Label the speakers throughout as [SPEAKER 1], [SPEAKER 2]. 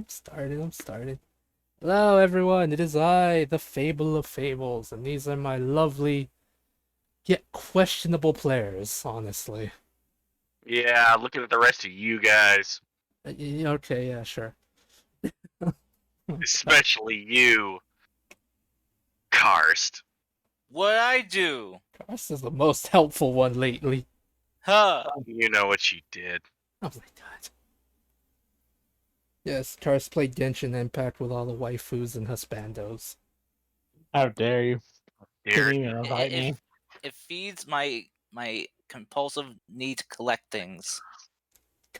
[SPEAKER 1] I'm started. Hello, everyone. It is I, the Fable of Fables, and these are my lovely yet questionable players. Honestly.
[SPEAKER 2] Yeah, looking at the rest of you guys,
[SPEAKER 1] Okay, yeah, sure.
[SPEAKER 2] especially you, Karst.
[SPEAKER 3] What I do?
[SPEAKER 1] Karst is the most helpful one lately.
[SPEAKER 3] Huh?
[SPEAKER 2] You know what you did.
[SPEAKER 1] Oh my god. Yes, Karst played Genshin Impact with all the waifus and husbandos.
[SPEAKER 4] How dare you?
[SPEAKER 2] Dare
[SPEAKER 4] Didn't
[SPEAKER 2] you.
[SPEAKER 4] even invite me.
[SPEAKER 3] It feeds my compulsive need to collect things.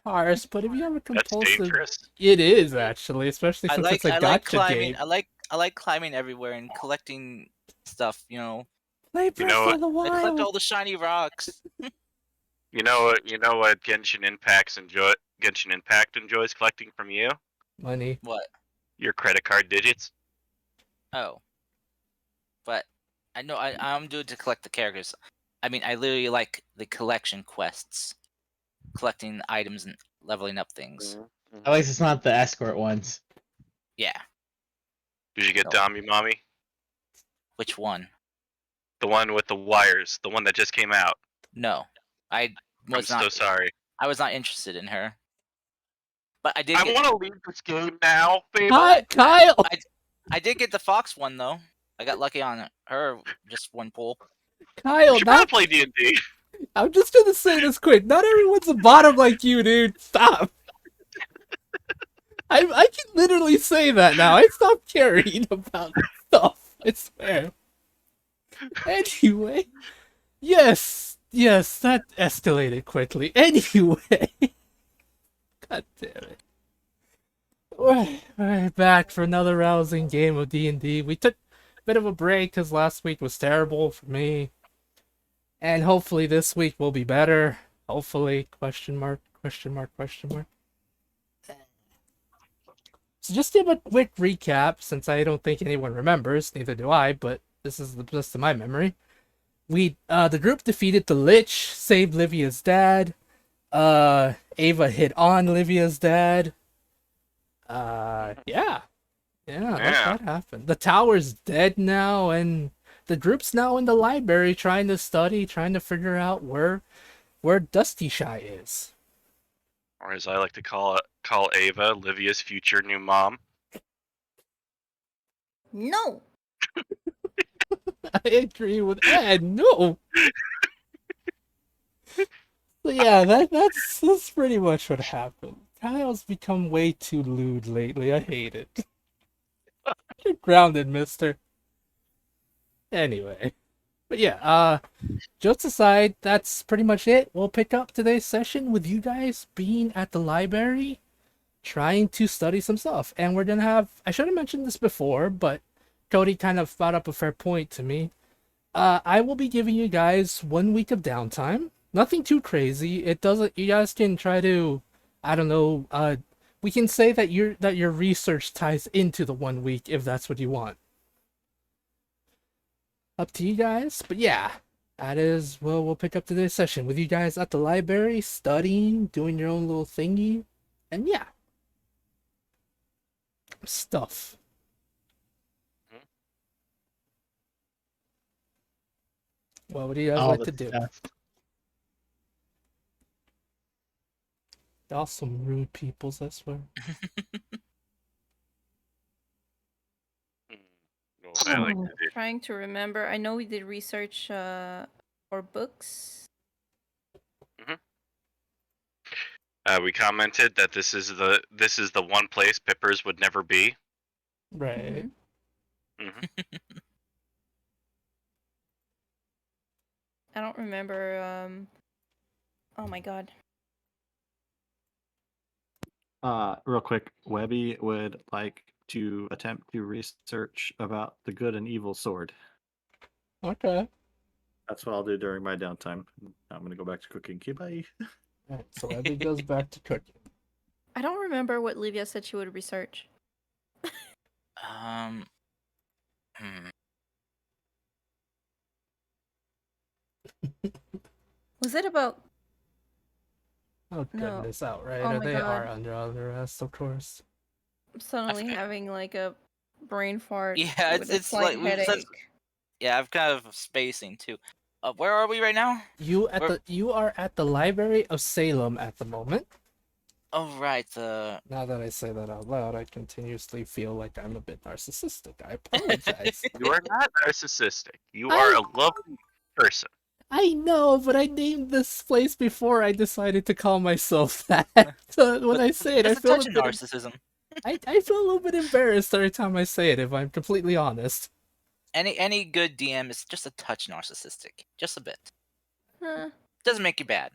[SPEAKER 1] Karst, but if you have a
[SPEAKER 2] That's
[SPEAKER 1] compulsive,
[SPEAKER 2] dangerous.
[SPEAKER 1] it is actually, especially
[SPEAKER 3] I
[SPEAKER 1] since
[SPEAKER 3] like
[SPEAKER 1] it's a
[SPEAKER 3] I like
[SPEAKER 1] gotcha
[SPEAKER 3] climbing.
[SPEAKER 1] game.
[SPEAKER 3] I like climbing everywhere and collecting stuff.
[SPEAKER 1] Play
[SPEAKER 2] You know
[SPEAKER 1] Breath
[SPEAKER 2] what?
[SPEAKER 1] of the
[SPEAKER 3] I collect
[SPEAKER 1] Wild.
[SPEAKER 3] all the shiny rocks.
[SPEAKER 2] You know what Genshin Impact enjoys collecting from you?
[SPEAKER 1] Money.
[SPEAKER 3] What?
[SPEAKER 2] Your credit card digits.
[SPEAKER 3] Oh, but I know I'm doing to collect the characters. I mean, I literally like the collection quests, collecting items and leveling up things.
[SPEAKER 4] At least it's not the escort ones.
[SPEAKER 3] Yeah.
[SPEAKER 2] Did you get
[SPEAKER 3] No.
[SPEAKER 2] Dami Mommy?
[SPEAKER 3] Which one?
[SPEAKER 2] The one with the wires, the one that just came out.
[SPEAKER 3] No, I
[SPEAKER 2] I'm
[SPEAKER 3] was
[SPEAKER 2] so
[SPEAKER 3] not.
[SPEAKER 2] sorry.
[SPEAKER 3] I was not interested in her. But I did
[SPEAKER 2] I
[SPEAKER 3] get.
[SPEAKER 2] want to leave this game now, Fable.
[SPEAKER 1] Hi, Kyle.
[SPEAKER 3] I did get the fox one though. I got lucky on her just one pull.
[SPEAKER 1] Kyle,
[SPEAKER 2] You should probably
[SPEAKER 1] not.
[SPEAKER 2] play D&D.
[SPEAKER 1] I'm just gonna say this quick. Not everyone's a bottom like you, dude. Stop. I can literally say that now. I stopped caring about stuff. I swear. Anyway, yes, that escalated quickly. Anyway, god damn it. We're back for another rousing game of D&D. We took a bit of a break because last week was terrible for me. And hopefully this week will be better. Hopefully, question mark, question mark, question mark. So just to give a quick recap, since I don't think anyone remembers, neither do I, but this is the best of my memory. The group defeated the Lich, saved Livia's dad. Ava hit on Livia's dad. Yeah, that happened. The tower's dead now, and the group's now in the library trying to study, trying to figure out where Dusty Shy is.
[SPEAKER 2] Or as I like to call Ava, Livia's future new mom.
[SPEAKER 5] No.
[SPEAKER 1] I agree with Ed. No. So yeah, that's pretty much what happened. Kyle's become way too lewd lately. I hate it. You're grounded, mister. Anyway. But yeah, jokes aside, that's pretty much it. We'll pick up today's session with you guys being at the library, trying to study some stuff. And we're gonna have, I should have mentioned this before, but Cody kind of brought up a fair point to me. I will be giving you guys 1 week of downtime. Nothing too crazy. It doesn't, you guys can try to, I don't know, we can say that your research ties into the 1 week if that's what you want. Up to you guys, but yeah, that is, well, we'll pick up today's session with you guys at the library, studying, doing your own little thingy, and yeah, stuff. Well, what do you guys like to do? Y'all some rude peoples, I swear.
[SPEAKER 2] What I like to do.
[SPEAKER 5] Trying to remember. I know we did research for books.
[SPEAKER 2] We commented that this is the one place Pippers would never be.
[SPEAKER 1] Right.
[SPEAKER 5] I don't remember. Oh my god.
[SPEAKER 6] Real quick, Webby would like to attempt to research about the good and evil sword.
[SPEAKER 1] Okay.
[SPEAKER 6] That's what I'll do during my downtime. I'm gonna go back to cooking. Okay, bye.
[SPEAKER 1] Alright, so Abby goes back to cooking.
[SPEAKER 5] I don't remember what Livia said she would research. Was it about?
[SPEAKER 1] Oh
[SPEAKER 5] No.
[SPEAKER 1] goodness, outright.
[SPEAKER 5] Oh my
[SPEAKER 1] They
[SPEAKER 5] God.
[SPEAKER 1] are under arrest, of course.
[SPEAKER 5] I'm suddenly
[SPEAKER 3] forget-
[SPEAKER 5] having like a brain fart
[SPEAKER 3] Yeah,
[SPEAKER 5] with a
[SPEAKER 3] it's
[SPEAKER 5] slight
[SPEAKER 3] like
[SPEAKER 5] headache.
[SPEAKER 3] yeah, I'm kind of spacing too. Where are we right now?
[SPEAKER 1] You are at the Library of Salem at the moment.
[SPEAKER 3] Oh right, the
[SPEAKER 1] Now that I say that out loud, I continuously feel like I'm a bit narcissistic. I apologize.
[SPEAKER 2] You are not narcissistic. You
[SPEAKER 1] I-
[SPEAKER 2] are a lovely person.
[SPEAKER 1] I know, but I named this place before I decided to call myself that. So when I say it, I
[SPEAKER 3] Just a
[SPEAKER 1] feel
[SPEAKER 3] touch
[SPEAKER 1] a
[SPEAKER 3] of
[SPEAKER 1] bit.
[SPEAKER 3] narcissism.
[SPEAKER 1] I feel a little bit embarrassed every time I say it. If I'm completely honest.
[SPEAKER 3] Any good DM is just a touch narcissistic, just a bit.
[SPEAKER 5] Huh.
[SPEAKER 3] Doesn't make you bad.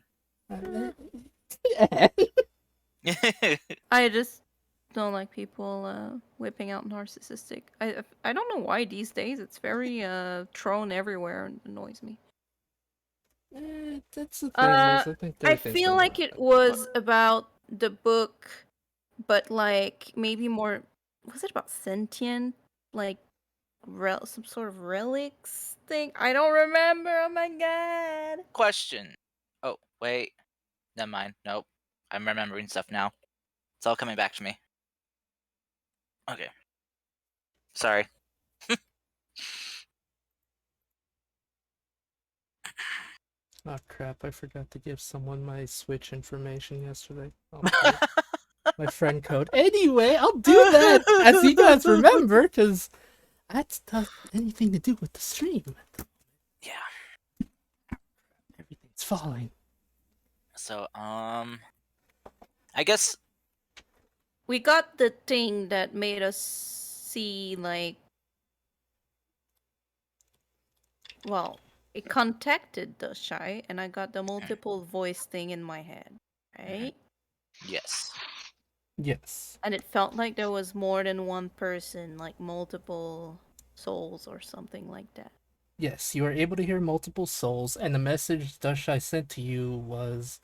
[SPEAKER 5] I just don't like people whipping out narcissistic. I don't know why these days it's very thrown everywhere and annoys me.
[SPEAKER 1] That's the thing. Is I think
[SPEAKER 5] I
[SPEAKER 1] everything's
[SPEAKER 5] feel
[SPEAKER 1] been
[SPEAKER 5] like
[SPEAKER 1] around
[SPEAKER 5] it
[SPEAKER 1] that.
[SPEAKER 5] was about the book, but like maybe more. Was it about sentient, like some sort of relics thing? I don't remember. Oh my god.
[SPEAKER 3] Question. Oh wait, never mind. Nope, I'm remembering stuff now. It's all coming back to me. Okay. Sorry.
[SPEAKER 1] Oh crap! I forgot to give someone my Switch information yesterday. Oh, my my friend code. Anyway, I'll do that as you guys remember, because that's not anything to do with the stream.
[SPEAKER 3] Yeah.
[SPEAKER 1] Everything's falling.
[SPEAKER 3] So I guess
[SPEAKER 5] We got the thing that made us see like. Well, it contacted the shy, and I got the multiple voice thing in my head, right?
[SPEAKER 3] yes.
[SPEAKER 1] Yes.
[SPEAKER 5] And it felt like there was more than one person, like multiple souls or something like that.
[SPEAKER 1] Yes, you are able to hear multiple souls, and the message Dushai sent to you was,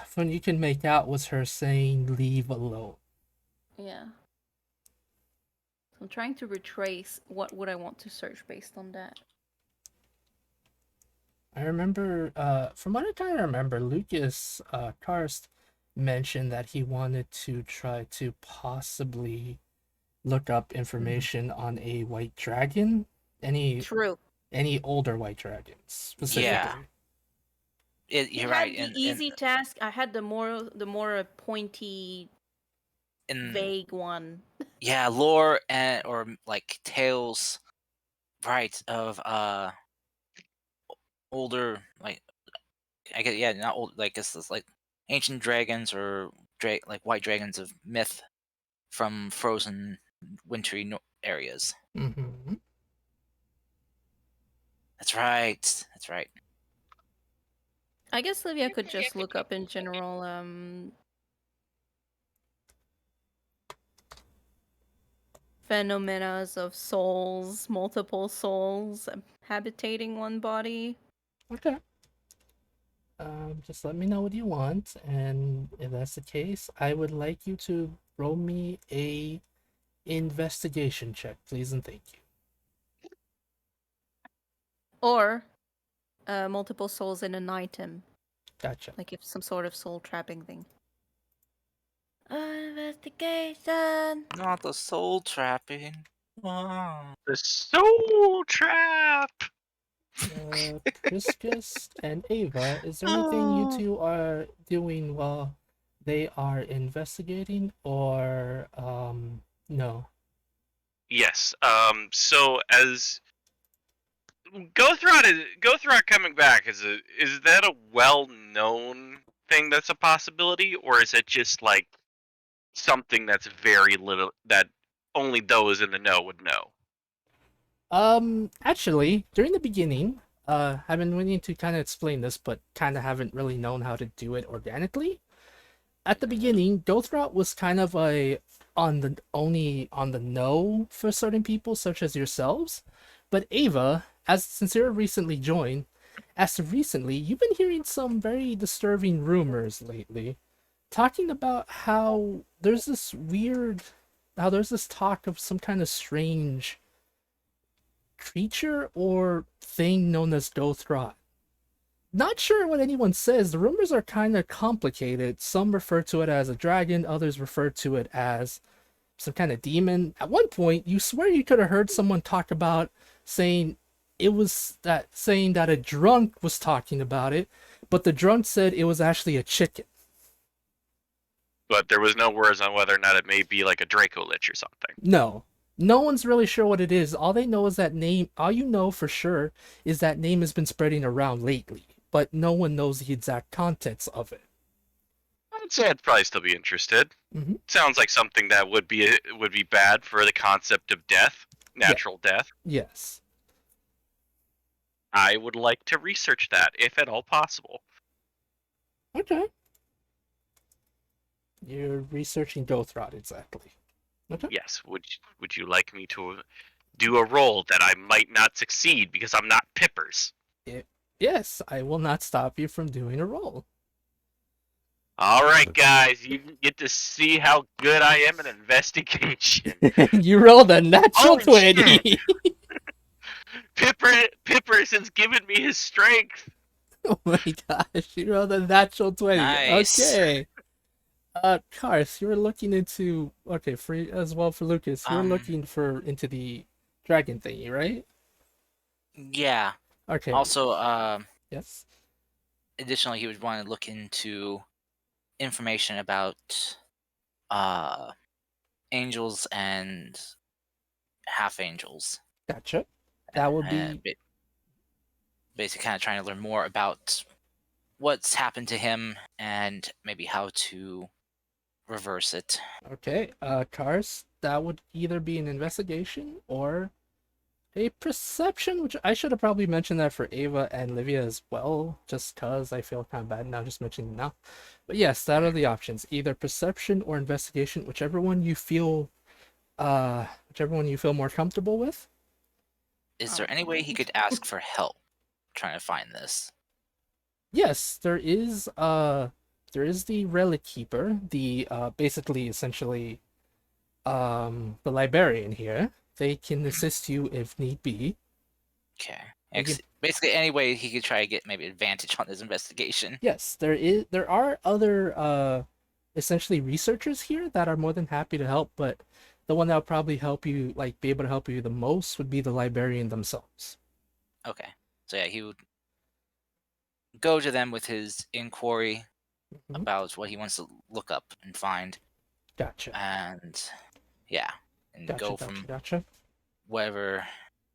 [SPEAKER 1] from you can make out, was her saying, "Leave alone."
[SPEAKER 5] Yeah. So I'm trying to retrace what would I want to search based on that.
[SPEAKER 1] I remember, from what I kind of remember, Lucas Karst mentioned that he wanted to try to possibly look up information on a white dragon.
[SPEAKER 5] True.
[SPEAKER 1] Any older white dragons specifically.
[SPEAKER 3] Yeah.
[SPEAKER 5] He
[SPEAKER 3] You're
[SPEAKER 5] had
[SPEAKER 3] right.
[SPEAKER 5] the
[SPEAKER 3] And
[SPEAKER 5] easy task. I had the more pointy, vague one.
[SPEAKER 3] yeah, lore and or like tales, right, of older, like I guess, yeah, not old, like it's like ancient dragons or like white dragons of myth from frozen wintry areas.
[SPEAKER 1] Mm-hmm.
[SPEAKER 3] That's right. That's right.
[SPEAKER 5] I guess Livia could just look up in general phenomena of souls, multiple souls habitating one body.
[SPEAKER 1] Okay. Just let me know what you want, and if that's the case, I would like you to roll me a investigation check, please and thank you.
[SPEAKER 5] Or multiple souls in an item.
[SPEAKER 1] Gotcha.
[SPEAKER 5] Like if some sort of soul trapping thing. Investigation!
[SPEAKER 3] Not the soul trapping. Wow.
[SPEAKER 2] The soul trap.
[SPEAKER 1] Priscus and Ava, is there anything you two are doing while they are investigating, or no?
[SPEAKER 2] Yes. So as Gothrock coming back is that a well-known thing that's a possibility, or is it just like something that's very little that only those in the know would know?
[SPEAKER 1] Actually, during the beginning, I've been wanting to kind of explain this, but kind of haven't really known how to do it organically. At the beginning, Gothrock was kind of only on the know for certain people, such as yourselves. But Ava, since you're recently joined, as of recently, you've been hearing some very disturbing rumors lately, talking about how there's this talk of some kind of strange creature or thing known as Gothrock. Not sure what anyone says. The rumors are kind of complicated. Some refer to it as a dragon, others refer to it as some kind of demon. At one point, you swear you could have heard someone talk about saying saying that a drunk was talking about it, but the drunk said it was actually a chicken.
[SPEAKER 2] But there was no words on whether or not it may be like a Draco Lich or something.
[SPEAKER 1] No. No one's really sure what it is. All they know is that name. All you know for sure is that name has been spreading around lately, but no one knows the exact contents of it.
[SPEAKER 2] I'd say I'd probably still be interested.
[SPEAKER 1] Mm-hmm.
[SPEAKER 2] Sounds like something that would be bad for the concept of death, natural death.
[SPEAKER 1] Yes.
[SPEAKER 2] I would like to research that, if at all possible.
[SPEAKER 1] Okay. You're researching Dothrot, exactly. Okay.
[SPEAKER 2] Yes. Would you like me to do a roll that I might not succeed because I'm not Pippers?
[SPEAKER 1] Yes, I will not stop you from doing a roll.
[SPEAKER 2] All right, guys, you get to see how good I am at investigation.
[SPEAKER 1] You rolled a natural
[SPEAKER 2] Holy
[SPEAKER 1] 20.
[SPEAKER 2] Pippers has given me his strength.
[SPEAKER 1] Oh my gosh, you rolled a natural 20.
[SPEAKER 3] Nice.
[SPEAKER 1] Okay. Kars, you were looking into for as well for Lucas. You were looking into the dragon thingy, right?
[SPEAKER 3] Yeah.
[SPEAKER 1] Okay.
[SPEAKER 3] Also,
[SPEAKER 1] yes.
[SPEAKER 3] additionally, he would want to look into information about angels and half angels.
[SPEAKER 1] Gotcha. That would be
[SPEAKER 3] basically kind of trying to learn more about what's happened to him and maybe how to reverse it.
[SPEAKER 1] okay. Kars, that would either be an investigation or a perception, which I should have probably mentioned that for Ava and Livia as well, just cause I feel kind of bad now just mentioning it now. But yes, that are the options. Either perception or investigation, whichever one you feel more comfortable with.
[SPEAKER 3] Is there any way he could ask for help trying to find this?
[SPEAKER 1] Yes, there is the relic keeper, the basically essentially the librarian here. They can assist you if need be.
[SPEAKER 3] Okay.
[SPEAKER 1] You can-
[SPEAKER 3] Basically, any way he could try to get maybe advantage on this investigation.
[SPEAKER 1] Yes, there are other essentially researchers here that are more than happy to help, but the one that would probably help you, like be able to help you the most, would be the librarian themselves.
[SPEAKER 3] Okay. So yeah, he would go to them with his inquiry
[SPEAKER 1] Mhm.
[SPEAKER 3] about what he wants to look up and find,
[SPEAKER 1] Gotcha.
[SPEAKER 3] and yeah, and go from
[SPEAKER 1] Gotcha.
[SPEAKER 3] wherever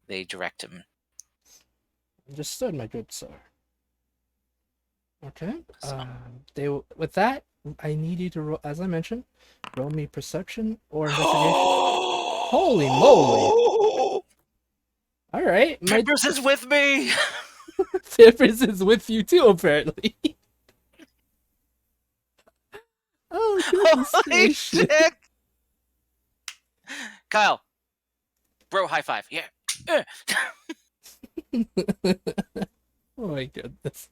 [SPEAKER 3] they direct him.
[SPEAKER 1] Understood, my good sir. Okay.
[SPEAKER 3] So-
[SPEAKER 1] With that, I need you to roll, as I mentioned, roll me perception or investigation. Holy moly! All right, my
[SPEAKER 3] Pippers is with me.
[SPEAKER 1] Pippers is with you too, apparently. Oh goodness
[SPEAKER 3] Holy
[SPEAKER 1] gracious!
[SPEAKER 3] shit! Kyle, bro, high five. Yeah.
[SPEAKER 1] Oh my goodness.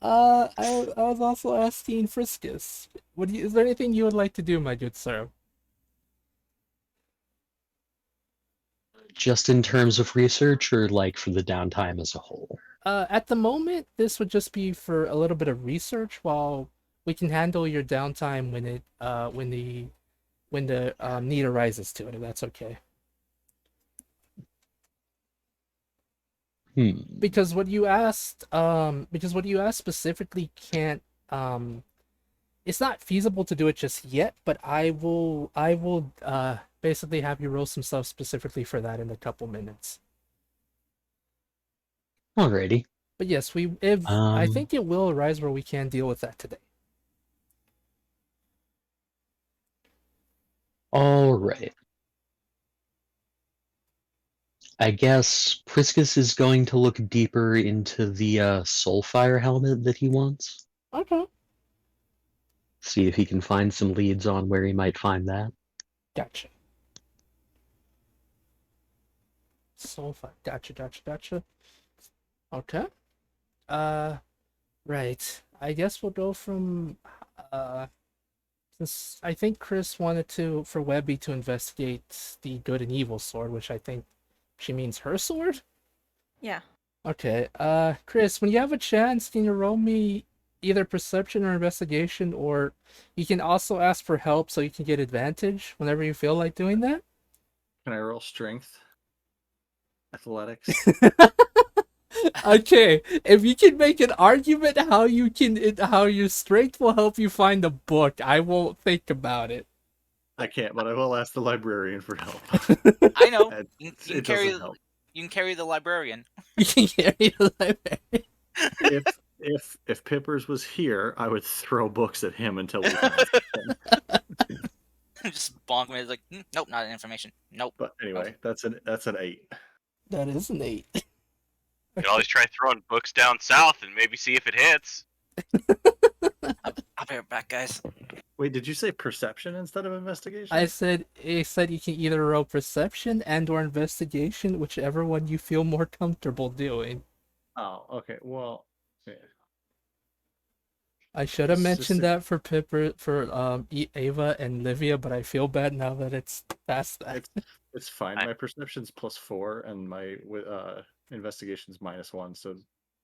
[SPEAKER 1] I was also asking Friskus. Is there anything you would like to do, my good sir?
[SPEAKER 7] Just in terms of research, or like for the downtime as a whole?
[SPEAKER 1] At the moment, this would just be for a little bit of research while we can handle your downtime when the need arises to it, if that's okay. Because what you asked specifically can't it's not feasible to do it just yet, but I will basically have you roll some stuff specifically for that in a couple minutes.
[SPEAKER 7] Alrighty.
[SPEAKER 1] But yes, I think it will arise where we can deal with that today.
[SPEAKER 7] Alright. I guess Priscus is going to look deeper into the Soulfire helmet that he wants.
[SPEAKER 1] Okay.
[SPEAKER 7] See if he can find some leads on where he might find that.
[SPEAKER 1] Gotcha. Soulfire. Gotcha. Okay. Right. I guess we'll go from since I think Chris wanted for Webby to investigate the good and evil sword, which I think she means her sword?
[SPEAKER 5] Yeah.
[SPEAKER 1] Okay. Chris, when you have a chance, can you roll me either perception or investigation, or you can also ask for help so you can get advantage whenever you feel like doing that.
[SPEAKER 6] Can I roll strength? Athletics?
[SPEAKER 1] Okay, if you can make an argument how your strength will help you find the book, I won't think about it.
[SPEAKER 6] I can't, but I will ask the librarian for help.
[SPEAKER 3] I know.
[SPEAKER 6] It,
[SPEAKER 3] You
[SPEAKER 6] it
[SPEAKER 3] can
[SPEAKER 6] doesn't help.
[SPEAKER 3] you can carry the librarian.
[SPEAKER 1] You can carry the library.
[SPEAKER 6] If Pippers was here, I would throw books at him until we found something.
[SPEAKER 3] Just bonk him. It's like, nope, not information. Nope.
[SPEAKER 6] But anyway, that's an 8.
[SPEAKER 1] That is an 8.
[SPEAKER 2] You can always try throwing books down south and maybe see if it hits.
[SPEAKER 3] I'll be right back, guys.
[SPEAKER 6] Wait, did you say perception instead of investigation?
[SPEAKER 1] I said you can either roll perception and or investigation, whichever one you feel more comfortable doing.
[SPEAKER 6] Oh, okay. Well, yeah.
[SPEAKER 1] I should have
[SPEAKER 6] It's
[SPEAKER 1] mentioned
[SPEAKER 6] just a-
[SPEAKER 1] that for Pipper, for Ava and Livia, but I feel bad now that it's past that.
[SPEAKER 6] it's fine. My perception's +4 and my investigation's -1, so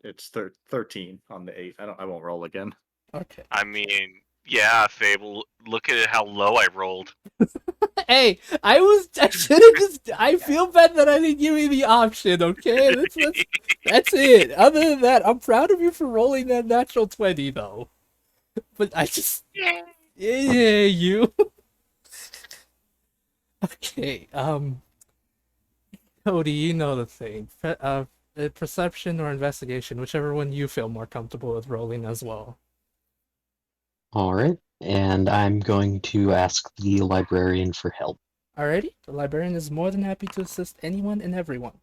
[SPEAKER 6] it's 13 on the 8. I won't roll again.
[SPEAKER 1] Okay.
[SPEAKER 2] I mean, yeah, Fable. Look at how low I rolled.
[SPEAKER 1] Hey, I should have just. I feel bad that I didn't give you the option. Okay, that's it. Other than that, I'm proud of you for rolling that natural 20, though. But I just. Yeah, you. Okay. Cody, you know the thing. Perception or investigation, whichever one you feel more comfortable with rolling as well.
[SPEAKER 7] All right, and I'm going to ask the librarian for help.
[SPEAKER 1] Alrighty, the librarian is more than happy to assist anyone and everyone.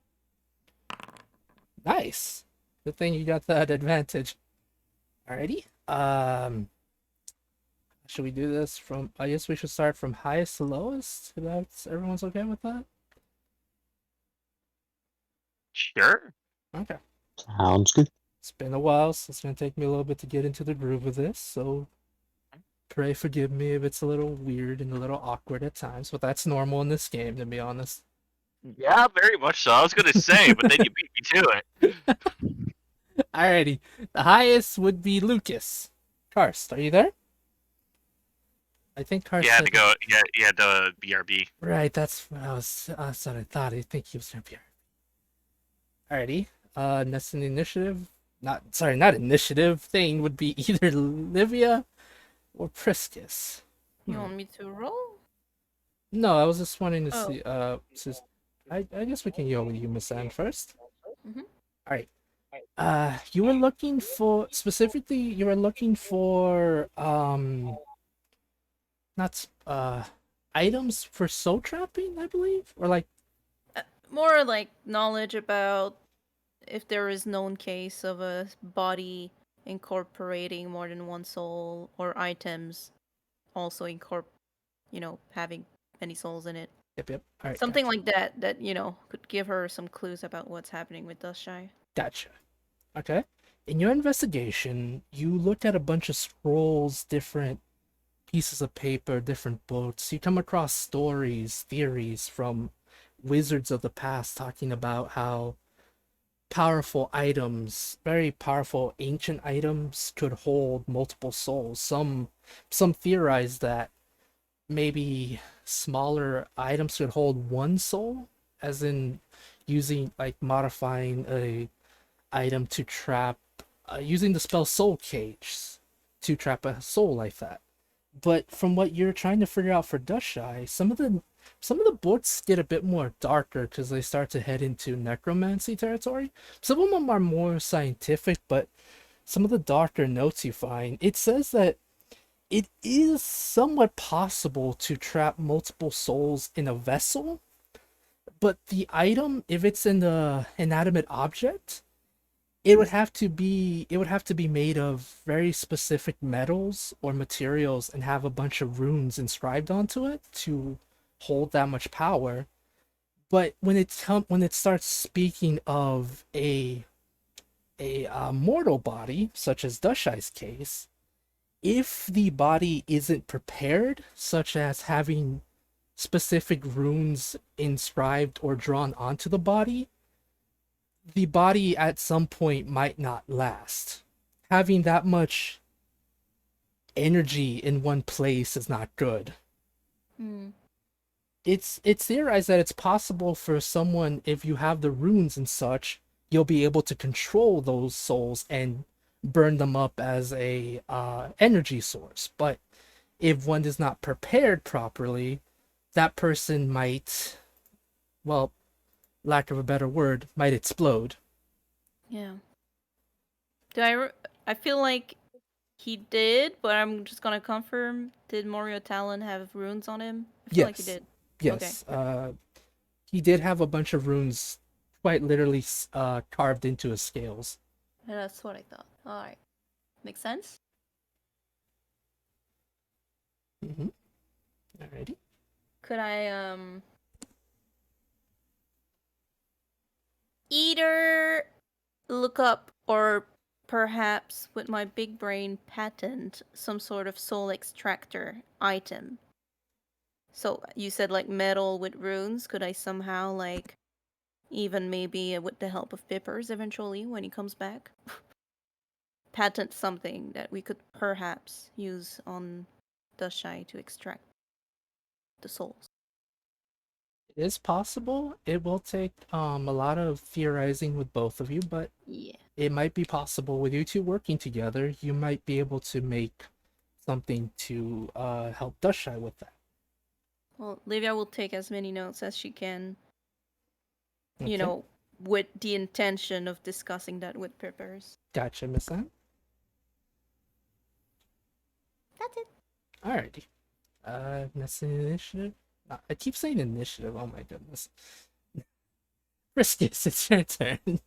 [SPEAKER 1] Nice. Good thing you got that advantage. Alrighty. Should we do this from? I guess we should start from highest to lowest. If that's everyone's okay with that.
[SPEAKER 2] Sure.
[SPEAKER 1] Okay.
[SPEAKER 7] Sounds good.
[SPEAKER 1] It's been a while, so it's gonna take me a little bit to get into the groove of this. So pray forgive me if it's a little weird and a little awkward at times, but that's normal in this game, to be honest.
[SPEAKER 2] Yeah, very much so. I was gonna say, but then you beat me to it.
[SPEAKER 1] Alrighty. The highest would be Lucas. Karst, are you there? I think Karst.
[SPEAKER 2] You had
[SPEAKER 1] said-
[SPEAKER 2] to go. Yeah, you had to BRB.
[SPEAKER 1] Right, that's what that's what I thought. I think he was gonna be. Alrighty. Next in the initiative. Not initiative thing would be either Livia or Priscus.
[SPEAKER 5] You want me to roll?
[SPEAKER 1] No, I was just wanting to
[SPEAKER 5] Oh.
[SPEAKER 1] see. I guess we can go with you, Miss Anne, first.
[SPEAKER 5] Mhm.
[SPEAKER 1] All right. You were looking for specifically. You were looking for not items for soul trapping, I believe, or like.
[SPEAKER 5] More like knowledge about if there is known case of a body incorporating more than one soul, or items also having many souls in it.
[SPEAKER 1] Yep. All right.
[SPEAKER 5] Something like that could give her some clues about what's happening with Dustshy.
[SPEAKER 1] Gotcha. Okay. In your investigation, you looked at a bunch of scrolls, different pieces of paper, different books. You come across stories, theories from wizards of the past talking about how powerful items, very powerful ancient items, could hold multiple souls. Some theorize that maybe smaller items could hold one soul, as in using modifying a item to trap, using the spell Soul Cage to trap a soul like that. But from what you're trying to figure out for Dustshy, some of the books get a bit more darker because they start to head into necromancy territory. Some of them are more scientific, but some of the darker notes you find, it says that it is somewhat possible to trap multiple souls in a vessel, but the item, if it's in the inanimate object, it would have to be made of very specific metals or materials and have a bunch of runes inscribed onto it to hold that much power. But when it starts speaking of a mortal body, such as Dustshy's case, if the body isn't prepared, such as having specific runes inscribed or drawn onto the body at some point might not last. Having that much energy in one place is not good.
[SPEAKER 5] Hmm.
[SPEAKER 1] It's theorized that it's possible for someone, if you have the runes and such, you'll be able to control those souls and burn them up as a energy source. But if one is not prepared properly, that person might, well, lack of a better word, might explode.
[SPEAKER 5] Yeah. I feel like he did, but I'm just gonna confirm. Did Morio Talon have runes on him? I feel like he
[SPEAKER 1] Yes,
[SPEAKER 5] did. Okay.
[SPEAKER 1] yes. He did have a bunch of runes, quite literally, carved into his scales.
[SPEAKER 5] Yeah, that's what I thought. All right. Makes sense.
[SPEAKER 1] Mm-hmm. Alrighty.
[SPEAKER 5] Could I either look up or perhaps with my big brain patent some sort of soul extractor item? So you said like metal with runes. Could I somehow like even maybe with the help of Pippers eventually when he comes back patent something that we could perhaps use on Dushai to extract the souls?
[SPEAKER 1] It is possible. It will take a lot of theorizing with both of you, but
[SPEAKER 5] Yeah.
[SPEAKER 1] it might be possible with you two working together. You might be able to make something to help Dushai with that.
[SPEAKER 5] Well, Livia will take as many notes as she can, you
[SPEAKER 1] Okay.
[SPEAKER 5] know, with the intention of discussing that with Pippers.
[SPEAKER 1] Gotcha, Miss Anne.
[SPEAKER 5] That's it.
[SPEAKER 1] Alrighty. That's an initiative. I keep saying initiative. Oh my goodness. Riskus, it's your turn.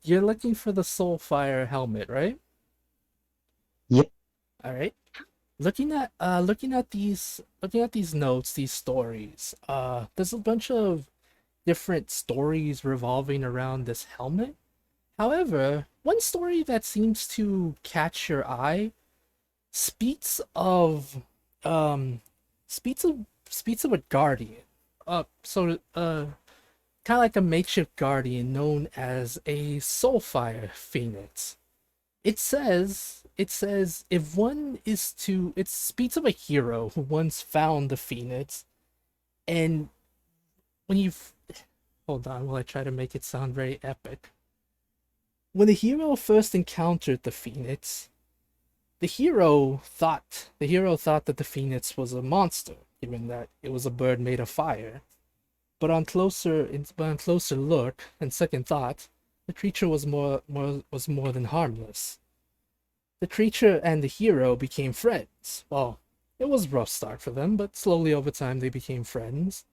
[SPEAKER 1] You're looking for the Soulfire helmet, right?
[SPEAKER 7] Yep.
[SPEAKER 1] All right. Looking at these notes, these stories. There's a bunch of different stories revolving around this helmet. However, one story that seems to catch your eye speaks of um speaks of a guardian. Kind of like a makeshift guardian known as a Soulfire Phoenix. It says if one is to, it speaks of a hero who once found the Phoenix, and when you've, hold on while I try to make it sound very epic. When the hero first encountered the Phoenix, the hero thought that the Phoenix was a monster, given that it was a bird made of fire. But on closer look and second thought, the creature was more than harmless. The creature and the hero became friends. Well, it was a rough start for them, but slowly over time they became friends.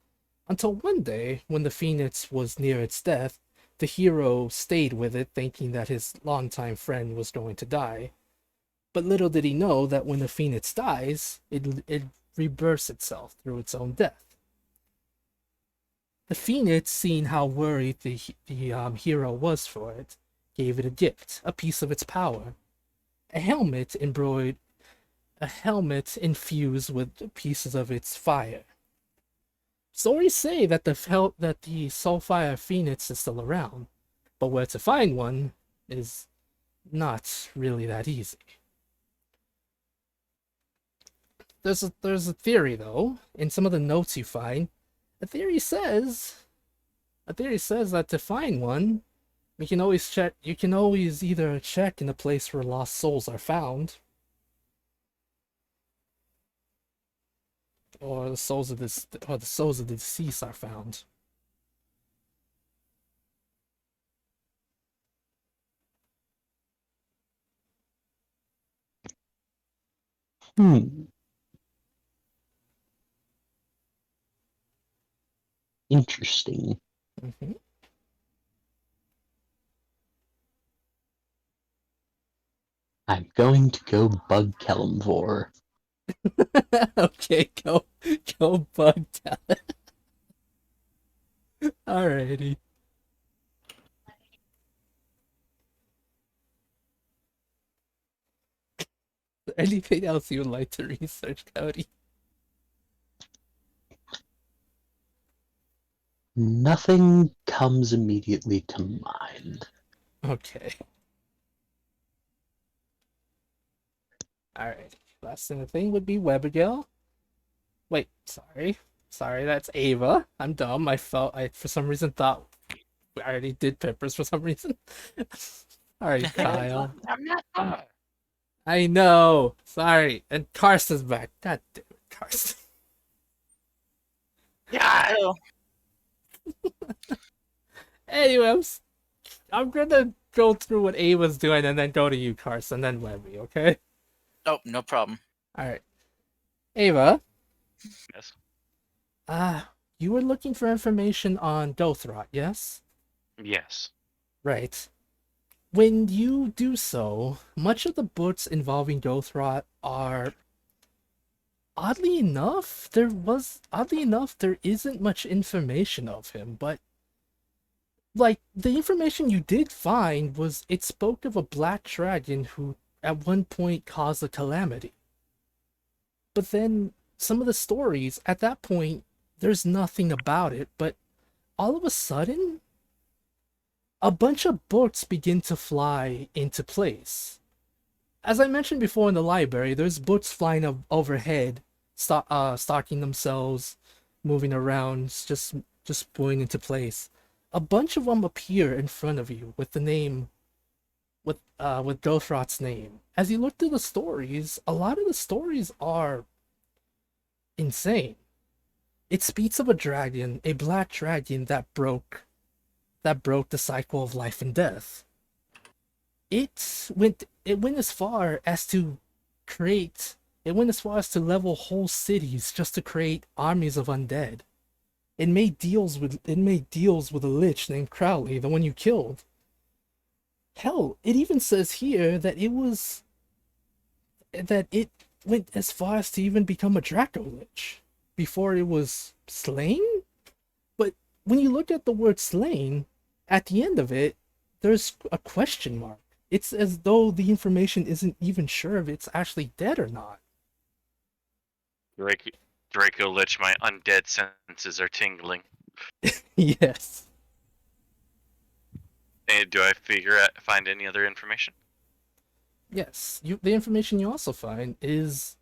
[SPEAKER 1] Until one day, when the Phoenix was near its death, the hero stayed with it, thinking that his longtime friend was going to die. But little did he know that when the Phoenix dies, it rebirths itself through its own death. The Phoenix, seeing how worried the hero was for it, gave it a gift, a piece of its power, a helmet embroidered, a helmet infused with pieces of its fire. Stories say that the Soulfire Phoenix is still around, but where to find one is not really that easy. There's a theory though. In some of the notes you find, a theory says that to find one, you can always either check in a place where lost souls are found, or the souls of the deceased are found.
[SPEAKER 7] Hmm. Interesting.
[SPEAKER 1] Mm-hmm.
[SPEAKER 7] I'm going to go bug Kellamvor.
[SPEAKER 1] Okay, go bug talent. Alrighty. Anything else you would like to research, Cody?
[SPEAKER 7] Nothing comes immediately to mind.
[SPEAKER 1] Okay. Alright. Last in the thing would be Webigail. Wait, sorry. Sorry, that's Ava. I'm dumb. I for some reason thought I already did Peppers for some reason. Alright, Kyle.
[SPEAKER 2] I'm not.
[SPEAKER 1] I know. Sorry. And Carson's back. God damn it, Carson.
[SPEAKER 2] Yeah.
[SPEAKER 3] Oh,
[SPEAKER 1] Anyway, I'm gonna go through what Ava's doing and then go to you, Carson, then Webby, okay?
[SPEAKER 3] oh, no problem.
[SPEAKER 1] Alright. Ava,
[SPEAKER 2] Yes.
[SPEAKER 1] you were looking for information on Dothrot, yes?
[SPEAKER 2] Yes.
[SPEAKER 1] Right. When you do so, much of the books involving Dothrot are oddly enough, there isn't much information of him, but like the information you did find was it spoke of a black dragon who at one point caused a calamity. But then some of the stories at that point, there's nothing about it, but all of a sudden a bunch of books begin to fly into place. As I mentioned before in the library, there's books flying overhead, stalking themselves, moving around, just going into place. A bunch of them appear in front of you with the name, with Dothrot's name. As you look through the stories, a lot of the stories are insane. It speaks of a dragon, a black dragon that broke the cycle of life and death. It went as far as to level whole cities just to create armies of undead. It made deals with a lich named Crowley, the one you killed. Hell, it even says here that it went as far as to even become a Draco Lich before it was slain. But when you look at the word slain, at the end of it, there's a question mark. It's as though the information isn't even sure if it's actually dead or not.
[SPEAKER 2] Draco Lich, my undead senses are tingling.
[SPEAKER 1] Yes.
[SPEAKER 2] And do I find any other information?
[SPEAKER 1] Yes. The information you also find is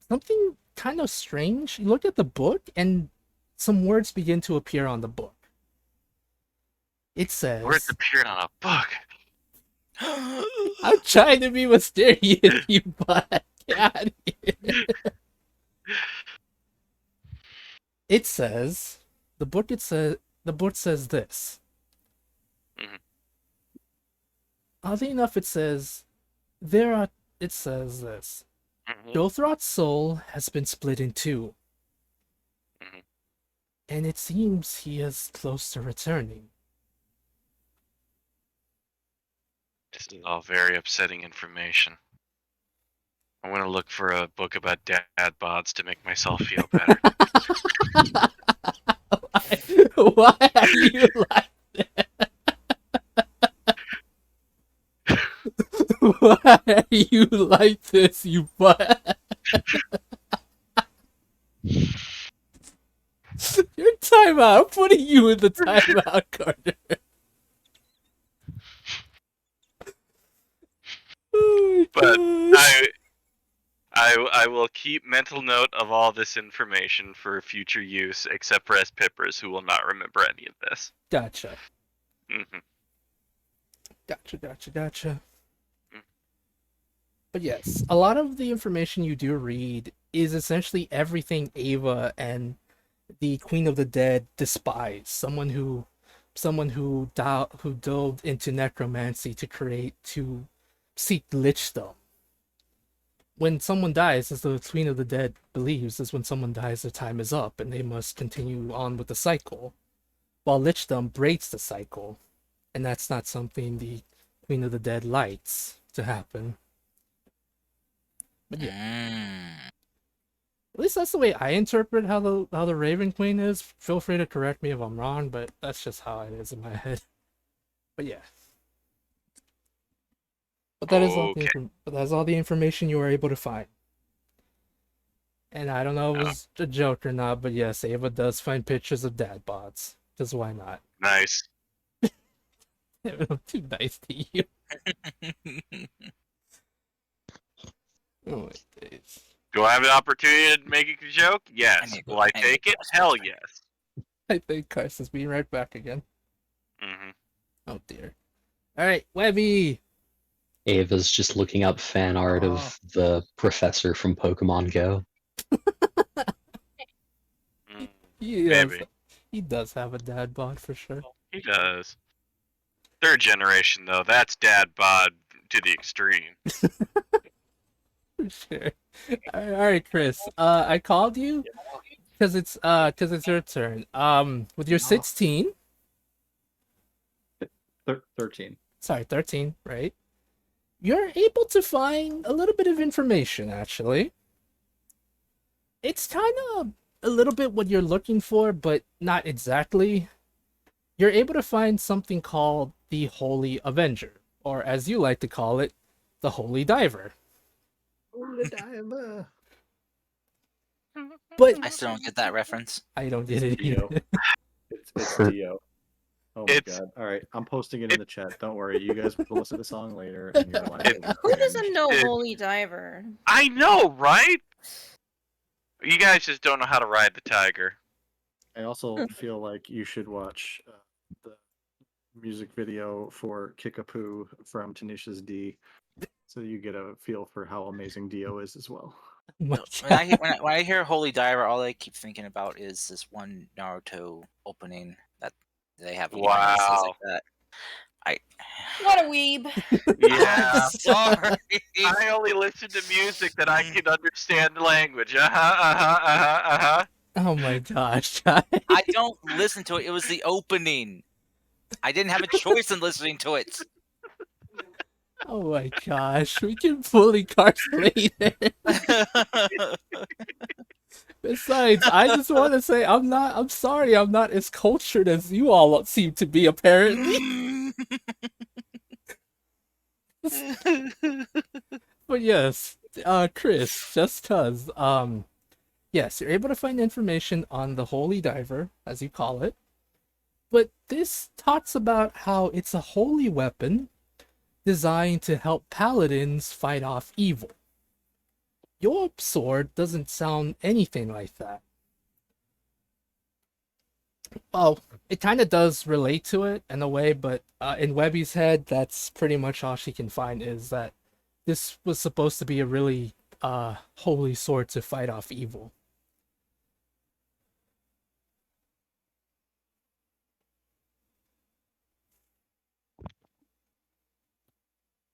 [SPEAKER 1] something kind of strange. You look at the book and some words begin to appear on the book. It says...
[SPEAKER 2] Words appeared on a book.
[SPEAKER 1] I'm trying to be mysterious, you butt. Get out of here. It says... The book says this.
[SPEAKER 2] Mhm.
[SPEAKER 1] Oddly enough, it says... It says this.
[SPEAKER 2] Mhm.
[SPEAKER 1] Dothrot's soul has been split in two.
[SPEAKER 2] Mhm.
[SPEAKER 1] And it seems he is close to returning.
[SPEAKER 2] This is all very upsetting information. I'm gonna look for a book about dad bods to make myself feel better.
[SPEAKER 1] Why are you like that? Why are you like this, you butt? Your timeout. I'm putting you in the timeout, Carter. Oh,
[SPEAKER 2] But
[SPEAKER 1] gosh.
[SPEAKER 2] I will keep mental note of all this information for future use, except for S. Pippers, who will not remember any of this.
[SPEAKER 1] Gotcha.
[SPEAKER 2] Mm-hmm.
[SPEAKER 1] Gotcha. But yes, a lot of the information you do read is essentially everything Ava and the Queen of the Dead despise. Someone who delved into necromancy to seek lichdom. When someone dies, as the Queen of the Dead believes, is when someone dies, their time is up and they must continue on with the cycle. While lichdom breaks the cycle, and that's not something the Queen of the Dead likes to happen. But yeah, at least that's the way I interpret how the Raven Queen is. Feel free to correct me if I'm wrong, but that's just how it is in my head. But yeah. But that is all the information you were able to find. And I don't know if it was a joke or not, but yes, Ava does find pictures of dad bods. Because why not?
[SPEAKER 2] Nice.
[SPEAKER 1] I'm too nice to you. Oh my days.
[SPEAKER 2] Do I have an opportunity to make a joke? Yes.
[SPEAKER 3] need to go-
[SPEAKER 2] Will I
[SPEAKER 3] I need to
[SPEAKER 2] take
[SPEAKER 3] go
[SPEAKER 2] it?
[SPEAKER 3] to
[SPEAKER 2] Hell
[SPEAKER 3] sleep.
[SPEAKER 2] yes.
[SPEAKER 1] I think Carson's being right back again.
[SPEAKER 2] Mm-hmm.
[SPEAKER 1] Oh dear. Alright, Webby!
[SPEAKER 7] Ava's just looking up fan art of the professor from Pokemon Go.
[SPEAKER 1] Yes,
[SPEAKER 2] Maybe.
[SPEAKER 1] he does have a dad bod for sure.
[SPEAKER 2] He does. Third generation, though, that's dad bod to the extreme.
[SPEAKER 1] For sure. Alright, Chris. I called you because it's your turn. With your 16,
[SPEAKER 6] 13.
[SPEAKER 1] sorry, 13, right? You're able to find a little bit of information actually. It's kind of a little bit what you're looking for, but not exactly. You're able to find something called the Holy Avenger, or as you like to call it, the Holy Diver. But
[SPEAKER 3] I still don't get that reference.
[SPEAKER 1] I don't get it
[SPEAKER 6] Dio.
[SPEAKER 1] either.
[SPEAKER 6] It's
[SPEAKER 7] Per-
[SPEAKER 6] Dio. Oh my
[SPEAKER 2] It's-
[SPEAKER 6] god. Alright, I'm posting it in the chat. Don't worry. You guys will listen to the song later and you're like,
[SPEAKER 5] Who doesn't know
[SPEAKER 2] It-
[SPEAKER 5] Holy Diver?
[SPEAKER 2] I know, right? You guys just don't know how to ride the tiger.
[SPEAKER 6] I also feel like you should watch the music video for Kickapoo from Tanisha's D, so you get a feel for how amazing Dio is as well.
[SPEAKER 1] Oh my
[SPEAKER 3] When I hear Holy Diver, all I keep thinking about is this one Naruto opening that they have.
[SPEAKER 2] Wow.
[SPEAKER 3] Like that.
[SPEAKER 5] What a weeb.
[SPEAKER 2] Yeah.
[SPEAKER 3] Sorry.
[SPEAKER 2] I only listen to music that I can understand the language. Uh-huh.
[SPEAKER 1] Oh my gosh, guys.
[SPEAKER 3] I don't listen to it. It was the opening. I didn't have a choice in listening to it.
[SPEAKER 1] Oh my gosh, we can fully cast later. Besides, I just want to say I'm sorry I'm not as cultured as you all seem to be apparently. But yes, Chris, just cause, yes, you're able to find information on the Holy Diver, as you call it. But this talks about how it's a holy weapon designed to help paladins fight off evil. Your sword doesn't sound anything like that. Well, it kind of does relate to it in a way, but in Webby's head, that's pretty much all she can find is that this was supposed to be a really holy sword to fight off evil.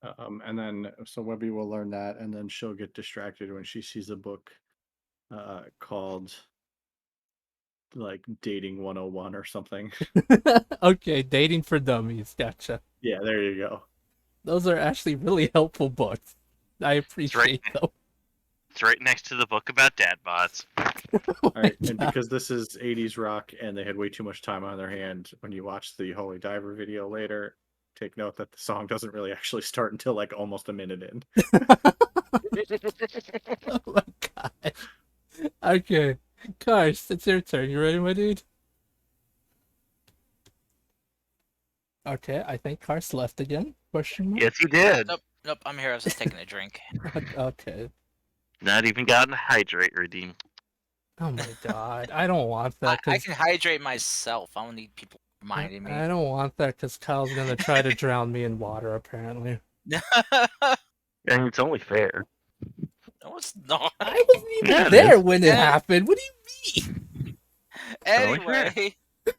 [SPEAKER 6] And then so Webby will learn that, and then she'll get distracted when she sees a book called like Dating 101 or something.
[SPEAKER 1] Okay, dating for dummies. Gotcha.
[SPEAKER 6] Yeah, there you go.
[SPEAKER 1] Those are actually really helpful books. I appreciate them.
[SPEAKER 2] It's right next to the book about dad bods.
[SPEAKER 6] All right, and because this is 80s rock and they had way too much time on their hand, when you watch the Holy Diver video later, take note that the song doesn't really actually start until like almost a minute in.
[SPEAKER 1] Oh my god. Okay. Cars, it's your turn. You ready, my dude? Okay, I think Cars left again. Question mark?
[SPEAKER 2] Yes, he did.
[SPEAKER 3] Nope, I'm here. I was just taking a drink.
[SPEAKER 1] Okay.
[SPEAKER 2] Not even gotten a hydrate redeem.
[SPEAKER 1] Oh my god. I don't want that.
[SPEAKER 3] I can hydrate myself. I don't need people reminding me.
[SPEAKER 1] I don't want that because Kyle's gonna try to drown me in water, apparently.
[SPEAKER 2] And it's only fair.
[SPEAKER 3] No, it's not.
[SPEAKER 1] I wasn't even
[SPEAKER 2] Yeah, it
[SPEAKER 1] there
[SPEAKER 2] is.
[SPEAKER 1] when it
[SPEAKER 3] Yeah.
[SPEAKER 1] happened. What do you mean?
[SPEAKER 3] Anyway,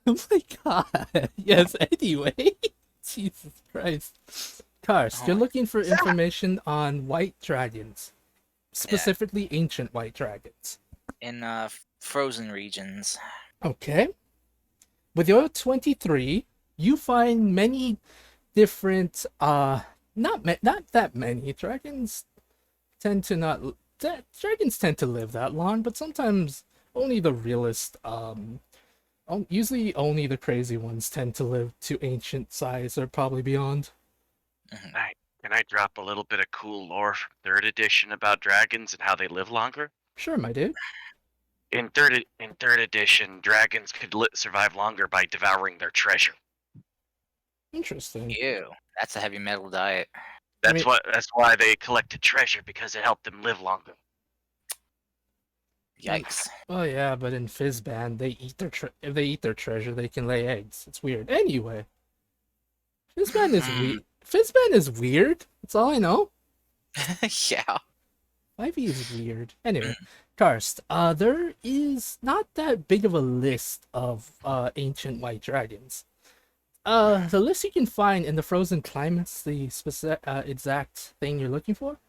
[SPEAKER 1] Oh my god. Yes, anyway. Jesus Christ. Cars,
[SPEAKER 3] Oh
[SPEAKER 1] you're
[SPEAKER 3] my-
[SPEAKER 1] looking for information on white dragons. Specifically ancient white dragons.
[SPEAKER 3] in frozen regions.
[SPEAKER 1] Okay. With your 23, you find many different not that many dragons tend to not dragons tend to live that long, but sometimes only the realest usually only the crazy ones tend to live to ancient size or probably beyond.
[SPEAKER 3] Mhm.
[SPEAKER 2] Can I drop a little bit of cool lore from 3rd edition about dragons and how they live longer?
[SPEAKER 1] Sure, my dude.
[SPEAKER 2] In third edition, dragons could survive longer by devouring their treasure.
[SPEAKER 1] Interesting.
[SPEAKER 3] Ew, that's a heavy metal diet.
[SPEAKER 2] That's why they collected treasure, because it helped them live longer.
[SPEAKER 3] Yikes.
[SPEAKER 1] Oh yeah, but in Fizzband, they eat their if they eat their treasure, they can lay eggs. It's weird. Anyway, Fizzband is weird. Fizzband is weird. That's all I know.
[SPEAKER 3] Yeah.
[SPEAKER 1] 5e is weird. Anyway, Karst, there is not that big of a list of ancient white dragons. The list you can find in the frozen climates, the specific exact thing you're looking for,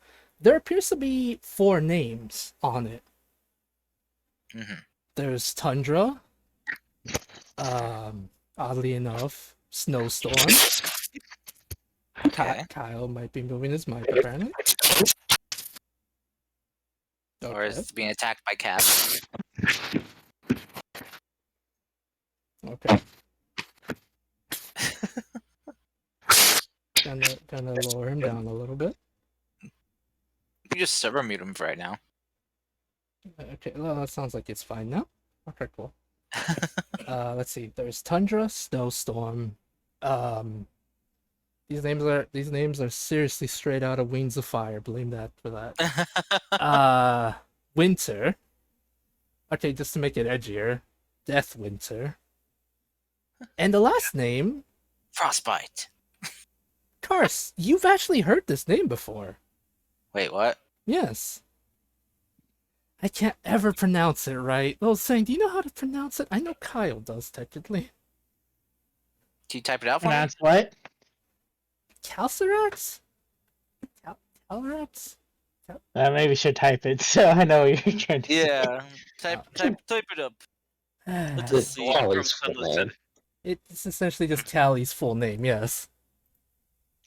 [SPEAKER 1] there appears to be 4 names on it. There's Tundra. Oddly enough, Snowstorm.
[SPEAKER 3] Okay.
[SPEAKER 1] Kyle might be moving his mic apparently.
[SPEAKER 3] Or is being attacked by cats.
[SPEAKER 1] Okay. Gonna lower him down a little bit.
[SPEAKER 3] You just server mute him for right now.
[SPEAKER 1] Okay, well, that sounds like it's fine now. Okay, cool. Let's see. There's Tundra, Snowstorm. These names are seriously straight out of Wings of Fire. Blame that for that. Winter. Okay, just to make it edgier, Death Winter. And the last name,
[SPEAKER 3] Frostbite.
[SPEAKER 1] Kars. You've actually heard this name before.
[SPEAKER 3] Wait, what?
[SPEAKER 1] Yes. I can't ever pronounce it right. Well, saying, do you know how to pronounce it? I know Kyle does, technically.
[SPEAKER 3] Can you type it out for me?
[SPEAKER 4] Pronounce what?
[SPEAKER 1] Calcerax? Calcerax?
[SPEAKER 4] Maybe we should type it so I know what you're trying to say.
[SPEAKER 3] Yeah. Type it up. Let's
[SPEAKER 7] It's
[SPEAKER 3] see.
[SPEAKER 7] Wally's full name.
[SPEAKER 1] It's essentially just Callie's full name, yes.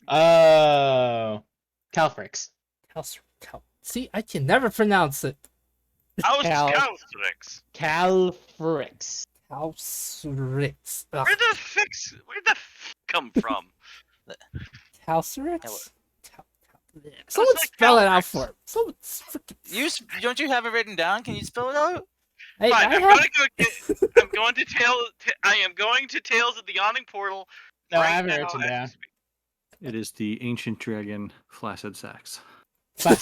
[SPEAKER 4] Oh. Calfrix.
[SPEAKER 1] See, I can never pronounce it.
[SPEAKER 2] Calstrix.
[SPEAKER 4] Calfrix.
[SPEAKER 1] Calcerax.
[SPEAKER 2] Where the come from?
[SPEAKER 1] Calcerax? Someone
[SPEAKER 2] like
[SPEAKER 1] spell it out
[SPEAKER 2] Calfrix.
[SPEAKER 1] for him. Someone freaking...
[SPEAKER 3] Don't you have it written down? Can you spell it out?
[SPEAKER 1] Hey,
[SPEAKER 2] Fine,
[SPEAKER 1] I
[SPEAKER 2] I'm
[SPEAKER 1] have...
[SPEAKER 2] going to Tales of the Yawning Portal.
[SPEAKER 4] No,
[SPEAKER 2] right
[SPEAKER 4] I have it
[SPEAKER 2] now
[SPEAKER 4] written
[SPEAKER 2] as
[SPEAKER 4] down.
[SPEAKER 2] we speak.
[SPEAKER 6] It is the ancient dragon Flaccid Sax.
[SPEAKER 1] What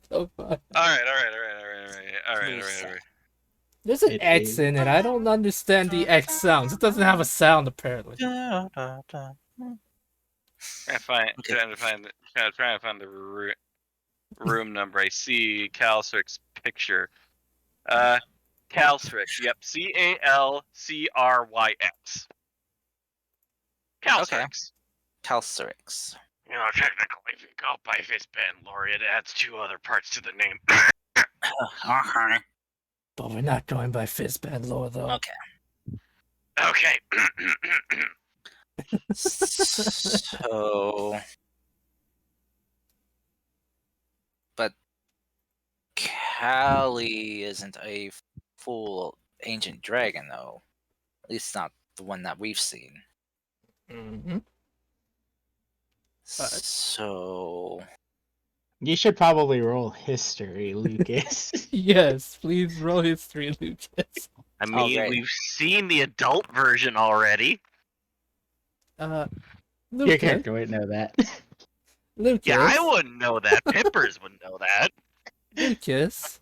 [SPEAKER 1] the fuck?
[SPEAKER 2] All right.
[SPEAKER 1] There's an
[SPEAKER 4] It
[SPEAKER 1] X
[SPEAKER 4] is.
[SPEAKER 1] in it. I don't understand the X sounds. It doesn't have a sound, apparently.
[SPEAKER 2] Trying to find the room number. I see Calstrix picture. Calstrix. Yep. Calcryx. Calstrix.
[SPEAKER 3] Okay. Calcerix.
[SPEAKER 2] You know, technically, if you go by Fizzband lore, it adds 2 other parts to the name.
[SPEAKER 3] Okay.
[SPEAKER 1] But we're not going by Fizzband lore, though.
[SPEAKER 2] Okay.
[SPEAKER 3] So, but Callie isn't a full ancient dragon, though. At least not the one that we've seen.
[SPEAKER 1] Mm-hmm.
[SPEAKER 3] So,
[SPEAKER 4] You should probably roll history, Lucas.
[SPEAKER 1] Yes, please roll history, Lucas.
[SPEAKER 2] I mean,
[SPEAKER 3] right.
[SPEAKER 2] we've seen the adult version already.
[SPEAKER 4] Your
[SPEAKER 1] Lucas.
[SPEAKER 4] character wouldn't know that.
[SPEAKER 1] Lucas.
[SPEAKER 2] Yeah, I wouldn't know that. Pimpers would know that.
[SPEAKER 1] Lucas.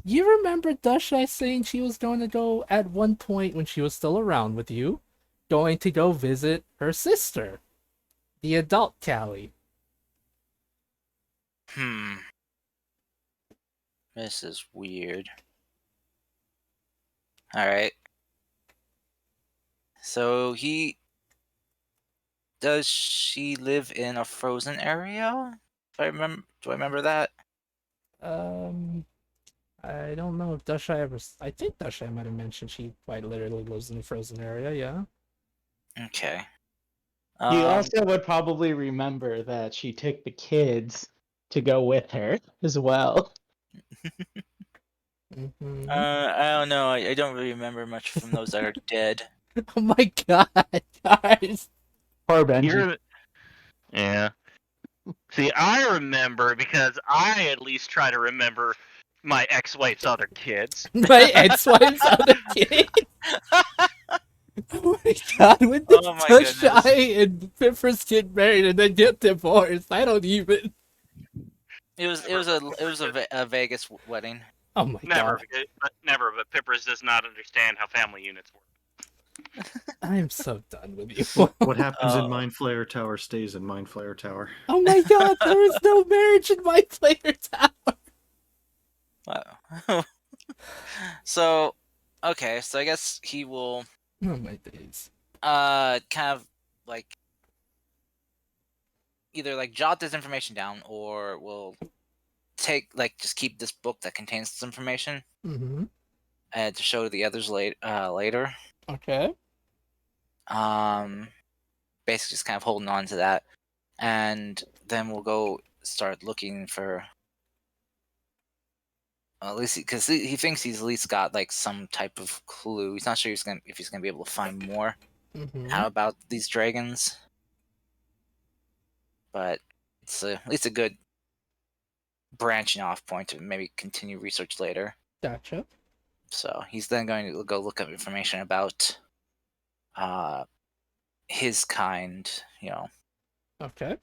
[SPEAKER 1] You remember Dushai saying she was going to go at one point when she was still around with you, going to go visit her sister, the adult Callie.
[SPEAKER 3] This is weird. Alright. So does she live in a frozen area? Do I remember that?
[SPEAKER 1] I don't know if Dushai ever... I think Dushai might have mentioned she quite literally lives in the frozen area, yeah.
[SPEAKER 3] Okay.
[SPEAKER 4] You also would probably remember that she took the kids to go with her as well.
[SPEAKER 1] Mm-hmm.
[SPEAKER 3] I don't know. I don't really remember much from those that are dead.
[SPEAKER 1] Oh my god, guys.
[SPEAKER 4] Poor Benji.
[SPEAKER 2] Yeah. See, I remember because I at least try to remember my ex-wife's other kids.
[SPEAKER 1] My ex-wife's other kid. Oh my god, when did
[SPEAKER 3] Oh my goodness.
[SPEAKER 1] Tushai and Pippers get married and then get divorced? I don't even.
[SPEAKER 3] It was a Vegas wedding.
[SPEAKER 1] Oh my
[SPEAKER 2] Never,
[SPEAKER 1] god.
[SPEAKER 2] but Pippers does not understand how family units work.
[SPEAKER 1] I'm so done with you.
[SPEAKER 6] What happens in
[SPEAKER 3] Oh.
[SPEAKER 6] Mind Flayer Tower stays in Mind Flayer Tower.
[SPEAKER 1] Oh my god, there is no marriage in my player tower.
[SPEAKER 3] Wow. So, okay, so I guess he will
[SPEAKER 1] Oh my days.
[SPEAKER 3] kind of like either like jot this information down or will just keep this book that contains this information
[SPEAKER 1] Mm-hmm.
[SPEAKER 3] to show to the others later.
[SPEAKER 1] Okay.
[SPEAKER 3] Basically just kind of holding on to that, and then we'll go start looking for at least because he thinks he's at least got like some type of clue. He's not sure if he's gonna be able to find more
[SPEAKER 1] Mm-hmm.
[SPEAKER 3] out about these dragons, but it's at least a good branching off point to maybe continue research later.
[SPEAKER 1] Gotcha.
[SPEAKER 3] So he's then going to go look up information about his kind,
[SPEAKER 1] Okay.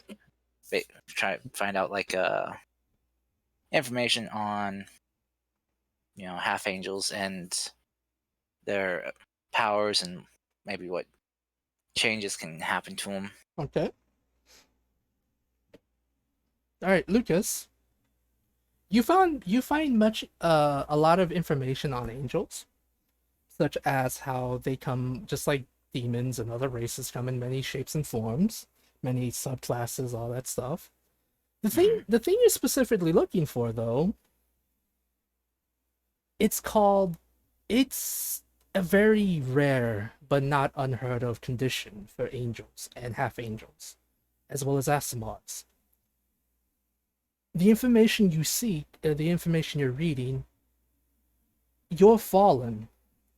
[SPEAKER 3] try to find out like information on half angels and their powers and maybe what changes can happen to them.
[SPEAKER 1] Okay. All right, Lucas. You find a lot of information on angels, such as how they come just like demons and other races come in many shapes and forms, many subclasses, all that stuff. The thing you're specifically looking for though, it's a very rare but not unheard of condition for angels and half angels, as well as Asimovs. The information you seek, the information you're reading, you're fallen.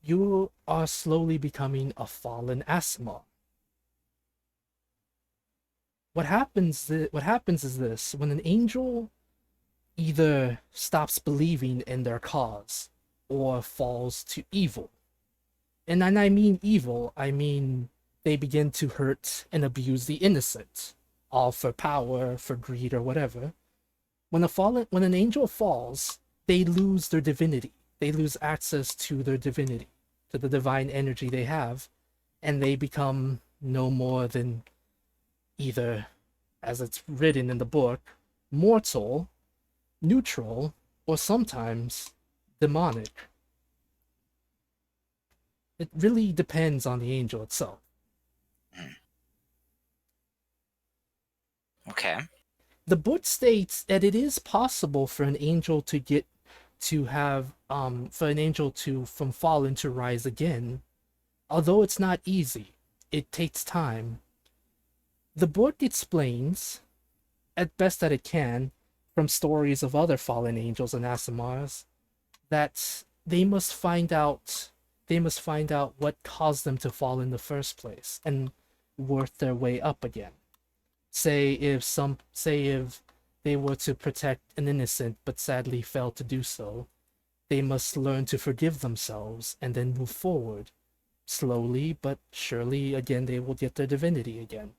[SPEAKER 1] You are slowly becoming a fallen Asimov. What happens is this: when an angel either stops believing in their cause or falls to evil, and when I mean evil, I mean they begin to hurt and abuse the innocent, all for power, for greed, or whatever. When an angel falls, they lose their divinity. They lose access to their divinity, to the divine energy they have, and they become no more than either, as it's written in the book, mortal, neutral, or sometimes demonic. It really depends on the angel itself.
[SPEAKER 3] Okay.
[SPEAKER 1] The book states that it is possible for an angel from fallen to rise again, although it's not easy. It takes time. The book explains, at best that it can, from stories of other fallen angels and Asimars, that they must find out what caused them to fall in the first place and work their way up again. Say if they were to protect an innocent but sadly failed to do so, they must learn to forgive themselves and then move forward. Slowly but surely again they will get their divinity again.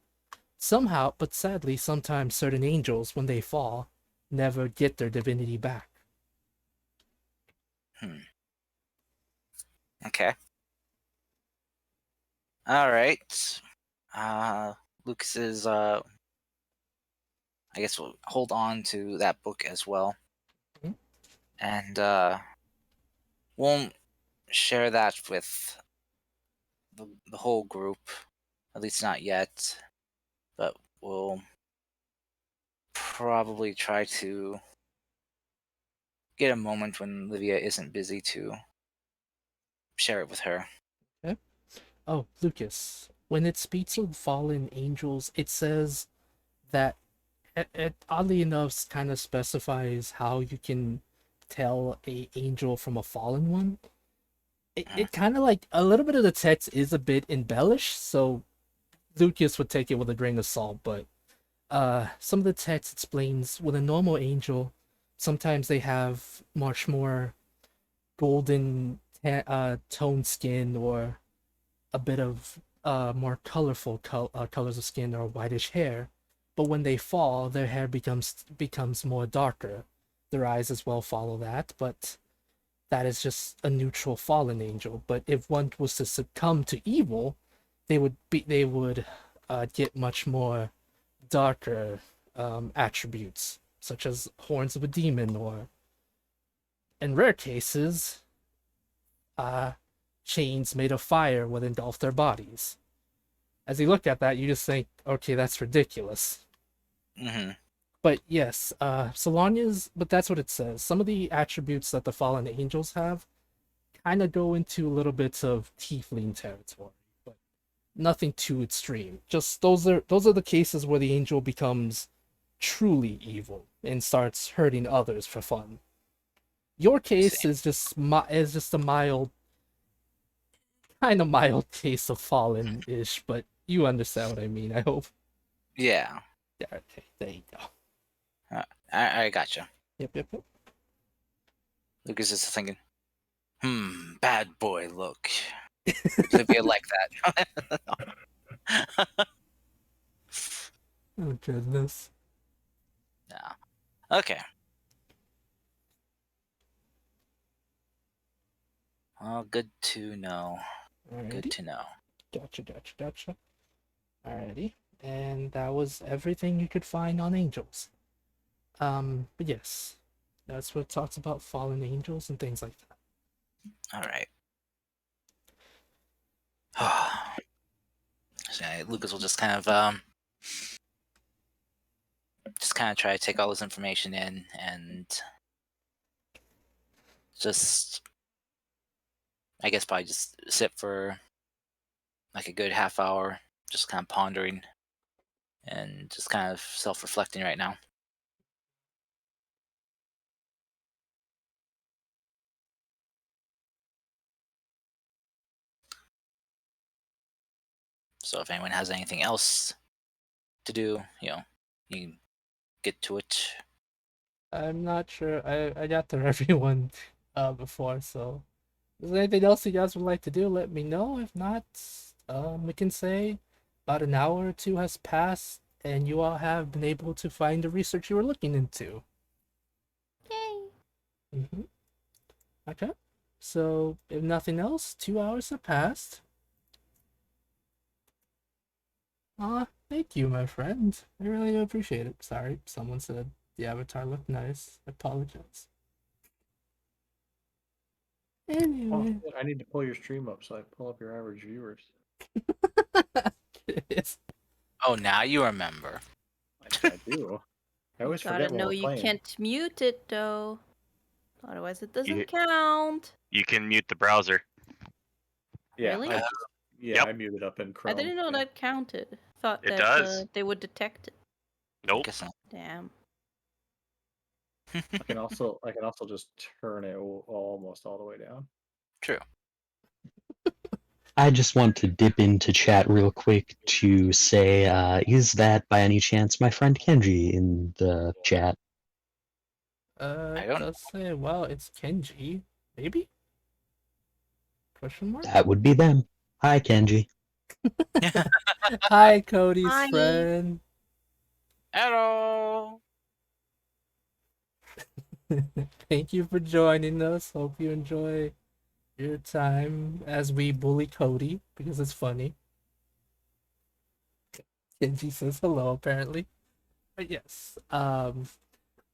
[SPEAKER 1] Somehow, but sadly, sometimes certain angels, when they fall, never get their divinity back.
[SPEAKER 3] Okay. All right. Lucas's I guess we'll hold on to that book as well.
[SPEAKER 1] Mhm.
[SPEAKER 3] And won't share that with the whole group, at least not yet. But we'll probably try to get a moment when Livia isn't busy to share it with her.
[SPEAKER 1] Okay. Oh, Lucas, when it speaks of fallen angels, it says that it oddly enough kind of specifies how you can tell a angel from a fallen one. It kind of like a little bit of the text is a bit embellished, so Lucas would take it with a grain of salt, but some of the text explains with a normal angel, sometimes they have much more golden toned skin or a bit of more colorful colors of skin or whitish hair, but when they fall, their hair becomes more darker. Their eyes as well follow that, but that is just a neutral fallen angel. But if one was to succumb to evil, they would get much more darker attributes, such as horns of a demon, or in rare cases, uh, chains made of fire would engulf their bodies. As you look at that, you just think, okay, that's ridiculous.
[SPEAKER 3] Mm-hmm.
[SPEAKER 1] But yes, Solania's, but that's what it says. Some of the attributes that the fallen angels have kind of go into a little bit of tiefling territory, but nothing too extreme. Just those are the cases where the angel becomes truly evil and starts hurting others for fun. Your case is just a mild, kind of mild case of fallen-ish, but you understand what I mean. I hope.
[SPEAKER 3] Yeah,
[SPEAKER 1] Yeah. Okay. There you go.
[SPEAKER 3] I gotcha.
[SPEAKER 1] Yep.
[SPEAKER 3] Lucas is thinking, bad boy look. Olivia like that.
[SPEAKER 1] Oh goodness.
[SPEAKER 3] Yeah. Okay. Well, good to know. Good
[SPEAKER 1] Alrighty.
[SPEAKER 3] to know.
[SPEAKER 1] Gotcha. Alrighty. And that was everything you could find on angels. But yes, that's what it talks about fallen angels and things like that.
[SPEAKER 3] All right. So Lucas will just kind of try to take all this information in and just, I guess, probably just sit for like a good half hour, just kind of pondering and just kind of self-reflecting right now. So if anyone has anything else to do, you can get to it.
[SPEAKER 1] I'm not sure. I got to everyone before, so if there's anything else you guys would like to do, let me know. If not, we can say about an hour or two has passed and you all have been able to find the research you were looking into.
[SPEAKER 5] Yay!
[SPEAKER 1] Mm-hmm. Okay. So, if nothing else, 2 hours have passed. Thank you, my friend. I really appreciate it. Sorry, someone said the avatar looked nice. I apologize.
[SPEAKER 6] Oh,
[SPEAKER 1] Anyway.
[SPEAKER 6] shit, I need to pull your stream up so I pull up your average viewers.
[SPEAKER 1] Yes.
[SPEAKER 3] Oh, now you remember.
[SPEAKER 6] I do. I always
[SPEAKER 5] Gotta
[SPEAKER 6] forget when
[SPEAKER 5] know
[SPEAKER 6] we're
[SPEAKER 5] you
[SPEAKER 6] playing.
[SPEAKER 5] can't mute it though. Otherwise it doesn't
[SPEAKER 2] You-
[SPEAKER 5] count.
[SPEAKER 2] You can mute the browser.
[SPEAKER 6] Yeah,
[SPEAKER 5] Really?
[SPEAKER 2] Yep.
[SPEAKER 6] I muted up in Chrome.
[SPEAKER 5] I didn't know
[SPEAKER 6] yeah.
[SPEAKER 5] that counted. Thought
[SPEAKER 2] It
[SPEAKER 5] that
[SPEAKER 2] does.
[SPEAKER 5] they would detect it.
[SPEAKER 2] Nope.
[SPEAKER 3] Guess not.
[SPEAKER 5] Damn.
[SPEAKER 6] I can also just turn it almost all the way down.
[SPEAKER 3] True.
[SPEAKER 7] I just want to dip into chat real quick to say, is that by any chance my friend Kenji in the chat?
[SPEAKER 3] I
[SPEAKER 1] It
[SPEAKER 3] don't
[SPEAKER 1] does say, well, it's Kenji. Maybe? Question mark?
[SPEAKER 7] That would be them. Hi, Kenji.
[SPEAKER 1] Hi, Cody's
[SPEAKER 5] Hi.
[SPEAKER 1] friend.
[SPEAKER 3] Hello.
[SPEAKER 1] Thank you for joining us. Hope you enjoy your time as we bully Cody because it's funny. Kenji says hello, apparently. But yes, but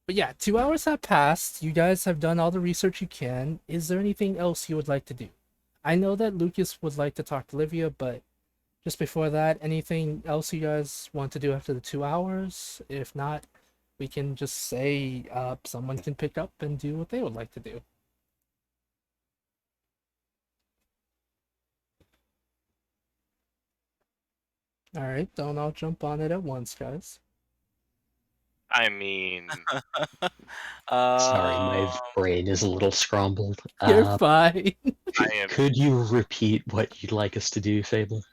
[SPEAKER 1] yeah, 2 hours have passed. You guys have done all the research you can. Is there anything else you would like to do? I know that Lucas would like to talk to Livia, but just before that, anything else you guys want to do after the 2 hours? If not, we can just say someone can pick up and do what they would like to do. All right, don't all jump on it at once, guys.
[SPEAKER 2] I mean,
[SPEAKER 7] Sorry, my
[SPEAKER 3] Um,
[SPEAKER 7] brain is a little scrambled.
[SPEAKER 1] You're fine.
[SPEAKER 2] I am.
[SPEAKER 7] Could you repeat what you'd like us to do, Fable?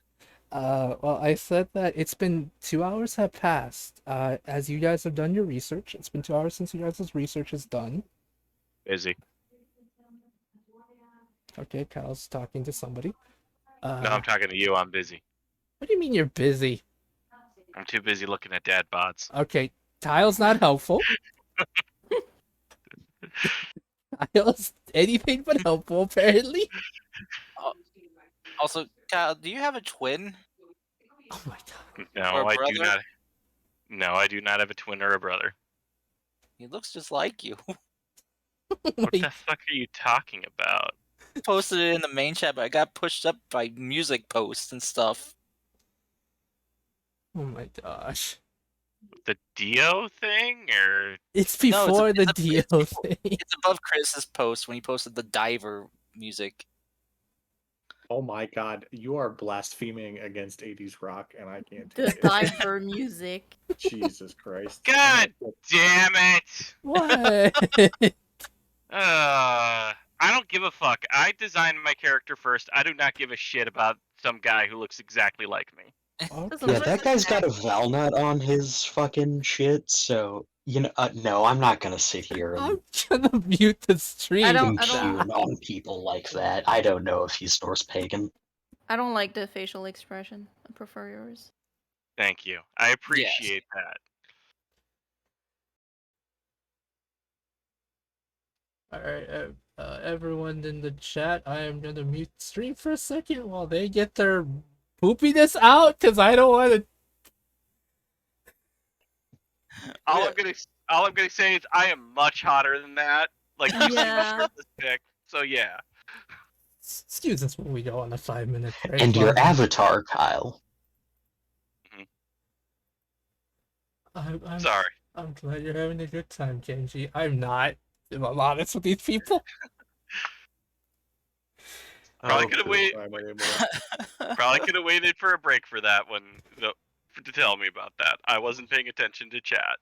[SPEAKER 1] Well, I said that it's been 2 hours have passed. As you guys have done your research, it's been 2 hours since you guys' research is done.
[SPEAKER 2] Busy.
[SPEAKER 1] Okay, Kyle's talking to somebody.
[SPEAKER 2] No, I'm talking to you. I'm busy.
[SPEAKER 1] What do you mean you're busy?
[SPEAKER 2] I'm too busy looking at dad bods.
[SPEAKER 1] Okay, tile's not helpful. Tile's anything but helpful, apparently.
[SPEAKER 3] Also, Kyle, do you have a twin
[SPEAKER 1] Oh my god.
[SPEAKER 2] No,
[SPEAKER 3] or a
[SPEAKER 2] I do
[SPEAKER 3] brother?
[SPEAKER 2] not. No, I do not have a twin or a brother.
[SPEAKER 3] He looks just like you.
[SPEAKER 2] What the fuck are you talking about?
[SPEAKER 3] Posted it in the main chat, but I got pushed up by music posts and stuff.
[SPEAKER 1] Oh my gosh.
[SPEAKER 2] The Dio thing, or
[SPEAKER 1] It's
[SPEAKER 3] No,
[SPEAKER 1] before the Dio thing.
[SPEAKER 3] It's above Chris's post when he posted the diver music.
[SPEAKER 6] Oh my god, you are blaspheming against 80s rock, and I can't
[SPEAKER 5] The
[SPEAKER 6] take it.
[SPEAKER 5] diver music.
[SPEAKER 6] Jesus Christ.
[SPEAKER 2] God damn it!
[SPEAKER 1] What?
[SPEAKER 2] I don't give a fuck. I designed my character first. I do not give a shit about some guy who looks exactly like me.
[SPEAKER 5] Doesn't
[SPEAKER 7] Yeah,
[SPEAKER 5] look
[SPEAKER 7] that guy's got a
[SPEAKER 5] exactly.
[SPEAKER 7] Valnut on his fucking shit, so, no, I'm not gonna sit here and
[SPEAKER 1] I'm gonna mute the stream.
[SPEAKER 5] I don't-
[SPEAKER 7] impugn on people like that. I don't know if he's Norse pagan.
[SPEAKER 5] I don't like the facial expression. I prefer yours.
[SPEAKER 2] Thank you. I appreciate that.
[SPEAKER 1] Alright, everyone in the chat, I am gonna mute the stream for a second while they get their poopiness out, because I don't want to.
[SPEAKER 2] All I'm gonna say is I am much hotter than that. Like you see my
[SPEAKER 5] Yeah.
[SPEAKER 2] shirtless pic, so yeah.
[SPEAKER 1] Excuse us when we go on a 5-minute break.
[SPEAKER 7] And your
[SPEAKER 1] while-
[SPEAKER 7] avatar, Kyle.
[SPEAKER 1] I'm
[SPEAKER 2] Sorry.
[SPEAKER 1] I'm glad you're having a good time, Kenji. I'm not, if I'm honest with these people.
[SPEAKER 2] Probably
[SPEAKER 6] Oh,
[SPEAKER 2] could have
[SPEAKER 6] cool.
[SPEAKER 2] waited.
[SPEAKER 6] I'm anymore.
[SPEAKER 2] Probably could have waited for a break for that one to tell me about that. I wasn't paying attention to chat.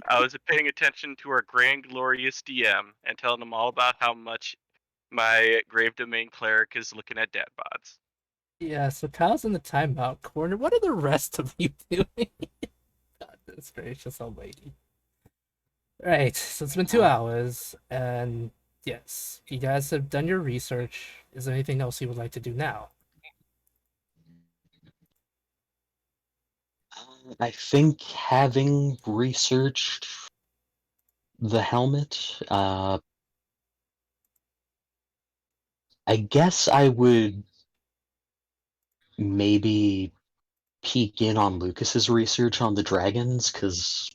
[SPEAKER 2] I was paying attention to our grand glorious DM and telling them all about how much my Grave Domain cleric is looking at dad bods.
[SPEAKER 1] Yeah, so Kyle's in the timeout corner. What are the rest of you doing? Goodness gracious almighty. Right, so it's been 2 hours, and yes, you guys have done your research. Is there anything else you would like to do now?
[SPEAKER 7] I think having researched the helmet, I guess I would maybe peek in on Lucas's research on the dragons, because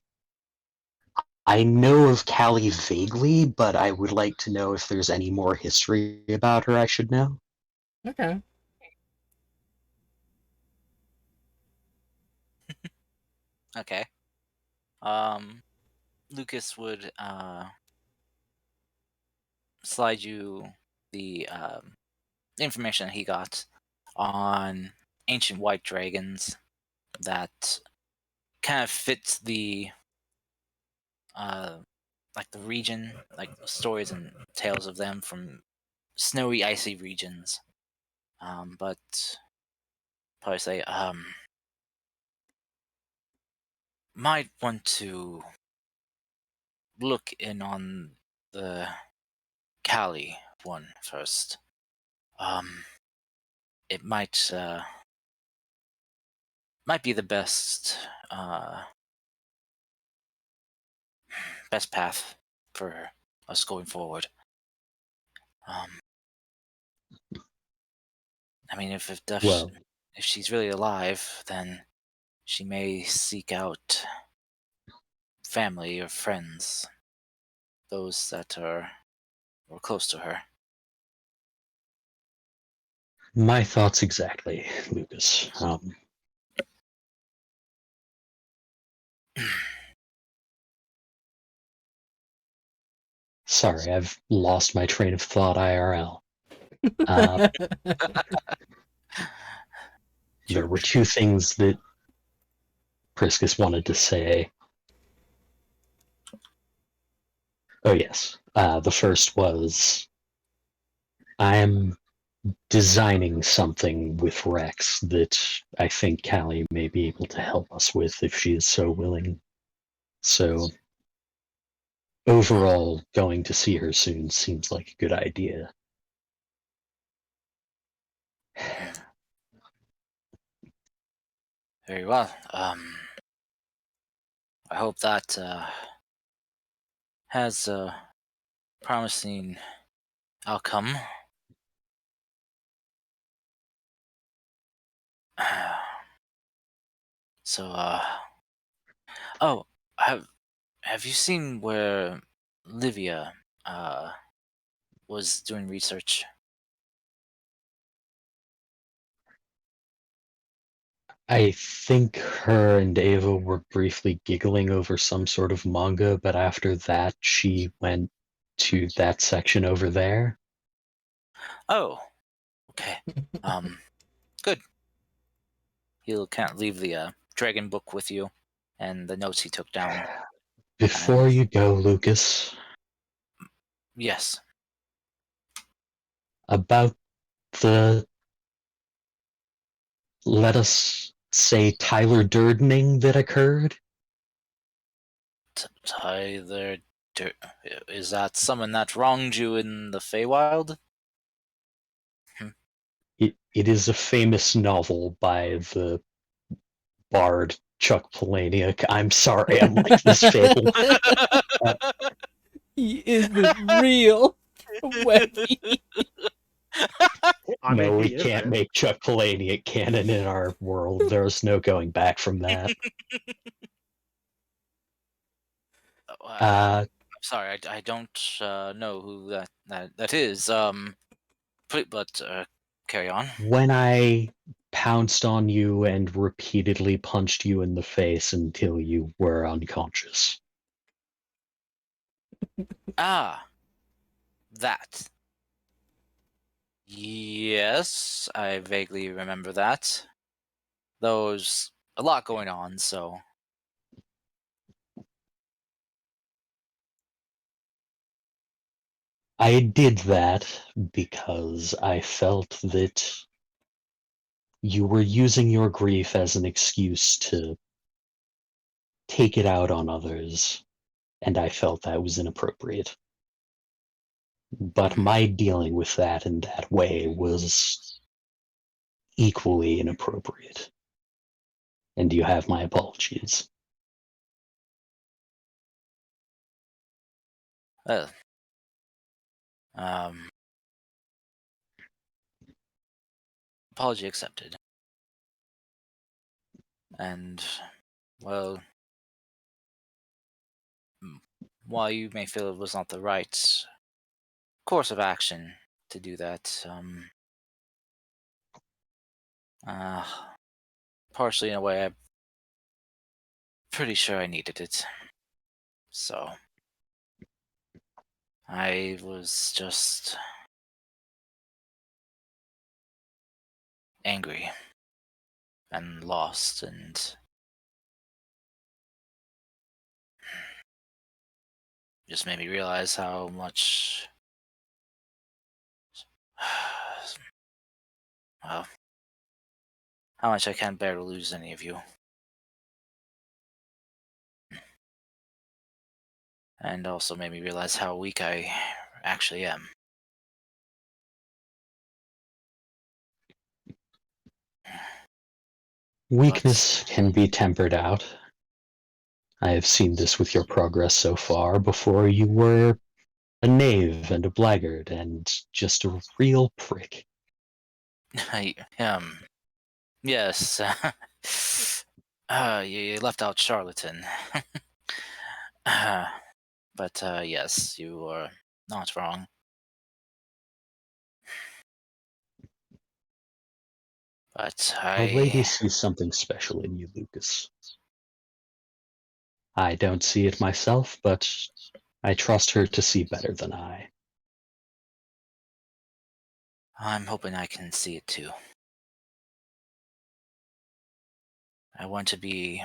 [SPEAKER 7] I know of Callie vaguely, but I would like to know if there's any more history about her I should know.
[SPEAKER 1] Okay.
[SPEAKER 3] Okay. Lucas would slide you the information he got on ancient white dragons that kind of fits the like the region, like stories and tales of them from snowy, icy regions. But probably say might want to look in on the Cali one first. It might be the best best path for us going forward. I mean, if she's really alive, then she may seek out family or friends, those that are close to her.
[SPEAKER 7] My thoughts exactly, Lucas. Sorry, I've lost my train of thought IRL. There were two things that Priscus wanted to say. Oh yes. The first was, I'm designing something with Rex that I think Callie may be able to help us with if she is so willing. So overall, going to see her soon seems like a good idea.
[SPEAKER 3] Very well. I hope that has a promising outcome. So, oh, have you seen where Livia was doing research?
[SPEAKER 7] I think her and Ava were briefly giggling over some sort of manga, but after that, she went to that section over there.
[SPEAKER 3] Oh, okay. Good. He'll can't leave the dragon book with you, and the notes he took down.
[SPEAKER 7] Before
[SPEAKER 3] And
[SPEAKER 7] you go, Lucas,
[SPEAKER 3] yes,
[SPEAKER 7] about the, let us say, Tyler Durdening that occurred,
[SPEAKER 3] Tyler, is that someone that wronged you in the Feywild?
[SPEAKER 7] it is a famous novel by the bard Chuck Palahniuk. I'm sorry, I'm like this fable.
[SPEAKER 1] Is this real, Webby?
[SPEAKER 6] I
[SPEAKER 7] No,
[SPEAKER 6] mean,
[SPEAKER 7] we
[SPEAKER 6] he is
[SPEAKER 7] can't
[SPEAKER 6] it.
[SPEAKER 7] make Chuck Palahniuk canon in our world. There's no going back from that.
[SPEAKER 3] I'm sorry, I don't know who that is. But carry on.
[SPEAKER 7] When I pounced on you and repeatedly punched you in the face until you were unconscious.
[SPEAKER 3] Ah, that. Yes, I vaguely remember that. There's a lot going on, so
[SPEAKER 7] I did that because I felt that you were using your grief as an excuse to take it out on others, and I felt that was inappropriate. But my dealing with that in that way was equally inappropriate. And you have my apologies.
[SPEAKER 3] uh, um, apology accepted. And well, while you may feel it was not the right course of action to do that, uh, partially in a way, I'm pretty sure I needed it. So I was just angry and lost, and just made me realize how much, well, how much I can't bear to lose any of you. And also made me realize how weak I actually am.
[SPEAKER 7] Weakness can be tempered out. I have seen this with your progress so far. Before you were a knave and a blackguard and just a real prick.
[SPEAKER 3] I, yes. You left out charlatan. But yes, you are not wrong. But
[SPEAKER 7] A lady sees something special in you, Lucas. I don't see it myself, but I trust her to see better than I.
[SPEAKER 3] I'm hoping I can see it too. I want to be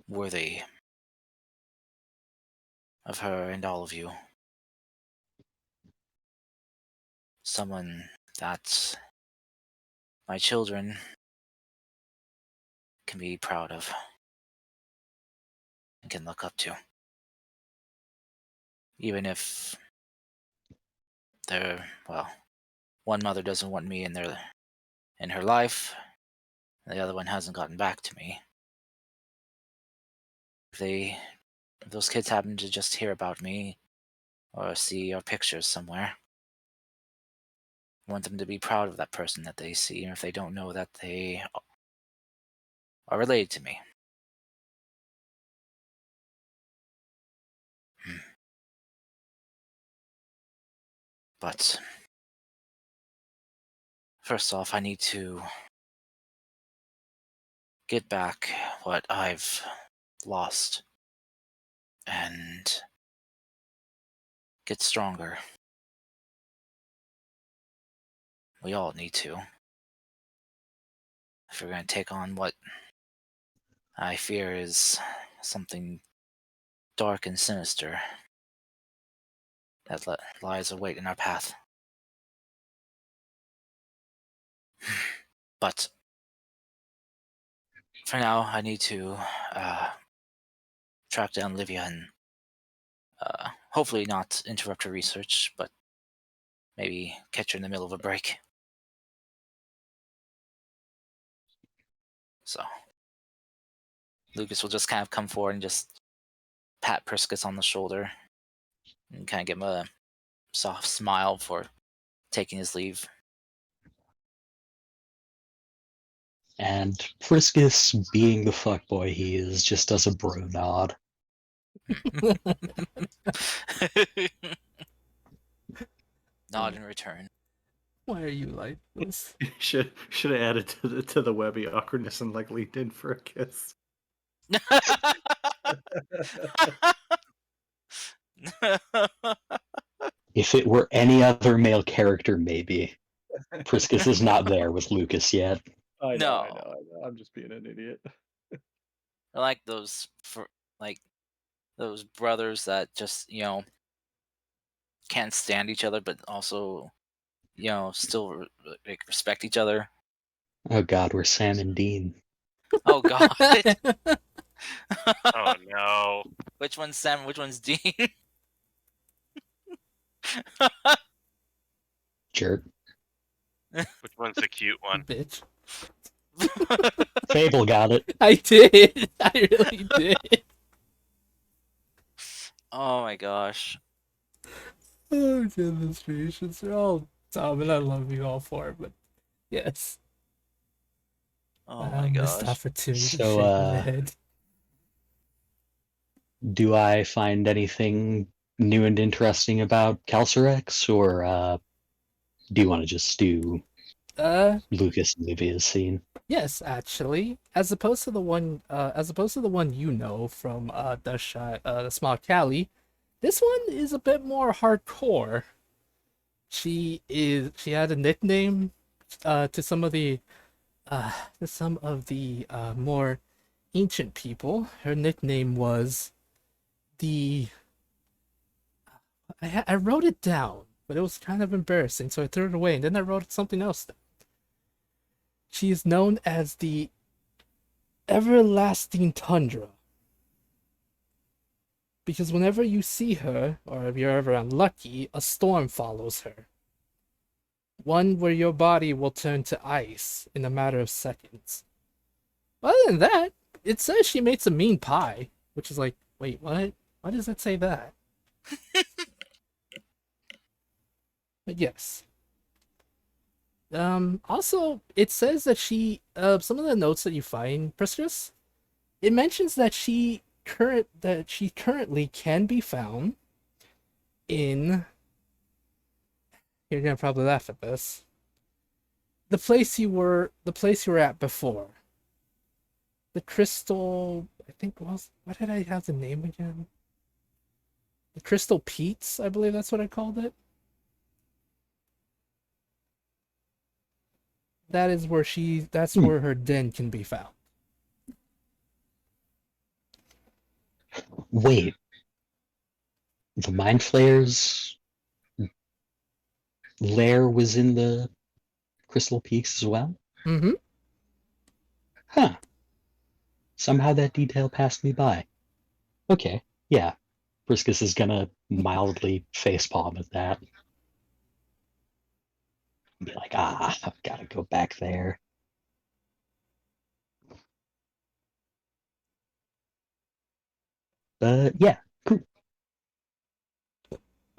[SPEAKER 3] worthy of her and all of you. Someone that my children can be proud of and can look up to. Even if they're, well, one mother doesn't want me in her life, and the other one hasn't gotten back to me. If those kids happen to just hear about me or see our pictures somewhere, I want them to be proud of that person that they see, and if they don't know that they are related to me. But first off, I need to get back what I've lost and get stronger. We all need to. If we're going to take on what I fear is something dark and sinister that lies await in our path. But for now, I need to track down Livia and hopefully not interrupt her research, but maybe catch her in the middle of a break. So Lucas will just kind of come forward and just pat Priscus on the shoulder and kind of give him a soft smile for taking his leave.
[SPEAKER 7] And Priscus, being the fuckboy he is, just does a bro nod.
[SPEAKER 3] Nod in return.
[SPEAKER 1] Why are you like this?
[SPEAKER 6] Should have added to the Webby awkwardness and like leaned in for a kiss.
[SPEAKER 7] If it were any other male character, maybe. Priscus is not there with Lucas yet.
[SPEAKER 6] I
[SPEAKER 3] No.
[SPEAKER 6] know. I'm just being an idiot.
[SPEAKER 3] I like those brothers that just, can't stand each other, but also, still respect each other.
[SPEAKER 7] Oh god, we're Sam and Dean.
[SPEAKER 3] Oh god.
[SPEAKER 2] Oh no.
[SPEAKER 3] Which one's Sam? Which one's Dean?
[SPEAKER 7] Jerk.
[SPEAKER 2] Which one's the cute one?
[SPEAKER 1] Bitch.
[SPEAKER 7] Fable got it.
[SPEAKER 1] I did. I really did.
[SPEAKER 3] Oh my gosh.
[SPEAKER 1] Oh, goodness gracious. They're all dumb, and I love you all for it, but yes.
[SPEAKER 3] Oh my
[SPEAKER 1] Missed
[SPEAKER 3] gosh.
[SPEAKER 1] opportunity to
[SPEAKER 7] So,
[SPEAKER 1] shake my head.
[SPEAKER 7] Do I find anything new and interesting about Calcirex, or do you want to just do Lucas and Livia's scene?
[SPEAKER 1] Yes, actually, as opposed to the one you know from the Small Cali, this one is a bit more hardcore. She had a nickname to some of the more ancient people. Her nickname was I wrote it down, but it was kind of embarrassing, so I threw it away, and then I wrote something else down. She is known as the Everlasting Tundra. Because whenever you see her, or if you're ever unlucky, a storm follows her. One where your body will turn to ice in a matter of seconds. Other than that, it says she made some mean pie, which is like, wait, what? Why does it say that? But yes. Also, it says that she, some of the notes that you find, Priscus, it mentions that she currently can be found in, you're gonna probably laugh at this, the place you were at before. The Crystal, I think was, what did I have the name again? The Crystal Peaks, I believe that's what I called it. That is where that's where her den can be found.
[SPEAKER 7] Wait. The Mind Flayer's lair was in the Crystal Peaks as well?
[SPEAKER 1] Mm-hmm.
[SPEAKER 7] Huh. Somehow that detail passed me by. Okay, yeah. Priscus is gonna mildly facepalm at that. Be like, I've got to go back there. But yeah, cool.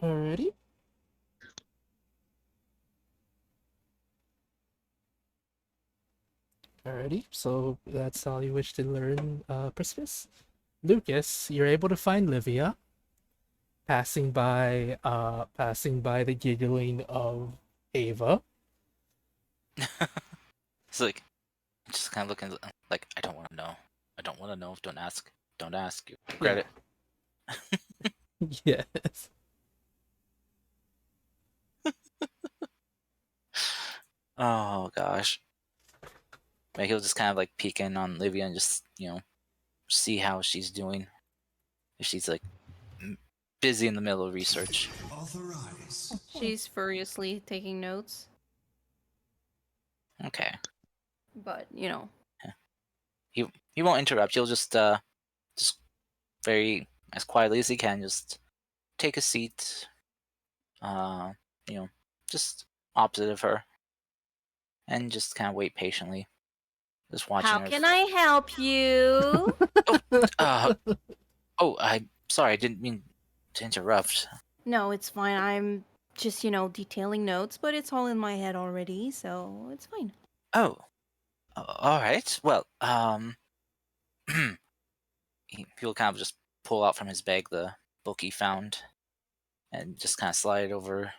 [SPEAKER 1] Alrighty. Alrighty. So that's all you wish to learn, Prispus. Lucas, you're able to find Livia, passing by the giggling of Ava.
[SPEAKER 3] It's like just kind of looking like I don't want to know. I don't want to know. Don't ask. Don't ask. You regret it.
[SPEAKER 1] Yes.
[SPEAKER 3] Oh gosh. Like he'll just kind of like peek in on Livia and just see how she's doing. If she's like busy in the middle of research.
[SPEAKER 5] She's furiously taking notes,
[SPEAKER 3] Okay.
[SPEAKER 5] but
[SPEAKER 3] He won't interrupt. He'll just very as quietly as he can just take a seat. Uh, just opposite of her, and just kind of wait patiently, just watching
[SPEAKER 5] how
[SPEAKER 3] her.
[SPEAKER 5] can I help you?
[SPEAKER 3] I'm sorry. I didn't mean to interrupt.
[SPEAKER 5] No, it's fine. I'm just, detailing notes, but it's all in my head already, so it's fine.
[SPEAKER 3] Oh, all right. Well, he'll kind of just pull out from his bag the book he found, and just kind of slide it over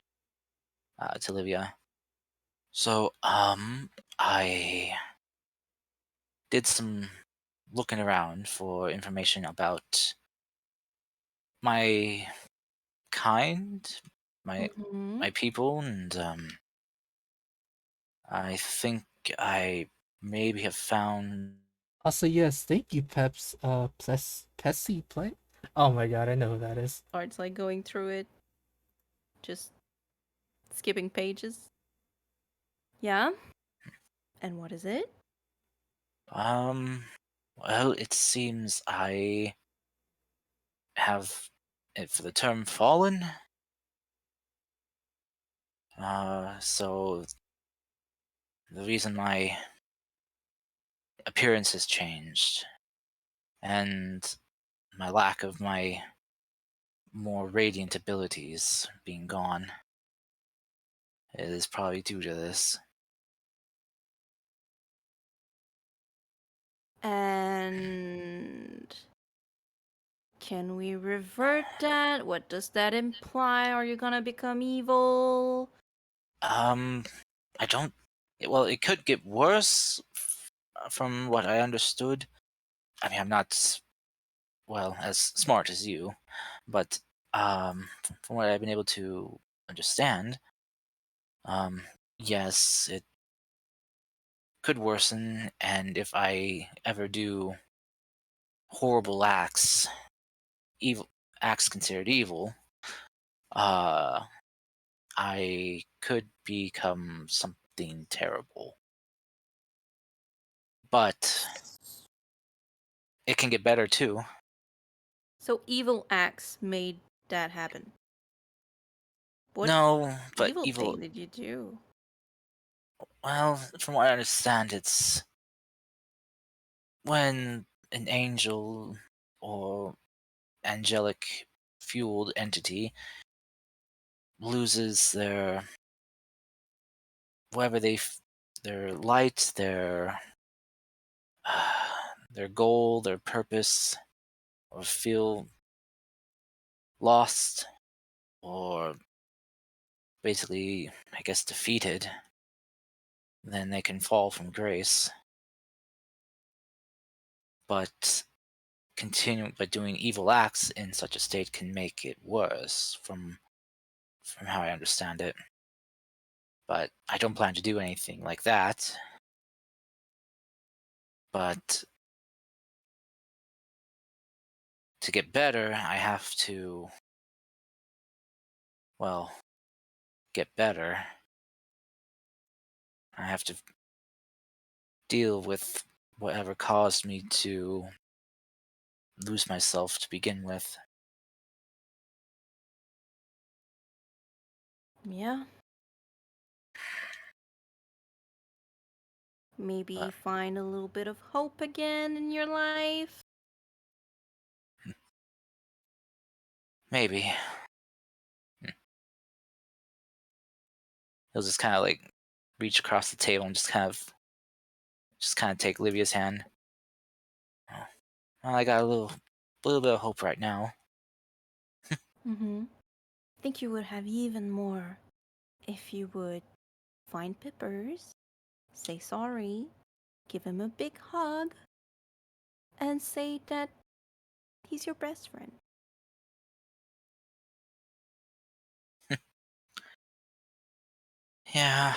[SPEAKER 3] to Livia. So, I did some looking around for information about my kind, my
[SPEAKER 5] Mhm.
[SPEAKER 3] people, and I think I maybe have found.
[SPEAKER 1] Also, yes, thank you, Pessy Play. Oh my god, I know who that is.
[SPEAKER 5] Starts like going through it, just skipping pages. Yeah? And what is it?
[SPEAKER 3] Well, it seems I have it for the term fallen. So the reason my appearance has changed and my lack of my more radiant abilities being gone is probably due to this.
[SPEAKER 5] And can we revert that? What does that imply? Are you gonna become evil?
[SPEAKER 3] I don't. Well, it could get worse from what I understood. I mean, I'm not as smart as you, but from what I've been able to understand, yes, it could worsen, and if I ever do horrible evil acts considered evil, uh, I could become something terrible. But it can get better too.
[SPEAKER 5] So evil acts made that happen. What
[SPEAKER 3] No, but
[SPEAKER 5] evil
[SPEAKER 3] evil.
[SPEAKER 5] thing did you do?
[SPEAKER 3] Well, from what I understand, it's when an angel or angelic fueled entity loses whatever their light, their goal, their purpose, or feel lost, or basically, I guess, defeated, then they can fall from grace. But doing evil acts in such a state can make it worse, from how I understand it. But I don't plan to do anything like that. But to get better, I have to, get better. I have to deal with whatever caused me to lose myself to begin with.
[SPEAKER 5] Yeah. Maybe find a little bit of hope again in your life.
[SPEAKER 3] Maybe. He'll just kind of like reach across the table and just kind of take Livia's hand. Oh, well, I got a little bit of hope right now.
[SPEAKER 5] Mm-hmm. I think you would have even more if you would find Pippers, say sorry, give him a big hug, and say that he's your best friend.
[SPEAKER 3] Yeah.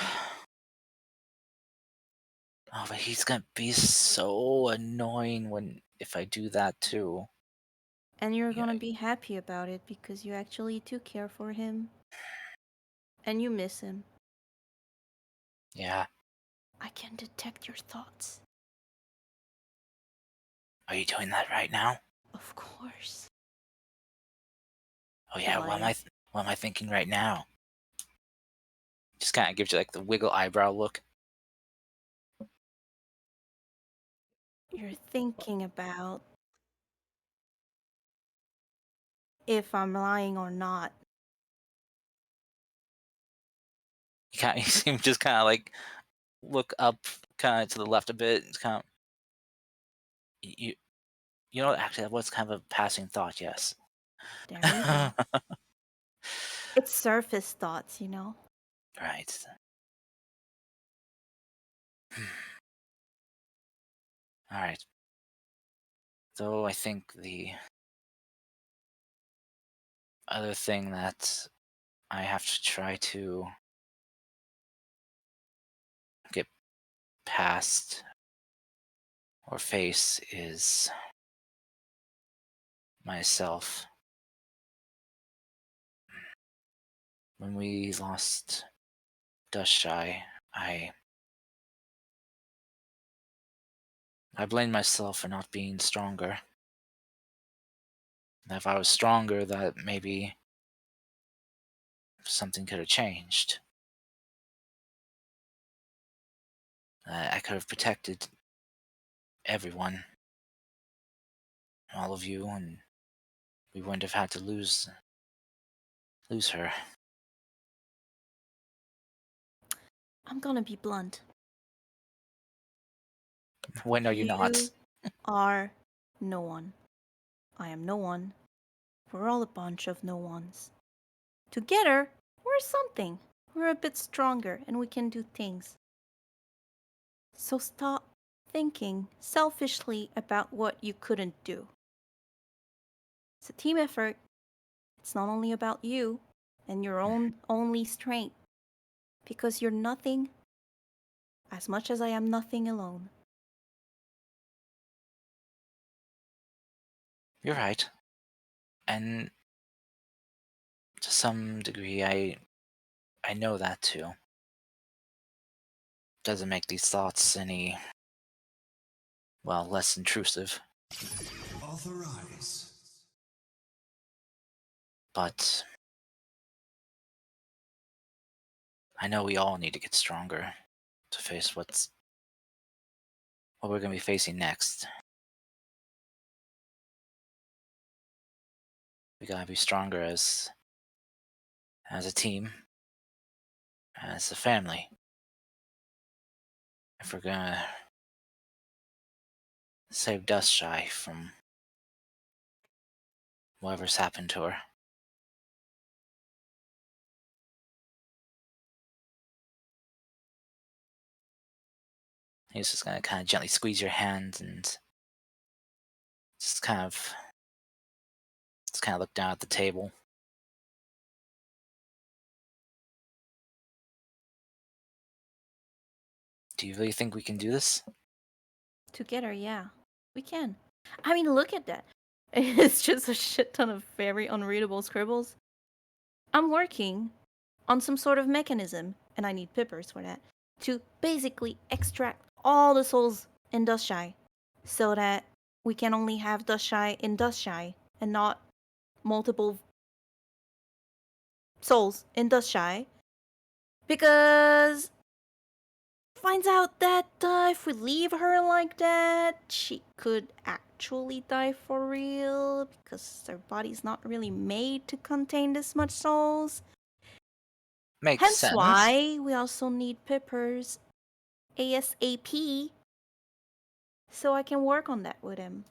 [SPEAKER 3] Oh, but he's gonna be so annoying if I do that too.
[SPEAKER 5] And you're
[SPEAKER 3] Yeah.
[SPEAKER 5] gonna be happy about it because you actually do care for him. And you miss him.
[SPEAKER 3] Yeah.
[SPEAKER 5] I can detect your thoughts.
[SPEAKER 3] Are you doing that right now?
[SPEAKER 5] Of course.
[SPEAKER 3] Oh yeah.
[SPEAKER 5] Like,
[SPEAKER 3] What am I thinking right now? Just kind of gives you like the wiggle eyebrow look.
[SPEAKER 5] you're thinking about if I'm lying or not.
[SPEAKER 3] You see him just kind of like look up, kind of to the left a bit. It's kind of you. You know what? Actually, that was kind of a passing thought. Yes.
[SPEAKER 5] There you go. It's surface thoughts, you know?
[SPEAKER 3] Right. All right. Though I think the other thing that I have to try to get past or face is myself. When we lost Dustshy, I blamed myself for not being stronger. And if I was stronger, that maybe something could have changed. I could have protected everyone, all of you, and we wouldn't have had to lose her.
[SPEAKER 5] I'm gonna be blunt.
[SPEAKER 3] When are you not?
[SPEAKER 5] You are no one. I am no one. We're all a bunch of no ones. Together, we're something. We're a bit stronger and we can do things. So stop thinking selfishly about what you couldn't do. It's a team effort. It's not only about you and your own only strength. Because you're nothing as much as I am nothing alone.
[SPEAKER 3] You're right. And to some degree, I know that too. Doesn't make these thoughts any, well, less intrusive.
[SPEAKER 8] Authorize.
[SPEAKER 3] But I know we all need to get stronger to face what we're going to be facing next. We got to be stronger as a team, as a family. If we're going to save Dustshy from whatever's happened to her. He's just going to kind of gently squeeze your hand and just kind of look down at the table. Do you really think we can do this?
[SPEAKER 5] Together, yeah. We can. I mean, look at that. It's just a shit ton of very unreadable scribbles. I'm working on some sort of mechanism, and I need Pippers for that, to basically extract all the souls in Dustshy so that we can only have Dustshy in Dustshy and not multiple souls in Dustshy. Because finds out that if we leave her like that, she could actually die for real because her body's not really made to contain this much souls.
[SPEAKER 3] Makes
[SPEAKER 5] Hence
[SPEAKER 3] sense.
[SPEAKER 5] why we also need Pippers ASAP so I can work on that with him.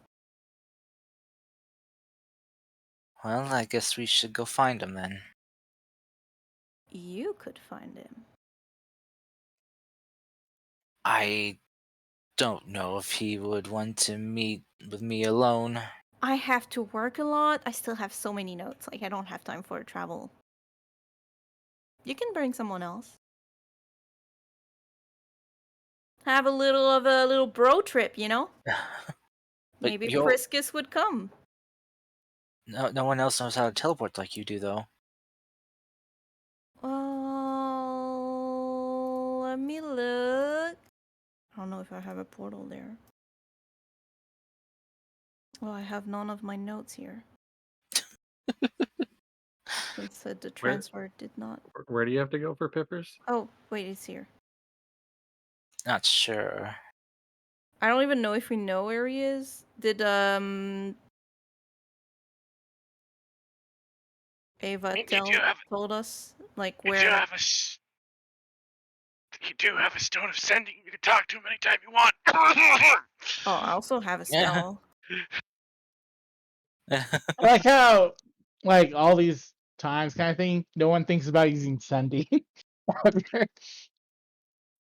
[SPEAKER 3] Well, I guess we should go find him then.
[SPEAKER 5] You could find him.
[SPEAKER 3] I don't know if he would want to meet with me alone.
[SPEAKER 5] I have to work a lot. I still have so many notes. Like, I don't have time for travel. You can bring someone else. Have a little bro trip, you know?
[SPEAKER 3] But
[SPEAKER 5] Maybe
[SPEAKER 3] you're-
[SPEAKER 5] Priscus would come.
[SPEAKER 3] No one else knows how to teleport like you do, though.
[SPEAKER 5] Well, let me look. I don't know if I have a portal there. Well, I have none of my notes here. It said the transfer did not.
[SPEAKER 6] Where do you have to go for Pippers?
[SPEAKER 5] Oh, wait, it's here.
[SPEAKER 3] Not sure.
[SPEAKER 5] I don't even know if we know where he is. Did Ava told us like
[SPEAKER 2] You
[SPEAKER 5] where?
[SPEAKER 2] do have a stone of sending. You can talk to him anytime you want.
[SPEAKER 5] Oh, I also have a
[SPEAKER 3] Yeah.
[SPEAKER 5] spell.
[SPEAKER 4] I like how, like, all these times kind of thing, no one thinks about using sending.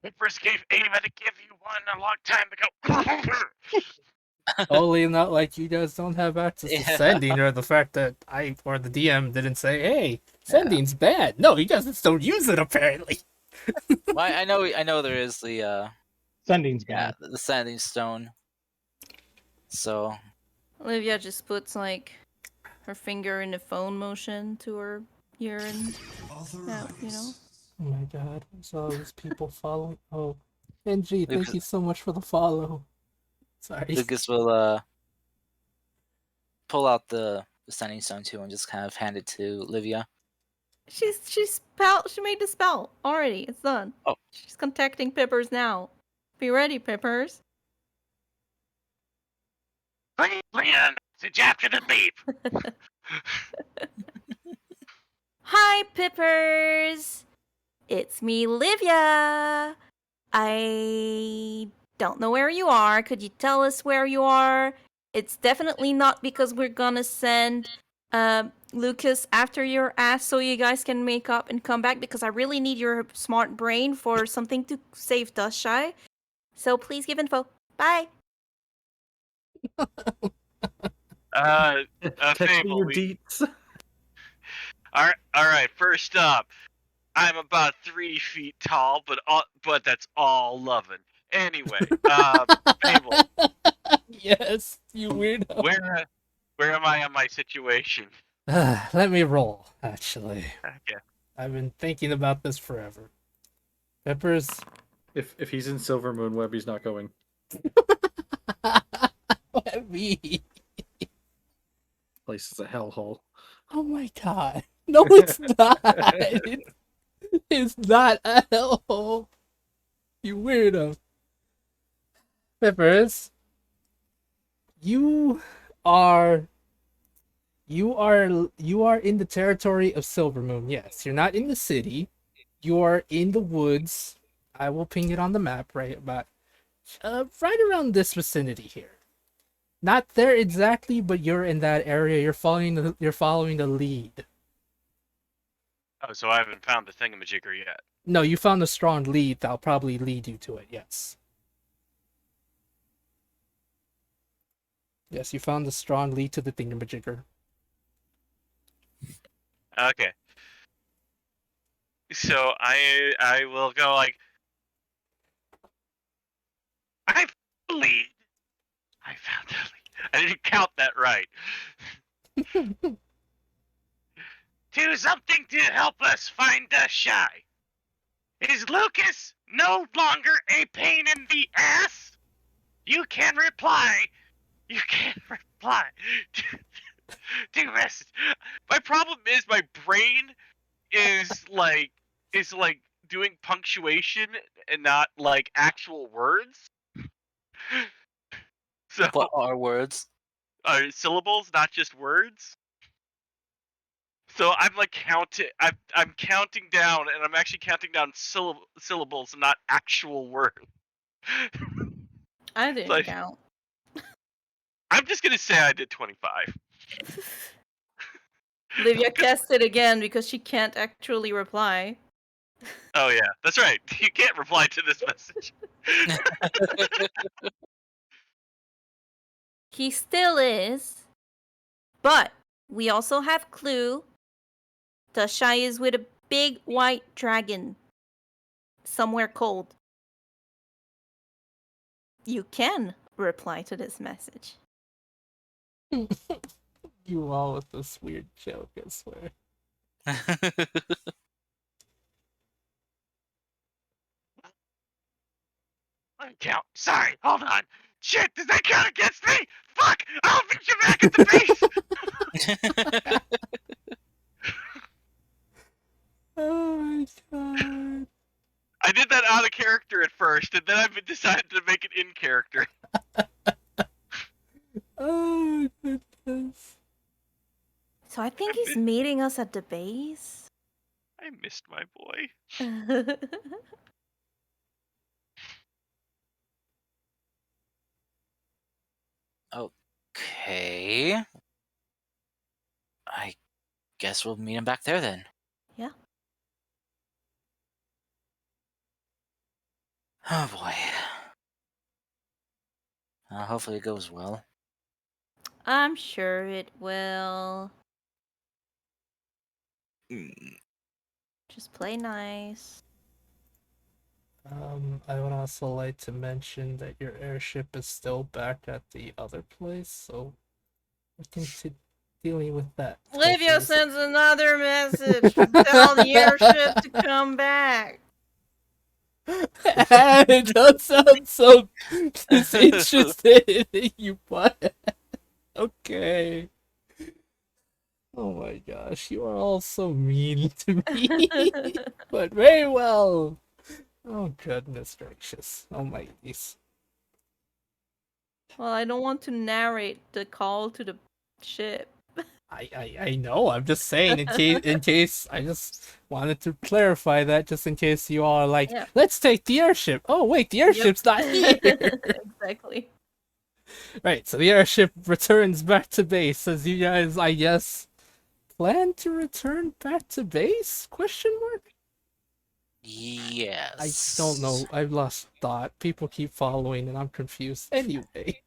[SPEAKER 2] Pippers gave Ava to give you one a long time ago.
[SPEAKER 1] Only not like you guys don't have access to
[SPEAKER 3] Yeah.
[SPEAKER 1] sending, or the fact that I or the DM didn't say, "Hey, sending's bad." No, you guys just don't use it apparently.
[SPEAKER 3] Well, I know there is the
[SPEAKER 4] Sending's bad.
[SPEAKER 3] the sanding stone. So
[SPEAKER 5] Olivia just puts like her finger in the phone motion to her ear and you know.
[SPEAKER 1] Oh my god, I saw these people following. Oh, NG, thank
[SPEAKER 3] Lucas-
[SPEAKER 1] you so much for the follow. Sorry.
[SPEAKER 3] Lucas will pull out the sanding stone too and just kind of hand it to Livia.
[SPEAKER 5] She made the spell already. It's done.
[SPEAKER 3] Oh.
[SPEAKER 5] She's contacting Pippers now. Be ready, Pippers.
[SPEAKER 2] Leon, it's after the beep.
[SPEAKER 5] Hi, Pippers. It's me, Livia. I don't know where you are. Could you tell us where you are? It's definitely not because we're gonna send Lucas after your ass so you guys can make up and come back, because I really need your smart brain for something to save Dust Shy. So please give info. Bye.
[SPEAKER 6] Text me
[SPEAKER 2] Fable,
[SPEAKER 6] your deets.
[SPEAKER 2] All right. First up, I'm about 3 feet tall, but that's all loving. Anyway, Fable,
[SPEAKER 1] Yes, you weirdo.
[SPEAKER 2] where am I on my situation?
[SPEAKER 1] Let me roll, actually.
[SPEAKER 2] Okay.
[SPEAKER 1] I've been thinking about this forever. Peppers.
[SPEAKER 6] If he's in Silver Moon Web, he's not going.
[SPEAKER 1] Webby.
[SPEAKER 6] Place is a hellhole.
[SPEAKER 1] Oh my god. No, it's not. It's not a hellhole. You weirdo. Peppers. You are in the territory of Silvermoon. Yes, you're not in the city. You are in the woods. I will ping it on the map right about right around this vicinity here. Not there exactly, but you're in that area. You're following the lead.
[SPEAKER 2] Oh, so I haven't found the thingamajigger yet.
[SPEAKER 1] No, you found a strong lead that'll probably lead you to it. Yes. Yes, you found a strong lead to the thingamajigger.
[SPEAKER 2] Okay. So I will go like, I found the lead. I found the lead. I didn't count that right. Do something to help us find the shy. Is Lucas no longer a pain in the ass? You can reply. You can reply to message. My problem is my brain is like doing punctuation and not like actual words. So
[SPEAKER 3] What are words?
[SPEAKER 2] syllables, not just words. So I'm like counting. I'm counting down, and I'm actually counting down syllables, not actual words.
[SPEAKER 5] I didn't
[SPEAKER 2] Like,
[SPEAKER 5] count.
[SPEAKER 2] I'm just gonna say I did 25.
[SPEAKER 5] Livia tested again because she can't actually reply.
[SPEAKER 2] Oh yeah, that's right. You can't reply to this message.
[SPEAKER 5] He still is. But we also have clue. Tasha is with a big white dragon. Somewhere cold. You can reply to this message.
[SPEAKER 1] You all with this weird joke, I swear.
[SPEAKER 2] Count. Sorry, hold on. Shit, does that count against me? Fuck! I'll meet you back at the base.
[SPEAKER 1] Oh my god.
[SPEAKER 2] I did that out of character at first, and then I've decided to make it in character.
[SPEAKER 1] Oh goodness.
[SPEAKER 5] So I think he's meeting us at the base.
[SPEAKER 2] I missed my boy.
[SPEAKER 3] Okay. I guess we'll meet him back there then.
[SPEAKER 5] Yeah.
[SPEAKER 3] Oh boy. Hopefully it goes well.
[SPEAKER 5] I'm sure it will.
[SPEAKER 3] Mm.
[SPEAKER 5] Just play nice.
[SPEAKER 1] I would also like to mention that your airship is still back at the other place, so we can dealing with that.
[SPEAKER 5] Livia sends another message to tell the airship to come back.
[SPEAKER 1] It does sound so disinterested in you, but okay. Oh my gosh, you are all so mean to me. But very well. Oh goodness gracious. Oh my geez.
[SPEAKER 5] Well, I don't want to narrate the call to the ship.
[SPEAKER 1] I know, I'm just saying in case I just wanted to clarify that just in case you all are like,
[SPEAKER 5] Yeah.
[SPEAKER 1] let's take the airship. Oh wait, the airship's not here.
[SPEAKER 5] Exactly.
[SPEAKER 1] Right, so the airship returns back to base as you guys, I guess, plan to return back to base? Question mark?
[SPEAKER 3] Yes.
[SPEAKER 1] I don't know. I've lost thought. People keep following and I'm confused. Anyway.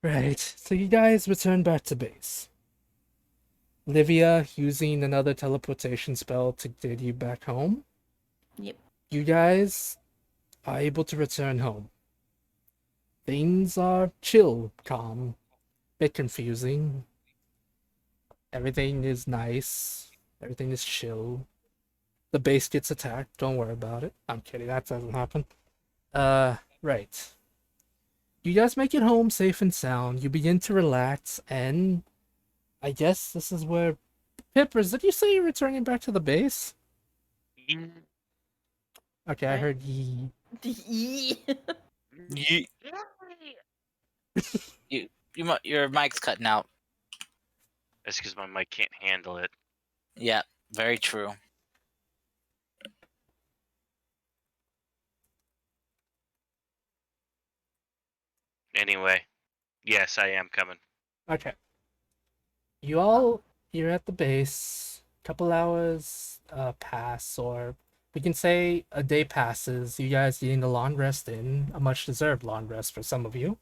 [SPEAKER 1] Right, so you guys return back to base. Livia using another teleportation spell to get you back home.
[SPEAKER 5] Yep.
[SPEAKER 1] You guys are able to return home. Things are chill, calm, bit confusing. Everything is nice. Everything is chill. The base gets attacked. Don't worry about it. I'm kidding. That doesn't happen. Right. You guys make it home safe and sound. You begin to relax, and I guess this is where Pippers, did you say you're returning back to the base? Okay, I heard ye.
[SPEAKER 3] Your mic's cutting out.
[SPEAKER 2] That's because my mic can't handle it.
[SPEAKER 3] Yeah, very true.
[SPEAKER 2] Anyway, yes, I am coming.
[SPEAKER 1] Okay. You're at the base. Couple hours pass, or we can say a day passes. You guys getting a long rest in, a much deserved long rest for some of you.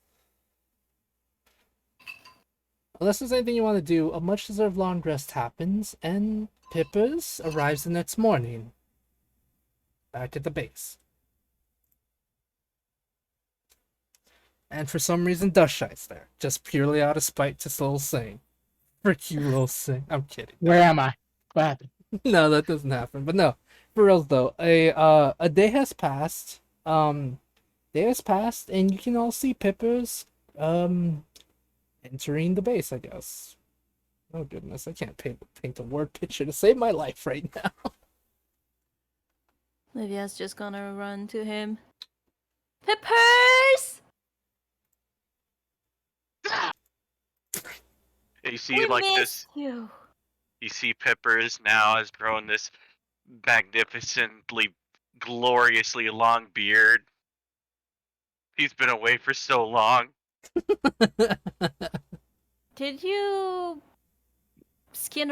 [SPEAKER 1] Unless there's anything you want to do, a much deserved long rest happens, and Pippers arrives the next morning. Back at the base. And for some reason, Dustshine's there. Just purely out of spite to Soul Sing. Frick you, Lil Sing. I'm kidding.
[SPEAKER 4] Where am I? What happened?
[SPEAKER 1] No, that doesn't happen. But no, for real though, a day has passed. And you can all see Pippers entering the base, I guess. Oh goodness, I can't paint a word picture to save my life right now.
[SPEAKER 5] Livia's just gonna run to him. Peppers!
[SPEAKER 2] You see,
[SPEAKER 5] We
[SPEAKER 2] like
[SPEAKER 5] missed
[SPEAKER 2] this.
[SPEAKER 5] you.
[SPEAKER 2] You see, Peppers now has grown this magnificently, gloriously long beard. He's been away for so long.
[SPEAKER 5] Did you skin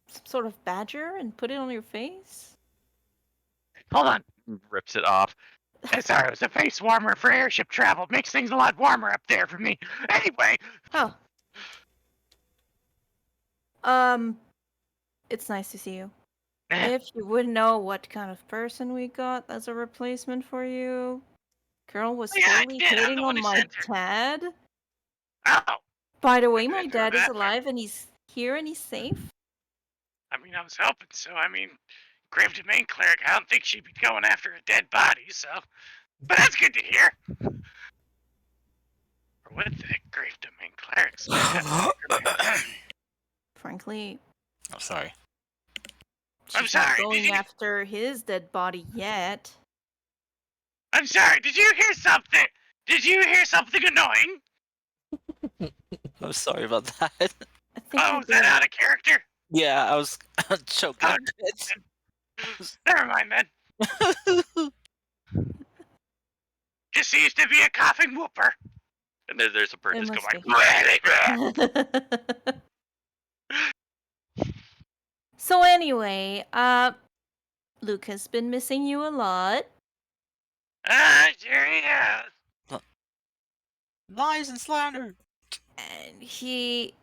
[SPEAKER 5] some sort of badger and put it on your face?
[SPEAKER 2] Hold on. Rips it off. Sorry, it was a face warmer for airship travel. Makes things a lot warmer up there for me. Anyway.
[SPEAKER 5] Oh. It's nice to see you. If you would know what kind of person we got as a replacement for you, girl was
[SPEAKER 2] Yeah, I
[SPEAKER 5] totally
[SPEAKER 2] did. I'm
[SPEAKER 5] hitting
[SPEAKER 2] the one
[SPEAKER 5] on
[SPEAKER 2] who
[SPEAKER 5] my
[SPEAKER 2] sent her.
[SPEAKER 5] dad.
[SPEAKER 2] Oh.
[SPEAKER 5] By the way,
[SPEAKER 2] I
[SPEAKER 5] my
[SPEAKER 2] didn't know
[SPEAKER 5] dad is
[SPEAKER 2] that.
[SPEAKER 5] alive and he's here and he's safe.
[SPEAKER 2] I mean, I was hoping so. I mean, Grave Domain Cleric, I don't think she'd be going after a dead body, so. But that's good to hear. Or would the Grave Domain Clerics?
[SPEAKER 5] Frankly,
[SPEAKER 3] I'm sorry.
[SPEAKER 5] she's
[SPEAKER 2] I'm sorry,
[SPEAKER 5] not
[SPEAKER 2] did
[SPEAKER 5] going
[SPEAKER 2] you-
[SPEAKER 5] after his dead body yet.
[SPEAKER 2] I'm sorry, did you hear something? Did you hear something annoying?
[SPEAKER 3] I'm sorry about that.
[SPEAKER 5] I think
[SPEAKER 2] Oh,
[SPEAKER 5] you
[SPEAKER 2] is that
[SPEAKER 5] did.
[SPEAKER 2] out of character?
[SPEAKER 3] Yeah, I was choking a bit.
[SPEAKER 2] Never mind then. Just seems to be a coughing whooper. And there's a bird
[SPEAKER 5] It
[SPEAKER 2] just
[SPEAKER 5] must
[SPEAKER 2] going.
[SPEAKER 5] be. So anyway, Luke has been missing you a lot.
[SPEAKER 2] Sure he has.
[SPEAKER 3] Lies and slander.
[SPEAKER 5] And he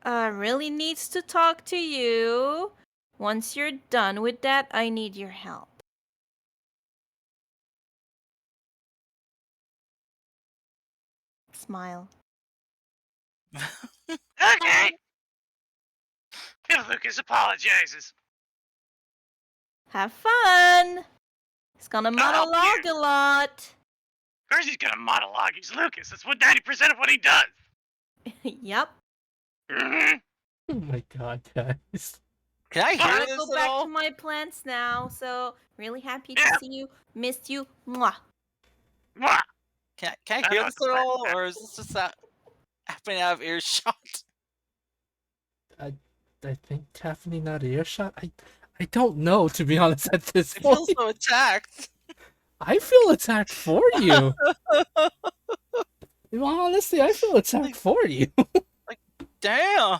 [SPEAKER 5] really needs to talk to you. Once you're done with that, I need your help. Smile.
[SPEAKER 2] Okay. If Lucas apologizes.
[SPEAKER 5] Have fun. He's gonna
[SPEAKER 2] I'll help
[SPEAKER 5] monologue
[SPEAKER 2] you.
[SPEAKER 5] a lot.
[SPEAKER 2] Of course he's gonna monologue. He's Lucas. That's what 90% of what he does.
[SPEAKER 5] Yep.
[SPEAKER 2] Mm-hmm.
[SPEAKER 1] Oh my god, guys.
[SPEAKER 3] Can I
[SPEAKER 5] I'm
[SPEAKER 3] hear
[SPEAKER 5] gonna
[SPEAKER 3] this
[SPEAKER 5] go
[SPEAKER 3] at
[SPEAKER 5] back
[SPEAKER 3] all?
[SPEAKER 5] to my plants now. So really happy
[SPEAKER 2] Yeah.
[SPEAKER 5] to see you. Missed you. Mwah.
[SPEAKER 2] Mwah.
[SPEAKER 3] Can I
[SPEAKER 2] I
[SPEAKER 3] hear
[SPEAKER 2] know
[SPEAKER 3] this
[SPEAKER 2] it's
[SPEAKER 3] at
[SPEAKER 2] fine.
[SPEAKER 3] all, or is this just happening out of earshot?
[SPEAKER 1] I think happening out of earshot. I don't know, to be honest, at this
[SPEAKER 3] I feel
[SPEAKER 1] point.
[SPEAKER 3] so attacked.
[SPEAKER 1] I feel attacked for you. Well, honestly, I feel attacked for you.
[SPEAKER 3] Damn.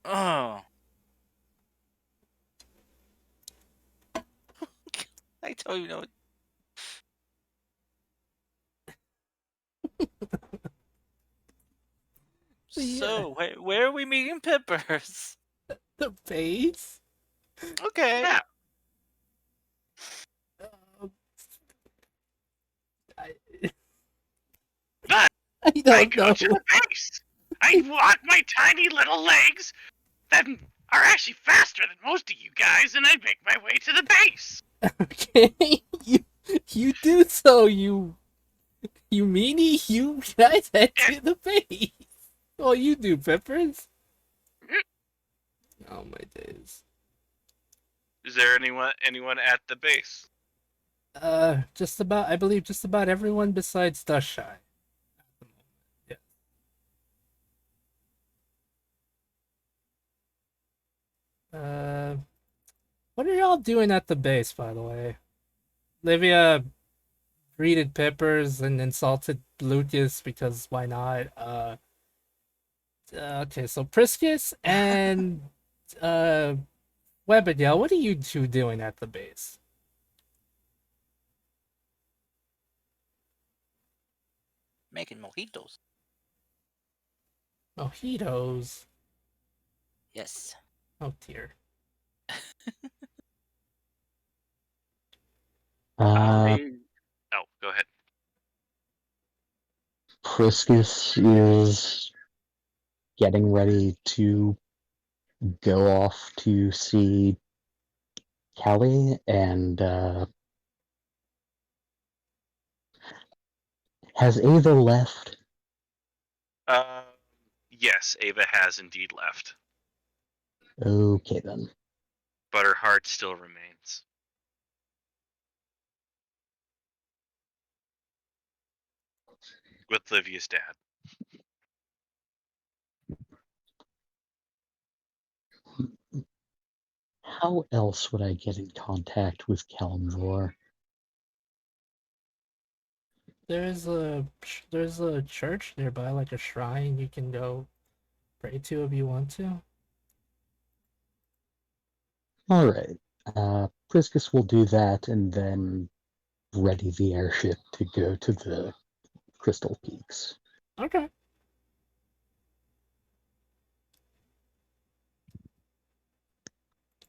[SPEAKER 3] Oh. I don't even know. So, where are we meeting Pippers?
[SPEAKER 1] The base?
[SPEAKER 3] Okay.
[SPEAKER 2] Yeah.
[SPEAKER 1] I,
[SPEAKER 2] But
[SPEAKER 1] I
[SPEAKER 2] I
[SPEAKER 1] don't
[SPEAKER 2] go
[SPEAKER 1] know.
[SPEAKER 2] to the base. I walk my tiny little legs that are actually faster than most of you guys, and I make my way to the base.
[SPEAKER 1] Okay, you do so, you meanie. You guys head to the base. Well, you do, Peppers. Oh my days.
[SPEAKER 2] Is there anyone at the base?
[SPEAKER 1] Just about. I believe just about everyone besides Dushy. What are y'all doing at the base, by the way? Livia greeted Peppers and insulted Lucas because why not? Okay, so Priscus and Webadell, what are you two doing at the base?
[SPEAKER 3] Making mojitos.
[SPEAKER 1] Mojitos.
[SPEAKER 3] Yes.
[SPEAKER 1] Oh dear.
[SPEAKER 2] Oh, go ahead.
[SPEAKER 7] Priscus is getting ready to go off to see Kelly, and has Ava left?
[SPEAKER 2] Yes, Ava has indeed left.
[SPEAKER 7] Okay then.
[SPEAKER 2] but her heart still remains with Livia's dad.
[SPEAKER 7] How else would I get in contact with Kalimdor?
[SPEAKER 1] There's a church nearby, like a shrine you can go pray to if you want to.
[SPEAKER 7] All right. Priscus will do that and then ready the airship to go to the Crystal Peaks.
[SPEAKER 1] Okay.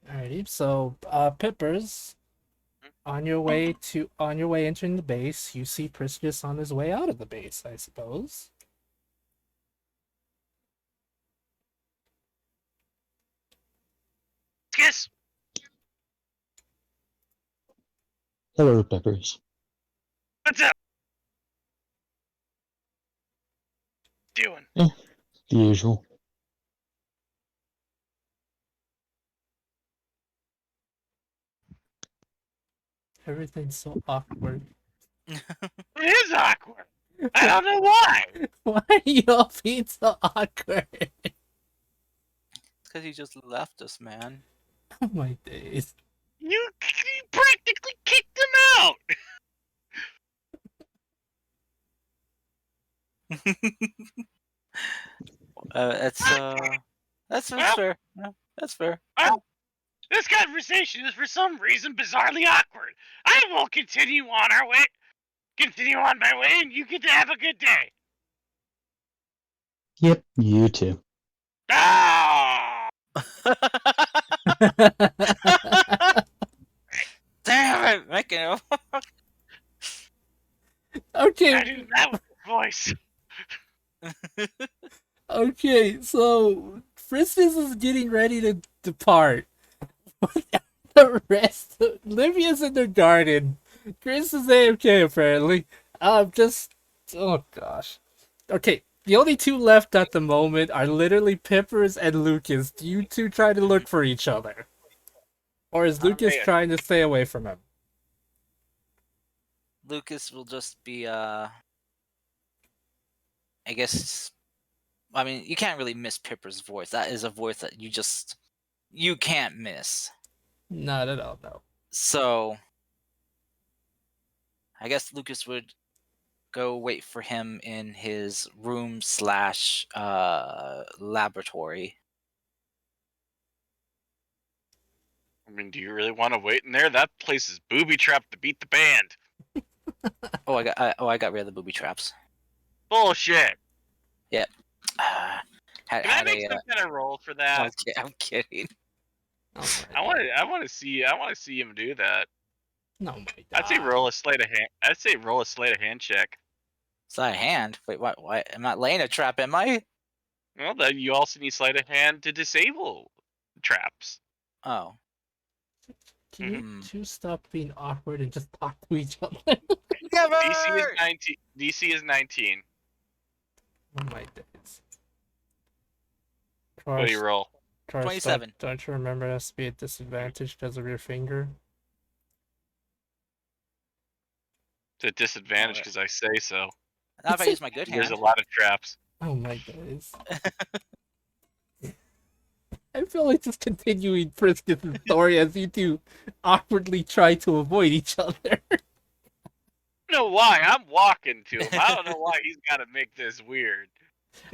[SPEAKER 1] Alrighty. So, Pippers, on your way entering the base, you see Priscus on his way out of the base, I suppose.
[SPEAKER 2] Yes.
[SPEAKER 7] Hello, Peppers.
[SPEAKER 2] What's up? Doing?
[SPEAKER 7] The usual.
[SPEAKER 1] Everything's so awkward.
[SPEAKER 2] It is awkward. I don't know why.
[SPEAKER 1] Why are you all being so awkward?
[SPEAKER 3] It's because he just left us, man.
[SPEAKER 1] Oh my days.
[SPEAKER 2] You practically kicked him out.
[SPEAKER 3] That's
[SPEAKER 2] Well-
[SPEAKER 3] fair. No, that's fair.
[SPEAKER 2] Well, this conversation is for some reason bizarrely awkward. I will continue on my way, and you get to have a good day.
[SPEAKER 7] Yep, you too.
[SPEAKER 2] Ah!
[SPEAKER 3] Damn it, making it.
[SPEAKER 1] Okay.
[SPEAKER 2] I do that with your voice.
[SPEAKER 1] Okay, so Friskus is getting ready to depart. The rest, Livia's in the garden. Chris is AFK apparently. Oh gosh. Okay, the only two left at the moment are literally Pippers and Lucas. Do you two try to look for each other, or is Lucas
[SPEAKER 2] man.
[SPEAKER 1] trying to stay away from him?
[SPEAKER 3] Lucas will just be I guess I mean you can't really miss Pipper's voice. That is a voice that you can't miss.
[SPEAKER 1] Not at all, no.
[SPEAKER 3] So I guess Lucas would go wait for him in his room slash laboratory.
[SPEAKER 2] I mean, do you really want to wait in there? That place is booby-trapped to beat the band.
[SPEAKER 3] I got rid of the booby traps.
[SPEAKER 2] Bullshit.
[SPEAKER 3] Had,
[SPEAKER 2] Can I
[SPEAKER 3] had
[SPEAKER 2] make
[SPEAKER 3] a,
[SPEAKER 2] some kind of roll for that?
[SPEAKER 3] I'm kidding.
[SPEAKER 1] Oh my
[SPEAKER 2] I want to see him do that.
[SPEAKER 1] No, my God.
[SPEAKER 2] I'd say roll a sleight of hand. I'd say roll a sleight of hand check.
[SPEAKER 3] It's not a hand. Wait, what? Why? I'm not laying a trap, am I?
[SPEAKER 2] Well, then you also need sleight of hand to disable traps.
[SPEAKER 3] Oh.
[SPEAKER 1] Can you
[SPEAKER 3] Mhm.
[SPEAKER 1] two stop being awkward and just talk to each other?
[SPEAKER 2] DC is 19. DC is 19.
[SPEAKER 1] Oh my days.
[SPEAKER 2] What do you roll?
[SPEAKER 1] Taurus,
[SPEAKER 3] 27.
[SPEAKER 1] Don't you remember it has to be a disadvantage because of your finger?
[SPEAKER 2] It's a disadvantage
[SPEAKER 3] Alright.
[SPEAKER 2] because I say so.
[SPEAKER 3] Not if I use my good
[SPEAKER 2] There's
[SPEAKER 3] hand.
[SPEAKER 2] a lot of traps.
[SPEAKER 1] Oh my days. I feel like just continuing Friskus' story as you two awkwardly try to avoid each other.
[SPEAKER 2] I don't know why. I'm walking to him. I don't know why he's got to make this weird.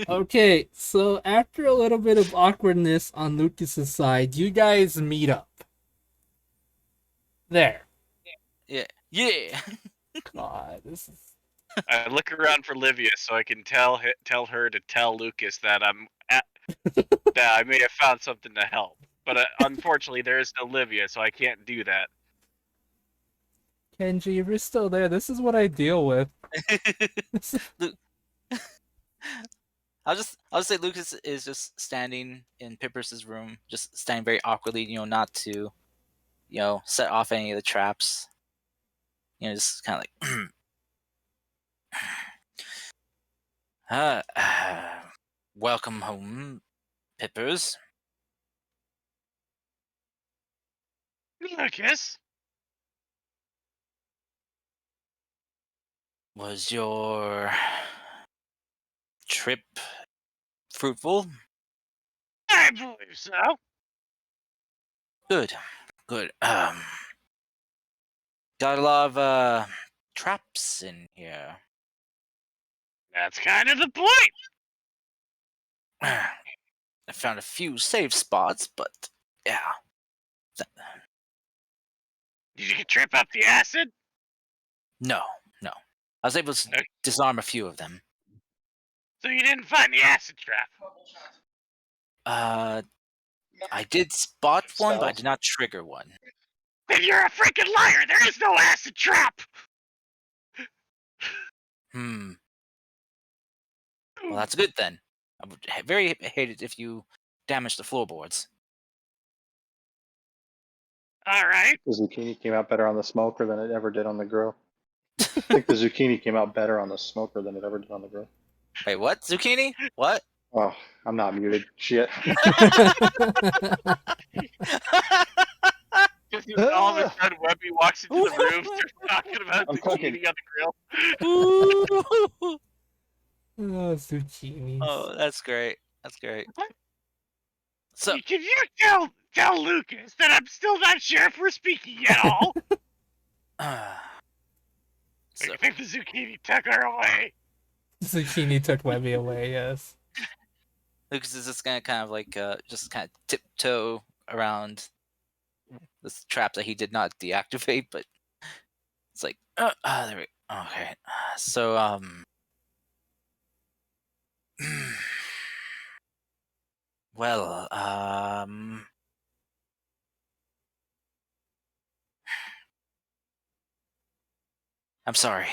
[SPEAKER 1] Okay, so after a little bit of awkwardness on Lucas's side, you guys meet up. There.
[SPEAKER 3] Yeah.
[SPEAKER 1] God, this is...
[SPEAKER 2] I look around for Livia so I can tell her to tell Lucas that that I may have found something to help. But unfortunately, there is no Livia, so I can't do that.
[SPEAKER 1] Kenji, if you're still there, this is what I deal with.
[SPEAKER 3] I'll just say Lucas is just standing in Pippers' room, just standing very awkwardly, not to, set off any of the traps. Just kind of like, welcome home, Pippers.
[SPEAKER 2] Lucas,
[SPEAKER 3] Was your trip fruitful?
[SPEAKER 2] I believe so.
[SPEAKER 3] Good. Good. Got a lot of traps in here.
[SPEAKER 2] That's kind of the point.
[SPEAKER 3] I found a few safe spots, but yeah.
[SPEAKER 2] Did you trip up the acid?
[SPEAKER 3] No. I was able to
[SPEAKER 2] Okay.
[SPEAKER 3] disarm a few of them.
[SPEAKER 2] So you didn't find the acid trap?
[SPEAKER 3] I did spot one, but I did not trigger one.
[SPEAKER 2] Then you're a freaking liar. There is no acid trap.
[SPEAKER 3] Well, that's good then. I would very hate it if you damaged the floorboards.
[SPEAKER 2] All right.
[SPEAKER 6] The zucchini came out better on the smoker than it ever did on the grill. I think the zucchini came out better on the smoker than it ever did on the grill.
[SPEAKER 3] Wait, what? Zucchini? What?
[SPEAKER 6] Oh, I'm not muted. Shit.
[SPEAKER 2] Just all of a sudden, Webby walks into the room, starts talking about
[SPEAKER 6] I'm
[SPEAKER 2] zucchini
[SPEAKER 6] cooking.
[SPEAKER 2] on the grill.
[SPEAKER 1] Oh, zucchinis.
[SPEAKER 3] Oh, that's great. That's great. So,
[SPEAKER 2] Can you tell Lucas that I'm still not sure if we're speaking at all?
[SPEAKER 3] so
[SPEAKER 2] I think the zucchini took her away.
[SPEAKER 1] Zucchini took Webby away, yes.
[SPEAKER 3] Lucas is just gonna kind of like just kind of tiptoe around this trap that he did not deactivate, but it's like there we go. Okay. So well, I'm sorry.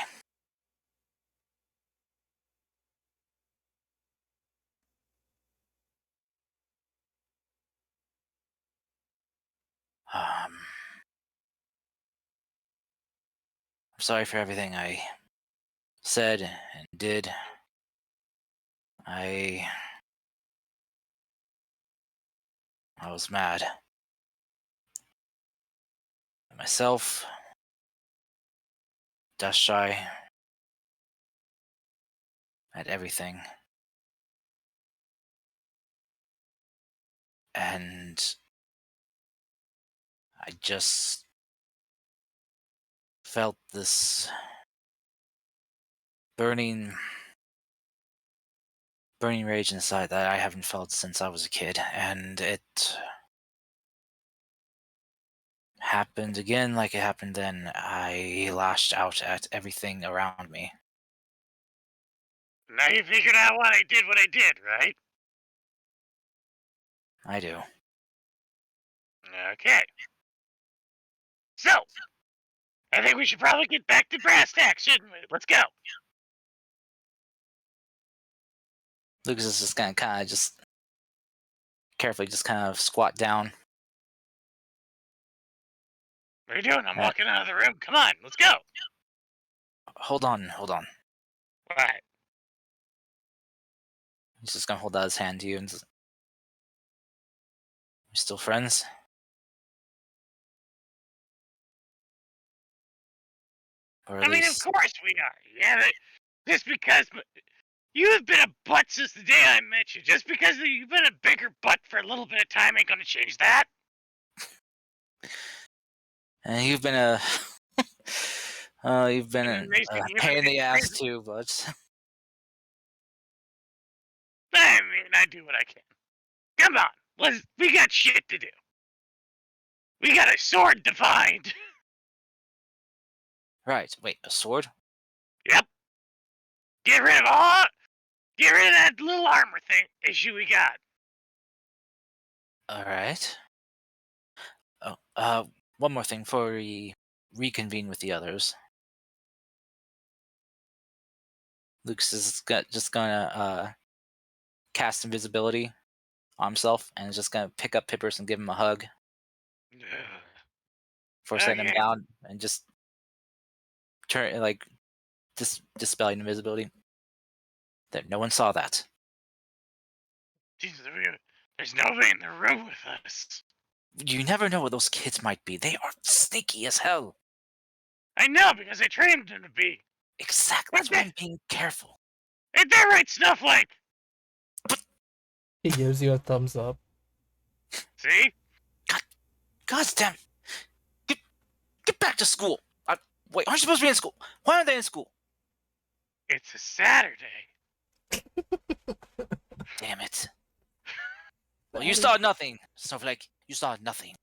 [SPEAKER 3] I'm sorry for everything I said and did. I was mad at myself, dust shy, at everything. And I just felt this burning rage inside that I haven't felt since I was a kid, and it happened again like it happened then. I lashed out at everything around me.
[SPEAKER 2] Now you figured out what I did, right?
[SPEAKER 3] I do.
[SPEAKER 2] Okay. So, I think we should probably get back to brass tacks, shouldn't we? Let's go.
[SPEAKER 3] Lucas is just gonna kind of just carefully just kind of squat down.
[SPEAKER 2] What are you doing? I'm walking out of the room. Come on, let's go.
[SPEAKER 3] Hold on.
[SPEAKER 2] What?
[SPEAKER 3] He's just gonna hold out his hand to you and just, we're still friends? Or at
[SPEAKER 2] I mean, of
[SPEAKER 3] least,
[SPEAKER 2] course we are. Yeah, just because you have been a butt since the day I met you. Just because you've been a bigger butt for a little bit of time ain't gonna change that.
[SPEAKER 3] and you've been a you've been a pain in the ass
[SPEAKER 2] crazy.
[SPEAKER 3] too, but
[SPEAKER 2] I mean, I do what I can. Come on, we got shit to do. We got a sword to find.
[SPEAKER 3] right. Wait, a sword?
[SPEAKER 2] Yep. Get rid of that little armor thing issue we got.
[SPEAKER 3] All right. Oh, one more thing before we reconvene with the others. Lucas is just gonna cast invisibility on himself and is just gonna pick up Pippers and give him a hug for setting him
[SPEAKER 2] Okay.
[SPEAKER 3] down and just turn like dispelling invisibility. That no one saw that.
[SPEAKER 2] Jesus, there's nobody in the room with us.
[SPEAKER 3] You never know what those kids might be. They are sneaky as hell.
[SPEAKER 2] I know, because I trained them to be.
[SPEAKER 3] Exactly. That's why I'm being careful.
[SPEAKER 2] Ain't that right, Snowflake?
[SPEAKER 1] He gives you a thumbs up.
[SPEAKER 2] See?
[SPEAKER 3] God damn it. Get back to school. Wait, aren't you supposed to be in school? Why aren't they in school?
[SPEAKER 2] It's a Saturday.
[SPEAKER 3] Damn it. Well, you saw nothing, Snowflake. You saw nothing.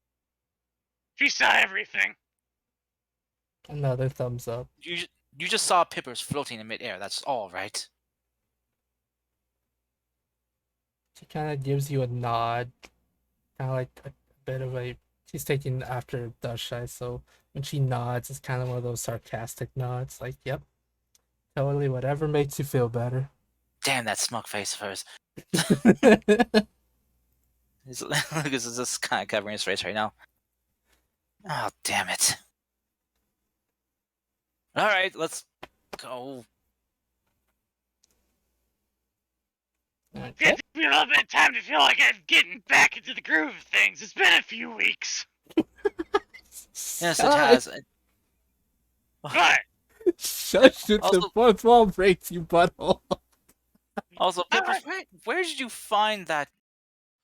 [SPEAKER 2] She saw everything.
[SPEAKER 1] Another thumbs up.
[SPEAKER 3] You just saw Pippers floating in midair. That's all, right?
[SPEAKER 1] She kind of gives you a nod, kind of like a bit of a. She's taking after Dushy, so when she nods, it's kind of one of those sarcastic nods, like, "Yep, totally, whatever makes you feel better."
[SPEAKER 3] Damn that smug face of hers. He's just kind of covering his face right now. Oh, damn it. Alright, let's go.
[SPEAKER 1] Okay.
[SPEAKER 2] It took me a little bit of time to feel like I'm getting back into the groove of things. It's been a few weeks.
[SPEAKER 3] Yes, it has.
[SPEAKER 2] But
[SPEAKER 1] Shush it, the
[SPEAKER 3] Also-
[SPEAKER 1] fourth wall breaks, you butthole.
[SPEAKER 3] Also, Pippers, where did you find that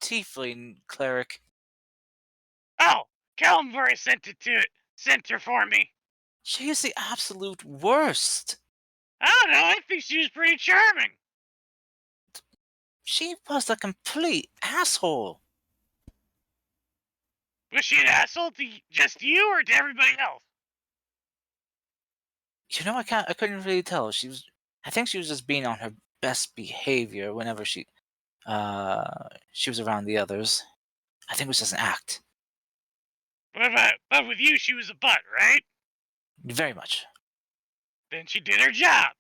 [SPEAKER 3] tiefling cleric?
[SPEAKER 2] oh, Kalimvari sent her for me.
[SPEAKER 3] She is the absolute worst.
[SPEAKER 2] I don't know, I think she was pretty charming.
[SPEAKER 3] She was a complete asshole.
[SPEAKER 2] Was she an asshole to just you or to everybody else?
[SPEAKER 3] You know, I couldn't really tell. I think she was just being on her best behavior whenever she was around the others. I think it was just an act.
[SPEAKER 2] But with you, she was a butt, right?
[SPEAKER 3] Very much.
[SPEAKER 2] Then she did her job.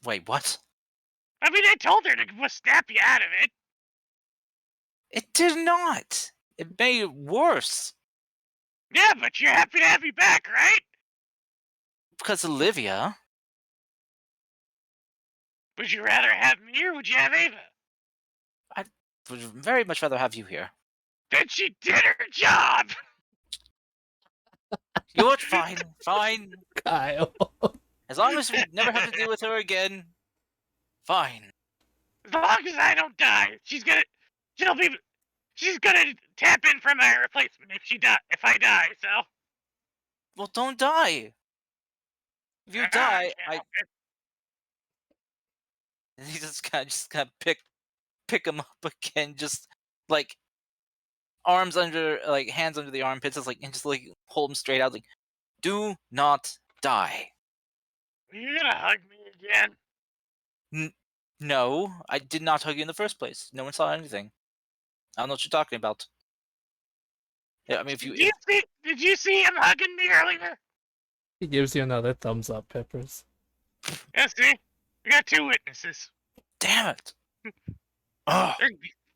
[SPEAKER 3] Wait, what?
[SPEAKER 2] I mean, I told her to snap you out of it.
[SPEAKER 3] It did not. It made it worse.
[SPEAKER 2] Yeah, but you're happy to have me back, right?
[SPEAKER 3] Because Olivia.
[SPEAKER 2] Would you rather have me or would you have Ava?
[SPEAKER 3] Would very much rather have you here.
[SPEAKER 2] Then she did her job.
[SPEAKER 3] You know what? Fine. Fine.
[SPEAKER 1] Kyle.
[SPEAKER 3] As long as we never have to deal with her again. Fine.
[SPEAKER 2] As long as I don't die, she's gonna tap in for my replacement if I die. So.
[SPEAKER 3] Well, don't die. If you die, he just kind of pick him up again, just like arms under, like hands under the armpits, just and just hold him straight out, like, do not die.
[SPEAKER 2] Are you gonna hug me again?
[SPEAKER 3] No, I did not hug you in the first place. No one saw anything. I don't know what you're talking about. Yeah, I mean,
[SPEAKER 2] Did you see him hugging me earlier?
[SPEAKER 1] He gives you another thumbs up, Peppers.
[SPEAKER 2] Yeah, see? We got two witnesses.
[SPEAKER 3] Damn it. Oh.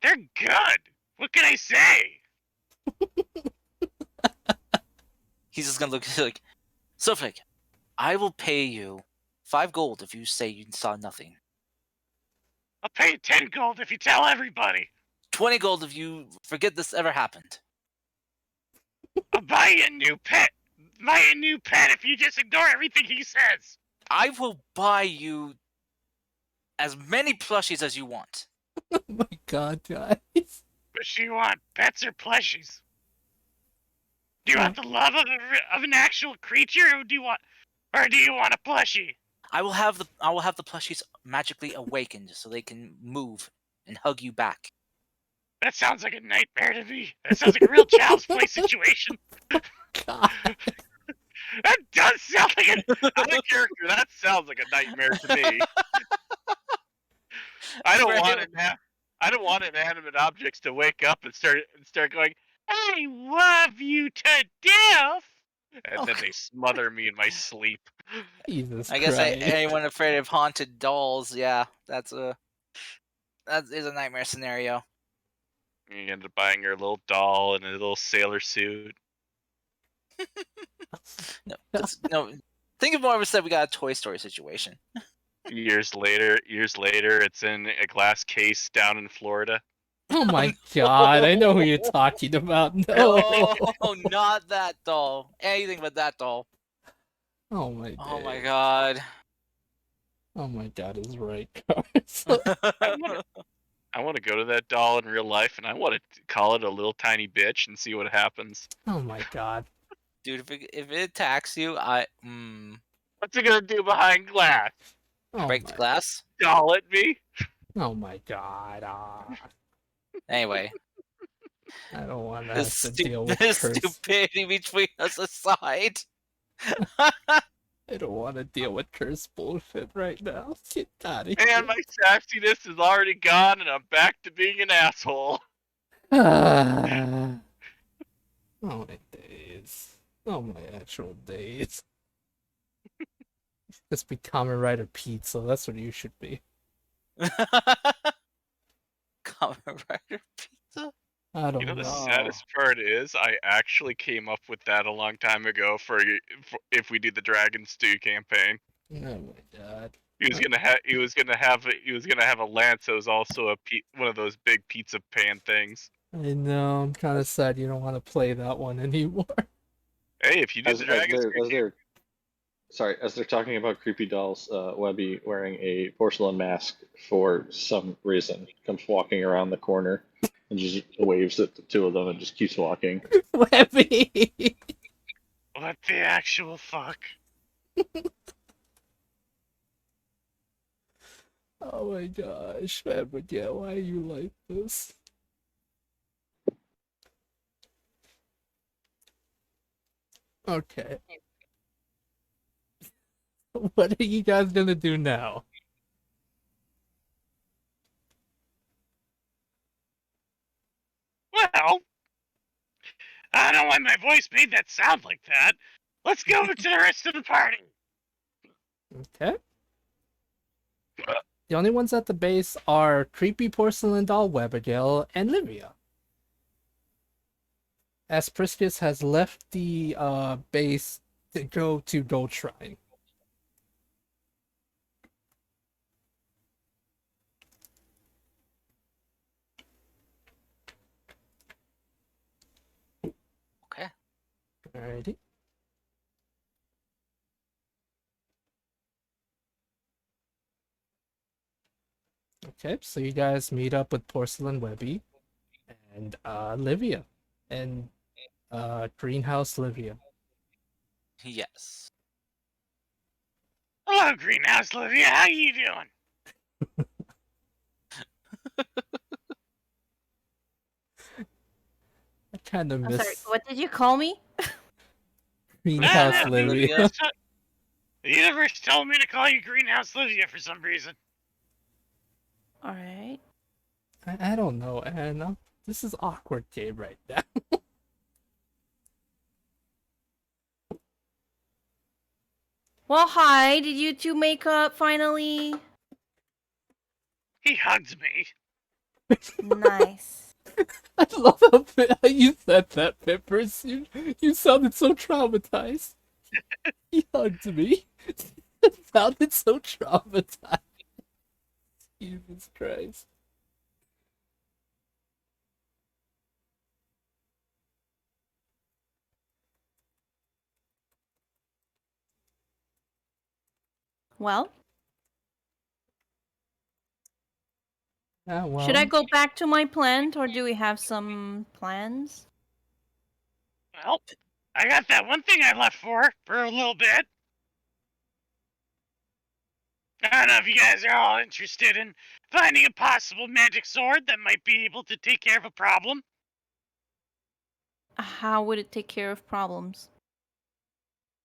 [SPEAKER 2] They're good. What can I say?
[SPEAKER 3] He's just gonna look like, Snowflake, I will pay you 5 gold if you say you saw nothing.
[SPEAKER 2] I'll pay you 10 gold if you tell everybody.
[SPEAKER 3] 20 gold if you forget this ever happened.
[SPEAKER 2] I'll buy you a new pet. Buy you a new pet if you just ignore everything he says.
[SPEAKER 3] I will buy you as many plushies as you want.
[SPEAKER 1] Oh my god, guys.
[SPEAKER 2] What do you want, pets or plushies? Do you want the love of an actual creature, or do you want a plushie?
[SPEAKER 3] I will have the plushies magically awakened so they can move and hug you back.
[SPEAKER 2] That sounds like a nightmare to me. That sounds like a real child's play situation.
[SPEAKER 1] God.
[SPEAKER 2] That does sound like I'm a character. That sounds like a nightmare to me. I don't want inanimate objects to wake up and start going, "I love you to death," and then they smother me in my sleep.
[SPEAKER 1] Jesus
[SPEAKER 3] I guess
[SPEAKER 1] Christ.
[SPEAKER 3] anyone afraid of haunted dolls, yeah, that is a nightmare scenario.
[SPEAKER 2] You end up buying her a little doll and a little sailor suit.
[SPEAKER 3] No, think of more of a said we got a Toy Story situation.
[SPEAKER 2] Years later, it's in a glass case down in Florida.
[SPEAKER 1] Oh my god, I know who you're talking about. No.
[SPEAKER 3] No, not that doll. Anything but that doll.
[SPEAKER 1] Oh my
[SPEAKER 3] Oh my
[SPEAKER 1] days.
[SPEAKER 3] god.
[SPEAKER 1] Oh my god is right, Cars.
[SPEAKER 2] I want to go to that doll in real life, and I want to call it a little tiny bitch and see what happens.
[SPEAKER 1] Oh my god.
[SPEAKER 3] Dude, if it attacks you,
[SPEAKER 2] What's it gonna do behind glass?
[SPEAKER 1] Oh
[SPEAKER 3] break the
[SPEAKER 1] my,
[SPEAKER 3] glass.
[SPEAKER 2] Doll at me?
[SPEAKER 1] oh my god.
[SPEAKER 3] Anyway,
[SPEAKER 1] I don't want to
[SPEAKER 3] the,
[SPEAKER 1] have to deal with
[SPEAKER 3] the
[SPEAKER 1] curse.
[SPEAKER 3] stupidity between us aside.
[SPEAKER 1] I don't want to deal with curse bullshit right now. Get out of
[SPEAKER 2] And
[SPEAKER 1] here.
[SPEAKER 2] my sassiness is already gone, and I'm back to being an asshole.
[SPEAKER 1] Oh my days. Oh my actual days. Just be Kamen Rider Pizza. That's what you should be.
[SPEAKER 3] Kamen Rider Pizza?
[SPEAKER 1] I don't
[SPEAKER 2] You know, the
[SPEAKER 1] know.
[SPEAKER 2] saddest part is I actually came up with that a long time ago for if we do the Dragon Stew campaign.
[SPEAKER 1] Oh my god.
[SPEAKER 2] He was gonna have a lance that was also one of those big pizza pan things.
[SPEAKER 1] I know. I'm kind of sad you don't want to play that one anymore.
[SPEAKER 2] Hey, if you do the Dragon Stew,
[SPEAKER 6] As they're talking about creepy dolls, Webby wearing a porcelain mask for some reason comes walking around the corner and just waves at the two of them and just keeps walking.
[SPEAKER 1] Webby!
[SPEAKER 2] what the actual fuck?
[SPEAKER 1] Oh my gosh, Webby, yeah, why are you like this? Okay. What are you guys gonna do now?
[SPEAKER 2] Well, I don't know why my voice made that sound like that. Let's go over to the rest of the party.
[SPEAKER 1] Okay. The only ones at the base are Creepy Porcelain Doll Webigail and Livia. As Priscus has left the base to go to Gold Shrine.
[SPEAKER 3] Okay.
[SPEAKER 1] Alrighty. Okay, so you guys meet up with Porcelain Webby and Livia and Greenhouse Livia.
[SPEAKER 3] Yes.
[SPEAKER 2] Hello, Greenhouse Livia. How you doing?
[SPEAKER 1] I kind of
[SPEAKER 5] I'm sorry,
[SPEAKER 1] miss
[SPEAKER 5] what did you call me?
[SPEAKER 1] Greenhouse
[SPEAKER 3] Livia.
[SPEAKER 1] Livia.
[SPEAKER 2] The universe told me to call you Greenhouse Livia for some reason.
[SPEAKER 5] Alright.
[SPEAKER 1] I don't know, Anna. This is awkward game right now.
[SPEAKER 5] Well, hi, did you two make up finally?
[SPEAKER 2] He hugged me.
[SPEAKER 5] Nice.
[SPEAKER 1] I love how you said that, Peppers. You sounded so traumatized. He hugged me. It sounded so traumatized. Jesus Christ.
[SPEAKER 5] Well,
[SPEAKER 1] Ah, well.
[SPEAKER 5] should I go back to my plant, or do we have some plans?
[SPEAKER 2] Well, I got that one thing I left for a little bit. I don't know if you guys are all interested in finding a possible magic sword that might be able to take care of a problem.
[SPEAKER 5] How would it take care of problems?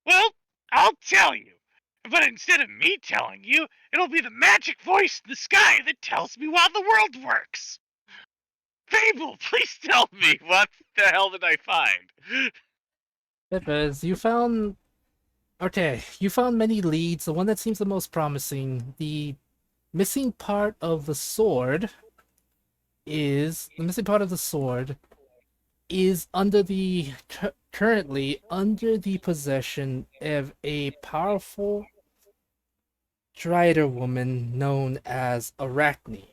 [SPEAKER 2] Well, I'll tell you. But instead of me telling you, it'll be the magic voice in the sky that tells me while the world works. Fable, please tell me what the hell did I find?
[SPEAKER 1] Peppers, you found... Okay, you found many leads. The one that seems the most promising, the missing part of the sword is... The missing part of the sword is currently under the possession of a powerful Strider woman known as Arachne.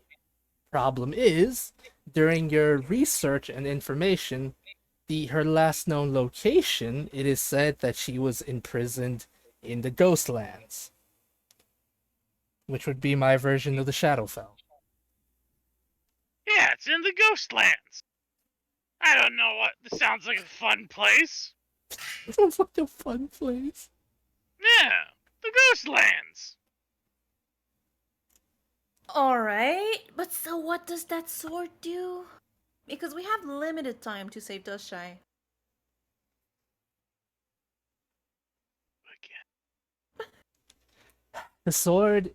[SPEAKER 1] Problem is, during your research and information, her last known location, it is said that she was imprisoned in the Ghostlands, which would be my version of the Shadowfell.
[SPEAKER 8] Yeah, it's in the Ghostlands. I don't know what. This sounds like a fun place.
[SPEAKER 1] Sounds like a fun place.
[SPEAKER 8] Yeah, the Ghostlands.
[SPEAKER 5] Alright, but so what does that sword do? Because we have limited time to save Dustshy.
[SPEAKER 1] The sword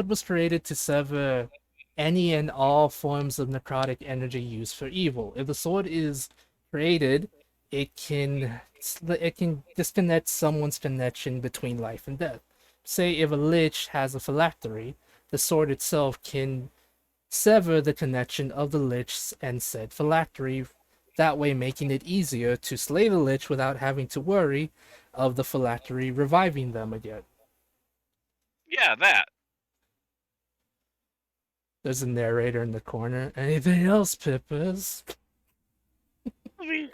[SPEAKER 1] was created to sever any and all forms of necrotic energy used for evil. If the sword is created, it can disconnect someone's connection between life and death. Say if a lich has a phylactery, the sword itself can sever the connection of the lich and said phylactery, that way making it easier to slay the lich without having to worry of the phylactery reviving them again.
[SPEAKER 8] Yeah, that.
[SPEAKER 1] There's a narrator in the corner. Anything else, Pippas?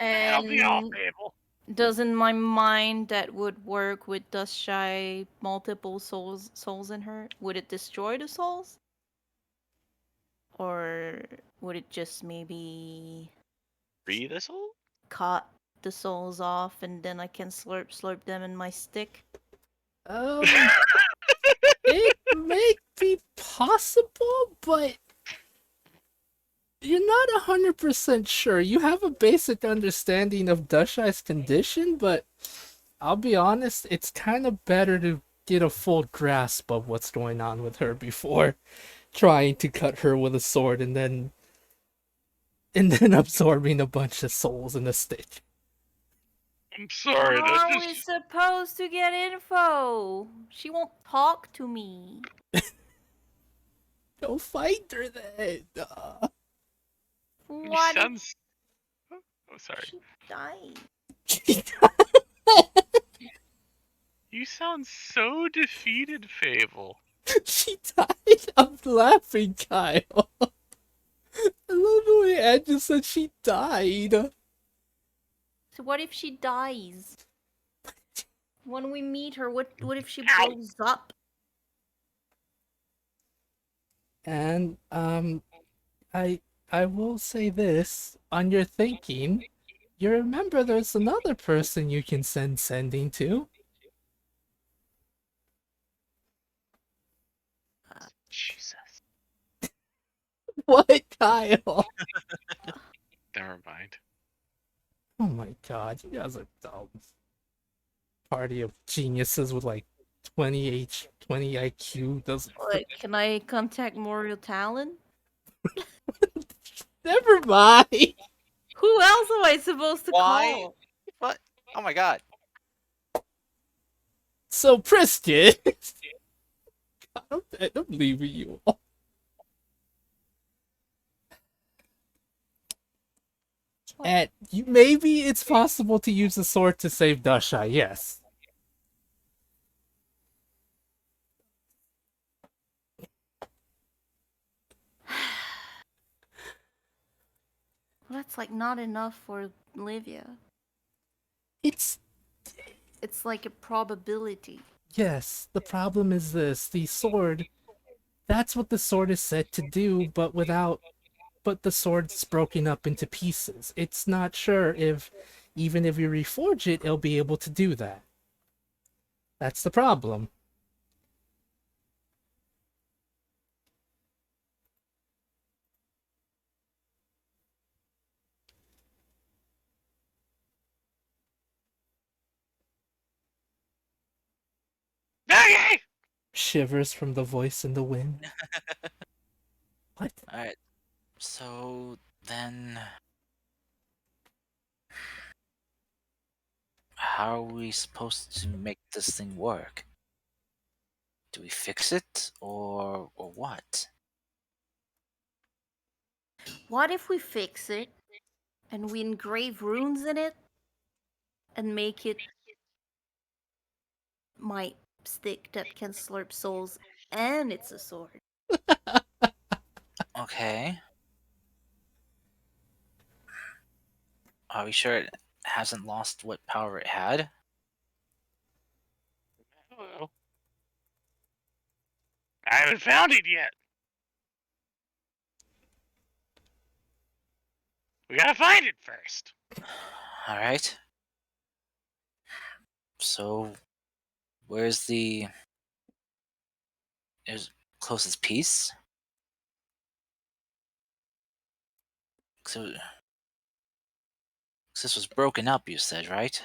[SPEAKER 8] I'll be all able.
[SPEAKER 5] Doesn't my mind that would work with Dustshy multiple souls in her? Would it destroy the souls? Or would it just maybe
[SPEAKER 2] Free the soul?
[SPEAKER 5] cut the souls off and then I can slurp them in my stick?
[SPEAKER 1] It may be possible, but you're not 100% sure. You have a basic understanding of Dushy's condition, but I'll be honest, it's kind of better to get a full grasp of what's going on with her before trying to cut her with a sword and then absorbing a bunch of souls in a stick.
[SPEAKER 8] I'm sorry.
[SPEAKER 5] How are we supposed to get info? She won't talk to me.
[SPEAKER 1] Go fight her then.
[SPEAKER 5] What?
[SPEAKER 8] Sounds... Oh, sorry.
[SPEAKER 5] She died.
[SPEAKER 8] You sound so defeated, Fable.
[SPEAKER 1] She died. I'm laughing, Kyle. I love the way Ed just said she died.
[SPEAKER 5] So what if she dies? When we meet her, what if she
[SPEAKER 8] Ow.
[SPEAKER 5] blows up?
[SPEAKER 1] And I will say this, on your thinking, you remember there's another person you can send sending to.
[SPEAKER 2] Jesus.
[SPEAKER 1] What, Kyle?
[SPEAKER 2] Never mind.
[SPEAKER 1] Oh my god, you guys are dumb. Party of geniuses with like 20 IQ doesn't.
[SPEAKER 5] Like, can I contact Muriel Talon?
[SPEAKER 1] Never mind.
[SPEAKER 5] Who else am I supposed to
[SPEAKER 3] Why?
[SPEAKER 5] call?
[SPEAKER 3] What? Oh my god.
[SPEAKER 1] So Priskin, I'm leaving you all. And maybe it's possible to use the sword to save Dusha, yes.
[SPEAKER 5] Well, that's like not enough for Livia.
[SPEAKER 1] It's
[SPEAKER 5] like a probability.
[SPEAKER 1] yes, the problem is this, the sword, that's what the sword is said to do, but the sword's broken up into pieces. It's not sure if, even if you reforge it, it'll be able to do that. That's the problem.
[SPEAKER 8] Okay!
[SPEAKER 1] Shivers from the voice in the wind. What?
[SPEAKER 3] Alright. So then how are we supposed to make this thing work? Do we fix it or what?
[SPEAKER 5] What if we fix it and we engrave runes in it and make it my stick that can slurp souls and it's a sword?
[SPEAKER 3] Okay. Are we sure it hasn't lost what power it had?
[SPEAKER 8] Well, I haven't found it yet. We gotta find it first.
[SPEAKER 3] All right. So, where's the closest piece? So, this was broken up, you said, right?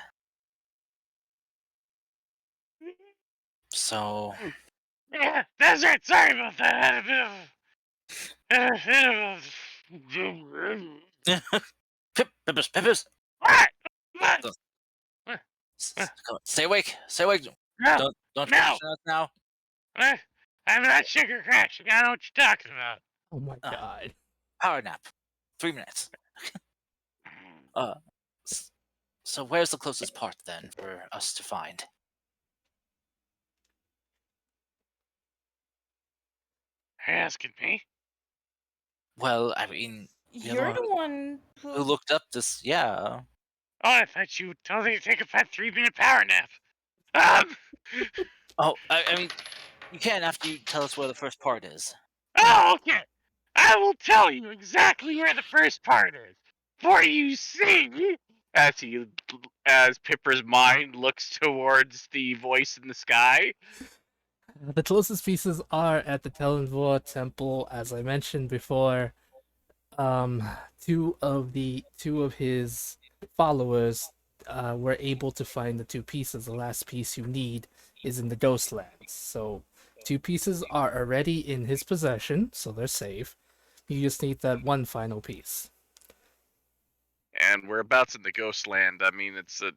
[SPEAKER 3] So,
[SPEAKER 8] Yeah, that's right. Sorry about that. I had a bit of.
[SPEAKER 3] Peppers.
[SPEAKER 8] What? What?
[SPEAKER 3] Don't-
[SPEAKER 8] What?
[SPEAKER 3] Come on, stay awake. Stay awake.
[SPEAKER 8] No,
[SPEAKER 3] Don't
[SPEAKER 8] no.
[SPEAKER 3] question us now.
[SPEAKER 8] What? I'm not sugar crash. I know what you're talking about.
[SPEAKER 1] Oh my
[SPEAKER 3] Ah.
[SPEAKER 1] god.
[SPEAKER 3] Power nap. 3 minutes. Uh, s- so where's the closest part then for us to find?
[SPEAKER 8] Are you asking me?
[SPEAKER 3] Well, I mean,
[SPEAKER 5] You're the one
[SPEAKER 3] who
[SPEAKER 5] who.
[SPEAKER 3] looked up this? Yeah.
[SPEAKER 8] Oh, I thought you told me to take a 3-minute power nap. Um.
[SPEAKER 3] Oh, I mean, you can after you tell us where the first part is.
[SPEAKER 8] Oh, okay. I will tell you exactly where the first part is. For you see, as Pipper's mind looks towards the voice in the sky.
[SPEAKER 1] The closest pieces are at the Telenvor temple, as I mentioned before. Um, two of his followers were able to find the two pieces. The last piece you need is in the Ghostlands. So two pieces are already in his possession, so they're safe. You just need that one final piece.
[SPEAKER 2] And whereabouts in the ghost land? I mean, it's an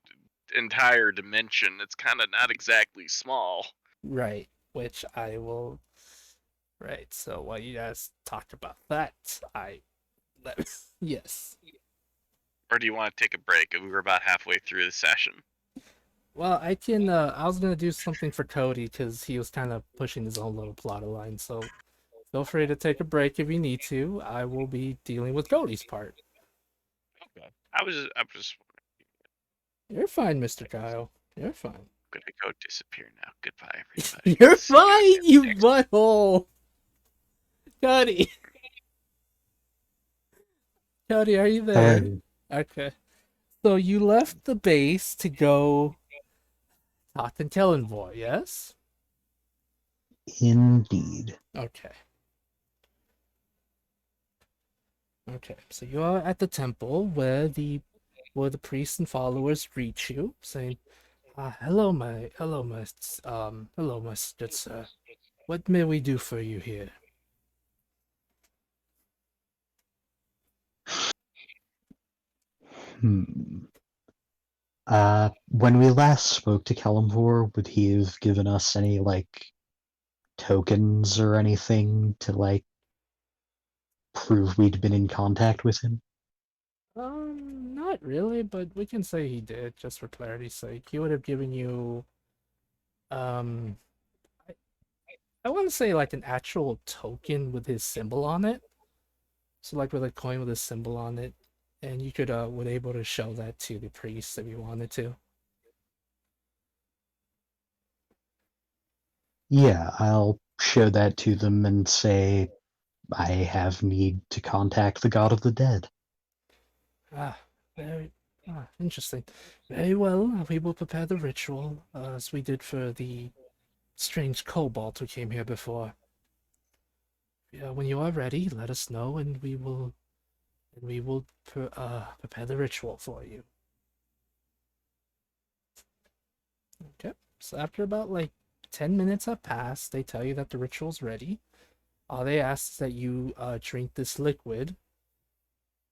[SPEAKER 2] entire dimension. It's kind of not exactly small.
[SPEAKER 1] Right, which I will. Right, so while you guys talked about that, yes.
[SPEAKER 2] Or do you want to take a break? We were about halfway through the session.
[SPEAKER 1] Well, I can. I was gonna do something for Cody because he was kind of pushing his own little plot line. So feel free to take a break if you need to. I will be dealing with Cody's part.
[SPEAKER 2] Okay. I was
[SPEAKER 1] You're fine, Mr. Kyle. You're fine.
[SPEAKER 2] gonna go disappear now. Goodbye, everybody.
[SPEAKER 1] You're
[SPEAKER 2] See you
[SPEAKER 1] fine,
[SPEAKER 2] again
[SPEAKER 1] you
[SPEAKER 2] next
[SPEAKER 1] butthole. Cody. Cody, are you there?
[SPEAKER 7] Hey,
[SPEAKER 1] Okay. So you left the base to go talk to Kellenboy, yes?
[SPEAKER 7] indeed.
[SPEAKER 1] Okay. Okay. So you are at the temple where the priests and followers reach you, saying, hello, my good sir. What may we do for you here?"
[SPEAKER 7] Hmm. When we last spoke to Kalimvor, would he have given us any, like, tokens or anything to, like, prove we'd been in contact with him?
[SPEAKER 1] Not really, but we can say he did, just for clarity's sake. He would have given you, um, I, I want to say like an actual token with his symbol on it. So like with a coin with a symbol on it, and you could would able to show that to the priest if you wanted to.
[SPEAKER 7] Yeah, I'll show that to them and say I have need to contact the god of the dead.
[SPEAKER 1] Ah, very interesting. Very well. We will prepare the ritual as we did for the strange kobold who came here before. When you are ready, let us know, and we will prepare the ritual for you. Okay. So after about like 10 minutes have passed, they tell you that the ritual's ready. All they ask is that you drink this liquid,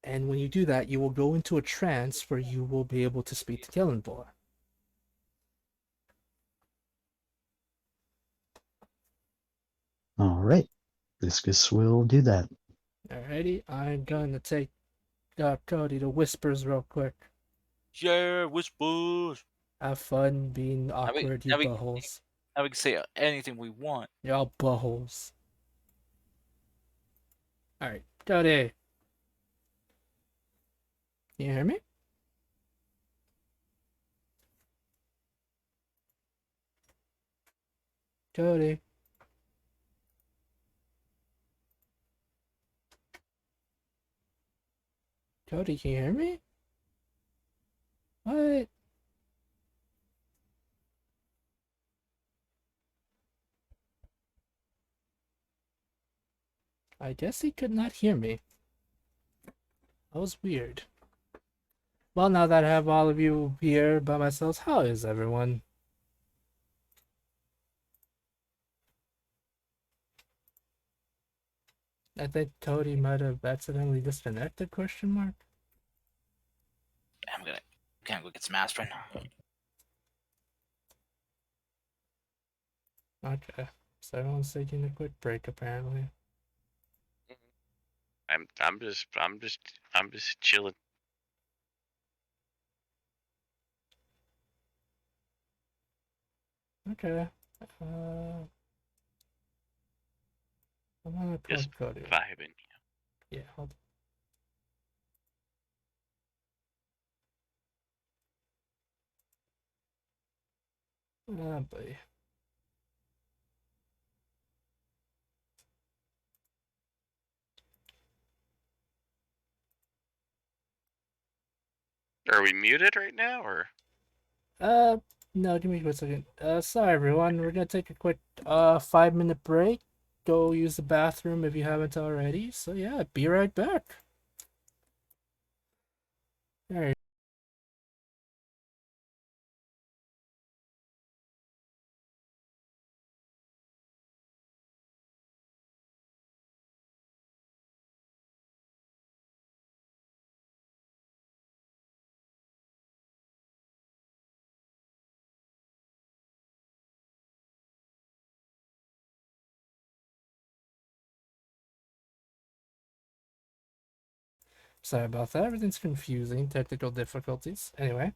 [SPEAKER 1] and when you do that, you will go into a trance where you will be able to speak to Kellenbor.
[SPEAKER 7] Alright, Viscus will do that.
[SPEAKER 1] Alrighty, I'm gonna take Cody to Whispers real quick.
[SPEAKER 3] Yeah, whispers.
[SPEAKER 1] Have fun being
[SPEAKER 3] Now we,
[SPEAKER 1] awkward, you
[SPEAKER 3] now we,
[SPEAKER 1] buttholes.
[SPEAKER 3] now we can say anything we want.
[SPEAKER 1] Y'all buttholes. All right, Cody. Can you hear me? Cody. Cody, can you hear me? What? I guess he could not hear me. That was weird. Well, now that I have all of you here by myself, how is everyone? I think Cody might have accidentally disconnected, question mark?
[SPEAKER 3] I'm gonna go get some aspirin.
[SPEAKER 1] Okay. So everyone's taking a quick break, apparently.
[SPEAKER 2] I'm just chilling.
[SPEAKER 1] Okay. I'm gonna call
[SPEAKER 2] Just
[SPEAKER 1] Cody.
[SPEAKER 2] vibing.
[SPEAKER 1] Yeah, hold on. Ah, boy.
[SPEAKER 2] Are we muted right now, or?
[SPEAKER 1] No, give me a second. Sorry everyone, we're gonna take a quick 5-minute break. Go use the bathroom if you haven't already. So yeah, be right back. Alright. Sorry about that. Everything's confusing. Technical difficulties. Anyway,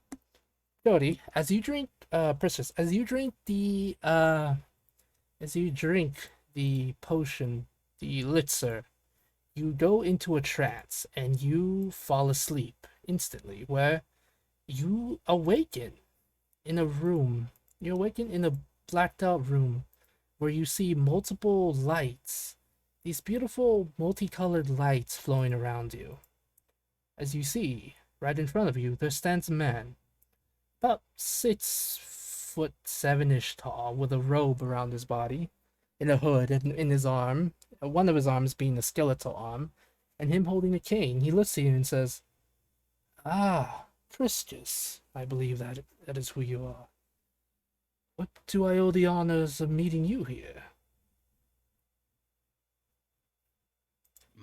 [SPEAKER 1] Cody, as you drink, Precious, as you drink the potion, the elixir, you go into a trance and you fall asleep instantly, where you awaken in a room. You awaken in a blacked out room where you see multiple lights, these beautiful multicolored lights flowing around you. As you see, right in front of you, there stands a man, about 6 foot 7-ish tall, with a robe around his body, and a hood in his arm, one of his arms being a skeletal arm, and him holding a cane. He looks at you and says, "Ah, Priscus, I believe that is who you are. What do I owe the honors of meeting you here?"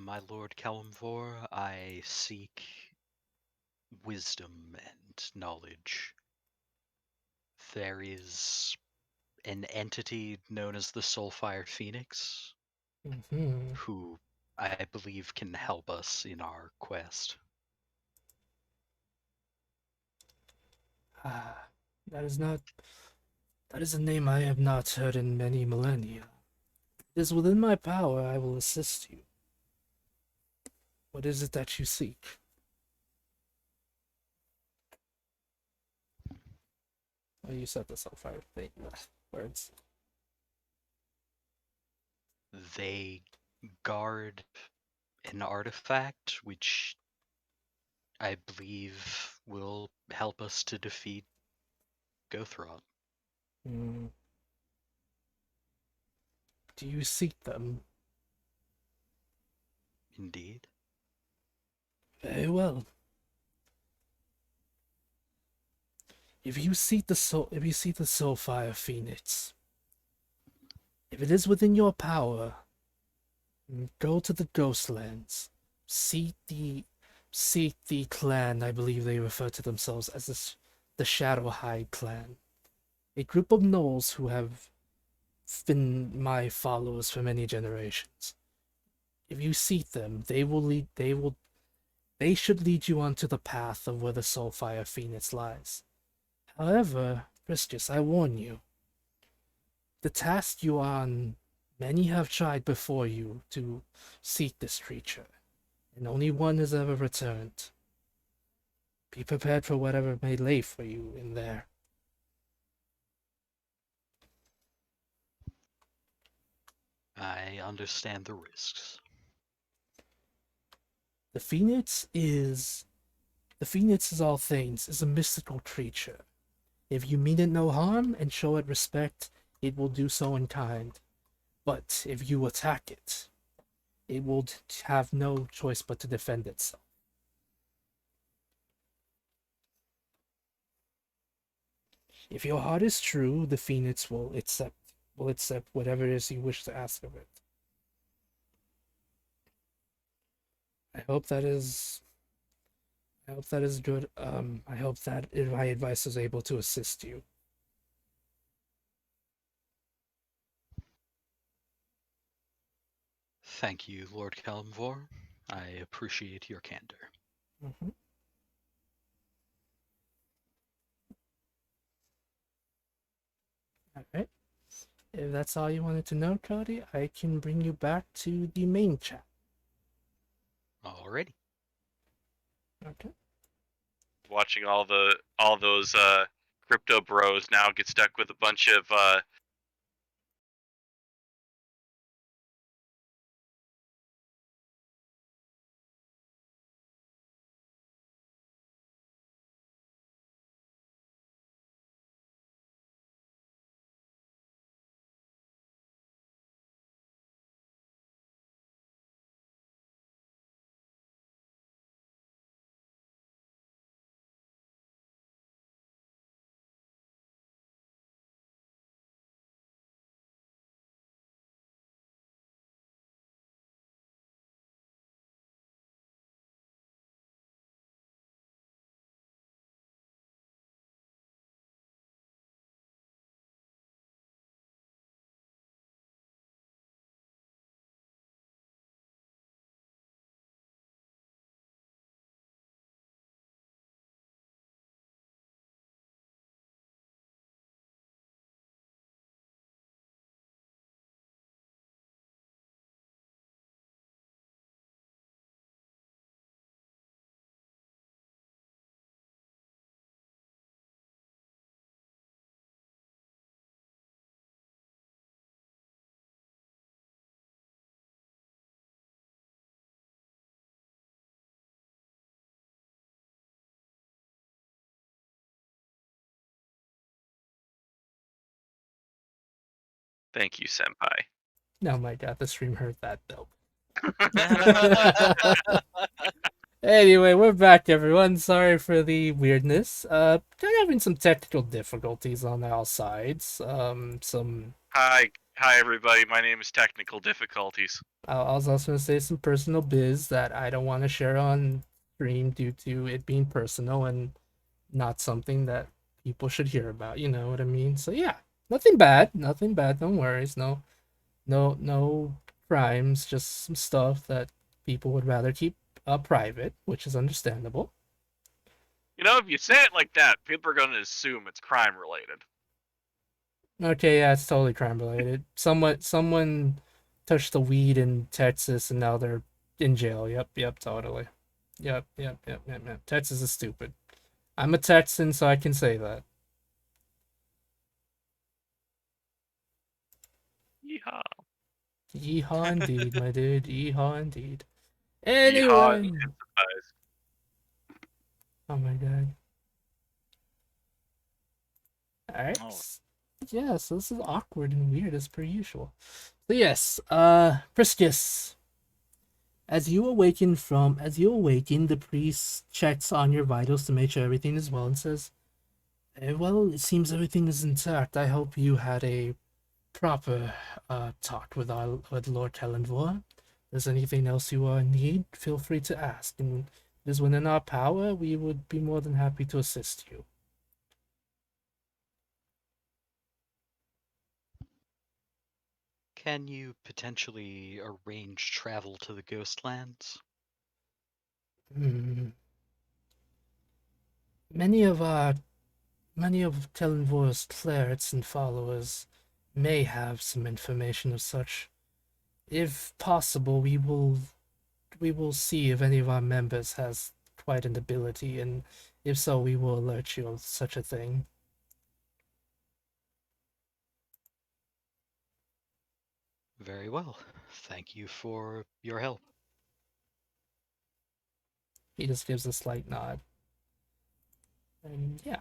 [SPEAKER 7] My Lord Kalimvor, I seek wisdom and knowledge. There is an entity known as the Soulfire Phoenix
[SPEAKER 1] Mm-hmm.
[SPEAKER 7] who I believe can help us in our quest.
[SPEAKER 1] Ah, that is not. That is a name I have not heard in many millennia. It is within my power, I will assist you. What is it that you seek? Oh, you set this on fire. Thing. Words.
[SPEAKER 7] They guard an artifact which I believe will help us to defeat Gothron.
[SPEAKER 1] Mm. Do you seek them?
[SPEAKER 7] Indeed.
[SPEAKER 1] Very well. If you seek the Soulfire Phoenix, if it is within your power, go to the Ghostlands. Seek the clan. I believe they refer to themselves as the Shadowhide clan, a group of gnolls who have been my followers for many generations. If you seek them, they should lead you onto the path of where the Soulfire Phoenix lies. However, Priscus, I warn you, the task you are on Many have tried before you to seek this creature, and only one has ever returned. Be prepared for whatever may lay for you in there.
[SPEAKER 7] I understand the risks.
[SPEAKER 1] The Phoenix is all things, is a mystical creature. If you mean it no harm and show it respect, it will do so in kind. But if you attack it, it will have no choice but to defend itself. If your heart is true, the Phoenix will accept whatever it is you wish to ask of it. I hope that is good. I hope that my advice is able to assist you.
[SPEAKER 7] Thank you, Lord Kalimvor. I appreciate your candor.
[SPEAKER 1] Mm-hmm. All right. If that's all you wanted to know, Cody, I can bring you back to the main chat.
[SPEAKER 7] Alrighty.
[SPEAKER 1] Okay.
[SPEAKER 2] Watching all those crypto bros now get stuck with a bunch of Thank you, Senpai.
[SPEAKER 1] Oh my god, the stream heard that though. Anyway, we're back, everyone. Sorry for the weirdness. They're having some technical difficulties on our sides.
[SPEAKER 2] Hi, everybody. My name is Technical Difficulties.
[SPEAKER 1] I was also gonna say some personal biz that I don't want to share on stream due to it being personal and not something that people should hear about. You know what I mean? So yeah, nothing bad. Nothing bad. Don't worry. No crimes. Just some stuff that people would rather keep private, which is understandable.
[SPEAKER 2] You know, if you say it like that, people are going to assume it's crime related.
[SPEAKER 1] Okay, yeah, it's totally crime related. Someone touched the weed in Texas and now they're in jail. Yep, totally. Yep. Texas is stupid. I'm a Texan, so I can say that.
[SPEAKER 2] Yeehaw.
[SPEAKER 1] Yeehaw indeed, my dude. Yeehaw indeed.
[SPEAKER 2] Yeehaw
[SPEAKER 1] Anyway.
[SPEAKER 2] intensifies.
[SPEAKER 1] Oh my god. Alright.
[SPEAKER 3] Oh.
[SPEAKER 1] Yeah, so this is awkward and weird as per usual. So yes, Priscus. As you awaken, the priest checks on your vitals to make sure everything is well and says, well, it seems everything is intact. I hope you had a proper talk with Lord Kalenvor. If there's anything else you need, feel free to ask. And if it is within our power, we would be more than happy to assist you.
[SPEAKER 7] Can you potentially arrange travel to the Ghostlands?
[SPEAKER 1] Many of Kalenvor's clerics and followers may have some information of such. If possible, we will see if any of our members has quite an ability, and if so, we will alert you of such a thing.
[SPEAKER 7] Very well. Thank you for your help.
[SPEAKER 1] He just gives a slight nod. And yeah.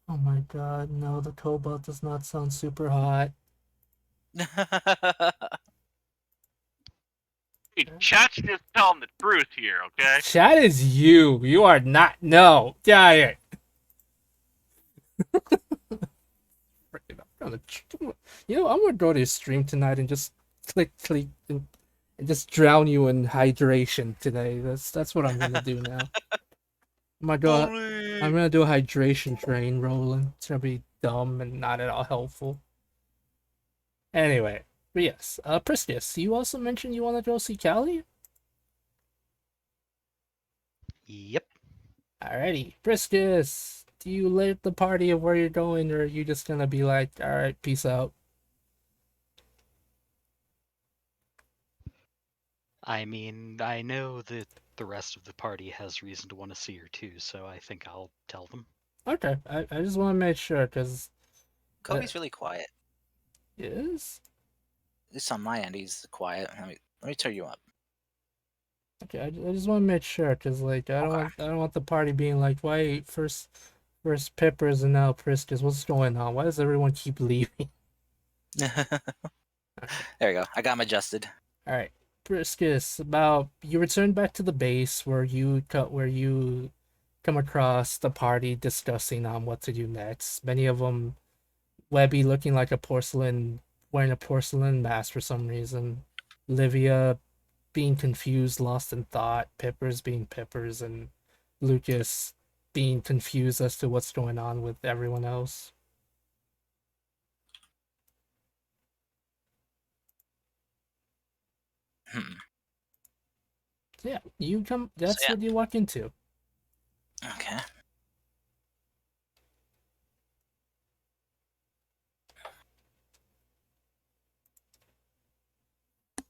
[SPEAKER 1] Oh my god, no, the cobalt does not sound super hot.
[SPEAKER 8] Hey, chat's just telling the truth here, okay?
[SPEAKER 1] Chat is you. You are not. No. Yeah, yeah. You know, I'm gonna go to your stream tonight and just click, and just drown you in hydration today. That's what I'm gonna do now. I'm gonna do a hydration train rolling. It's gonna be dumb and not at all helpful. Anyway, but yes, Priscus, you also mentioned you want to go see Callie?
[SPEAKER 7] Yep.
[SPEAKER 1] Alrighty, Priscus, do you let the party of where you're going, or are you just gonna be like, alright, peace out?
[SPEAKER 7] I mean, I know that the rest of the party has reason to want to see her too, so I think I'll tell them.
[SPEAKER 1] Okay, I just want to make sure, because...
[SPEAKER 3] Kobe's really quiet.
[SPEAKER 1] Yes?
[SPEAKER 3] At least on my end, he's quiet. Let me turn you up.
[SPEAKER 1] Okay, I just want to make sure, because, like, I don't want the party being like, why first Peppers and now Priscus, what's going on? Why does everyone keep leaving?
[SPEAKER 3] There you go. I got him adjusted.
[SPEAKER 1] Alright, Priscus, you return back to the base where you come across the party discussing on what to do next. Many of them, Webby looking like wearing a porcelain mask for some reason. Livia being confused, lost in thought. Peppers being Peppers, and Lucas being confused as to what's going on with everyone else. So yeah, that's what you walk into.
[SPEAKER 3] Okay.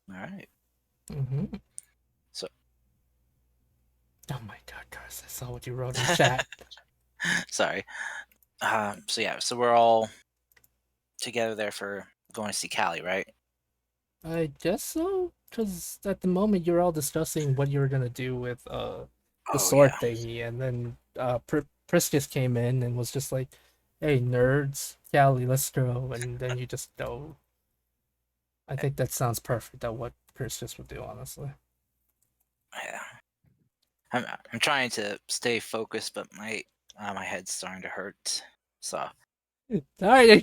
[SPEAKER 3] All right.
[SPEAKER 1] Mm-hmm.
[SPEAKER 3] So.
[SPEAKER 1] Oh my god, guys! I saw what you wrote in chat.
[SPEAKER 3] Sorry. So yeah, so we're all together there for going to see Callie, right?
[SPEAKER 1] I guess so, because at the moment you're all discussing what you were gonna do with the sword thingy, and then Priscus came in and was just like, "Hey nerds, Callie, let's go," and then you just go. I think that sounds perfect at what Priscus would do, honestly.
[SPEAKER 3] Yeah. I'm trying to stay focused, but my head's starting to hurt. So.
[SPEAKER 1] All right,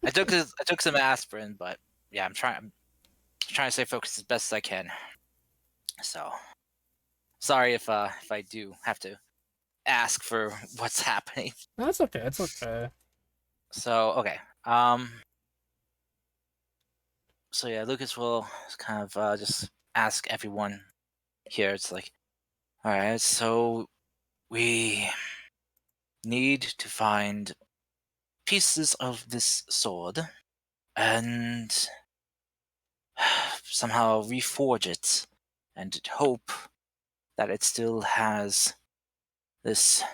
[SPEAKER 3] I took some aspirin, but yeah, I'm trying to stay focused as best as I can. So, sorry if I do have to ask for what's happening.
[SPEAKER 1] That's okay. It's okay.
[SPEAKER 3] So okay. So yeah, Lucas will kind of just ask everyone here. It's like, all right, so we need to find pieces of this sword and somehow reforge it and hope that it still has this,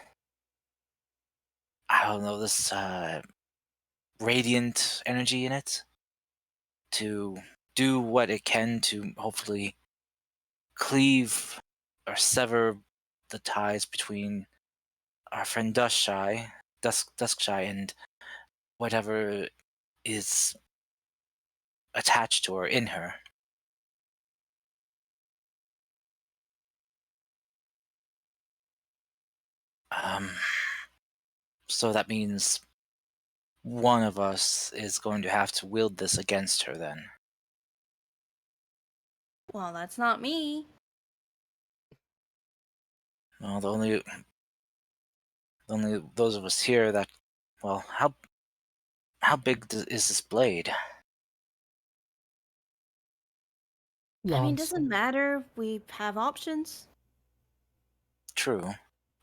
[SPEAKER 3] I don't know, this radiant energy in it to do what it can to hopefully cleave or sever the ties between our friend Duskshai, and whatever is attached to her in her. So that means one of us is going to have to wield this against her then.
[SPEAKER 5] Well, that's not me.
[SPEAKER 3] Well, the only those of us here that, well, how big is this blade?
[SPEAKER 5] I mean, doesn't matter. We have options.
[SPEAKER 3] True.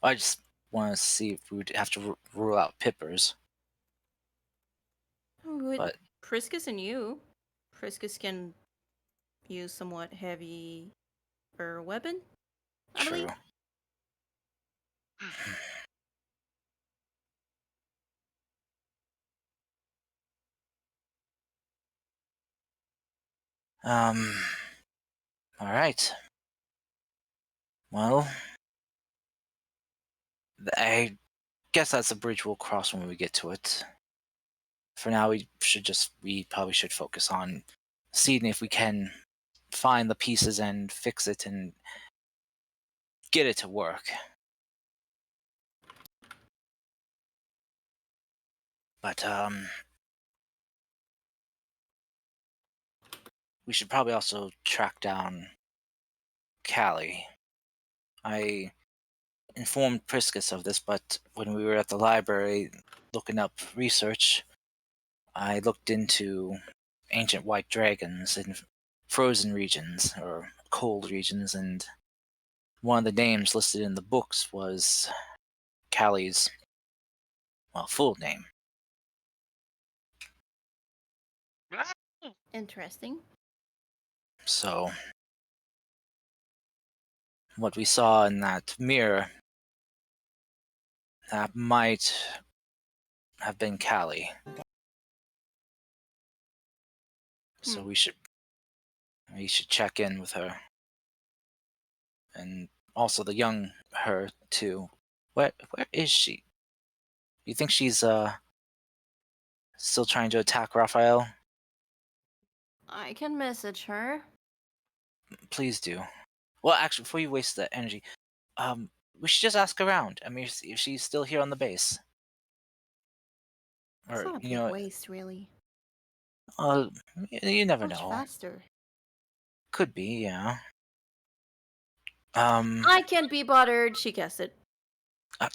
[SPEAKER 3] I just want to see if we would have to rule out Pippers.
[SPEAKER 5] With
[SPEAKER 3] But
[SPEAKER 5] Priscus and you, Priscus can use somewhat heavy weapon, I
[SPEAKER 3] true.
[SPEAKER 5] believe.
[SPEAKER 3] Um. All right. Well, I guess that's a bridge we'll cross when we get to it. For now, we probably should focus on seeing if we can find the pieces and fix it and get it to work. But we should probably also track down Callie. I informed Priscus of this, but when we were at the library looking up research, I looked into ancient white dragons in frozen regions or cold regions, and one of the names listed in the books was Callie's, well, full name.
[SPEAKER 5] Interesting.
[SPEAKER 3] So, what we saw in that mirror, that might have been Callie. So
[SPEAKER 5] Hmm.
[SPEAKER 3] we should check in with her. And also the young her too. Where is she? You think she's still trying to attack Raphael?
[SPEAKER 5] I can message her.
[SPEAKER 3] Please do. Well, actually, before you waste the energy, we should just ask around. I mean, if she's still here on the base,
[SPEAKER 5] It's
[SPEAKER 3] or
[SPEAKER 5] not a big waste, really.
[SPEAKER 3] uh, you never
[SPEAKER 5] Much
[SPEAKER 3] know.
[SPEAKER 5] faster.
[SPEAKER 3] Could be, yeah.
[SPEAKER 5] I can't be bothered. She guessed it.
[SPEAKER 3] Uh,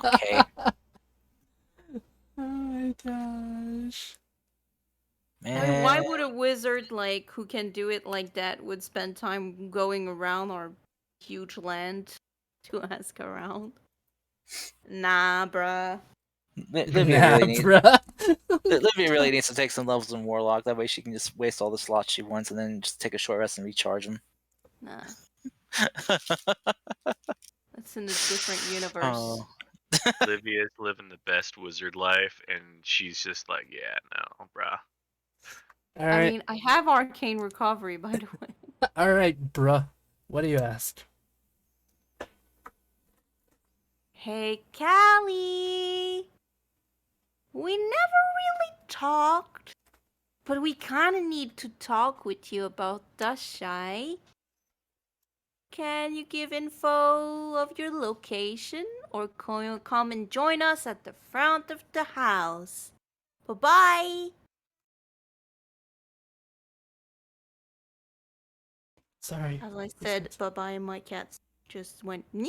[SPEAKER 3] okay,
[SPEAKER 1] Oh my gosh.
[SPEAKER 5] I mean, why
[SPEAKER 3] man.
[SPEAKER 5] would a wizard like who can do it like that would spend time going around our huge land to ask around? Nah, bruh.
[SPEAKER 3] Livia
[SPEAKER 1] Nah,
[SPEAKER 3] really needs.
[SPEAKER 1] bruh.
[SPEAKER 3] Livia really needs to take some levels in Warlock. That way she can just waste all the slots she wants and then just take a short rest and recharge them.
[SPEAKER 5] Nah, that's in a different universe.
[SPEAKER 3] Oh.
[SPEAKER 2] Livia's living the best wizard life, and she's just like, yeah, no, bruh.
[SPEAKER 1] All
[SPEAKER 5] I
[SPEAKER 1] right,
[SPEAKER 5] mean, I have arcane recovery, by the way.
[SPEAKER 1] all right, bruh. What do you ask?
[SPEAKER 5] Hey, Callie. We never really talked, but we kind of need to talk with you about Dashai. Can you give info of your location or come and join us at the front of the house? Bye-bye.
[SPEAKER 1] Sorry.
[SPEAKER 5] As I said bye-bye, my cat just went, yeah.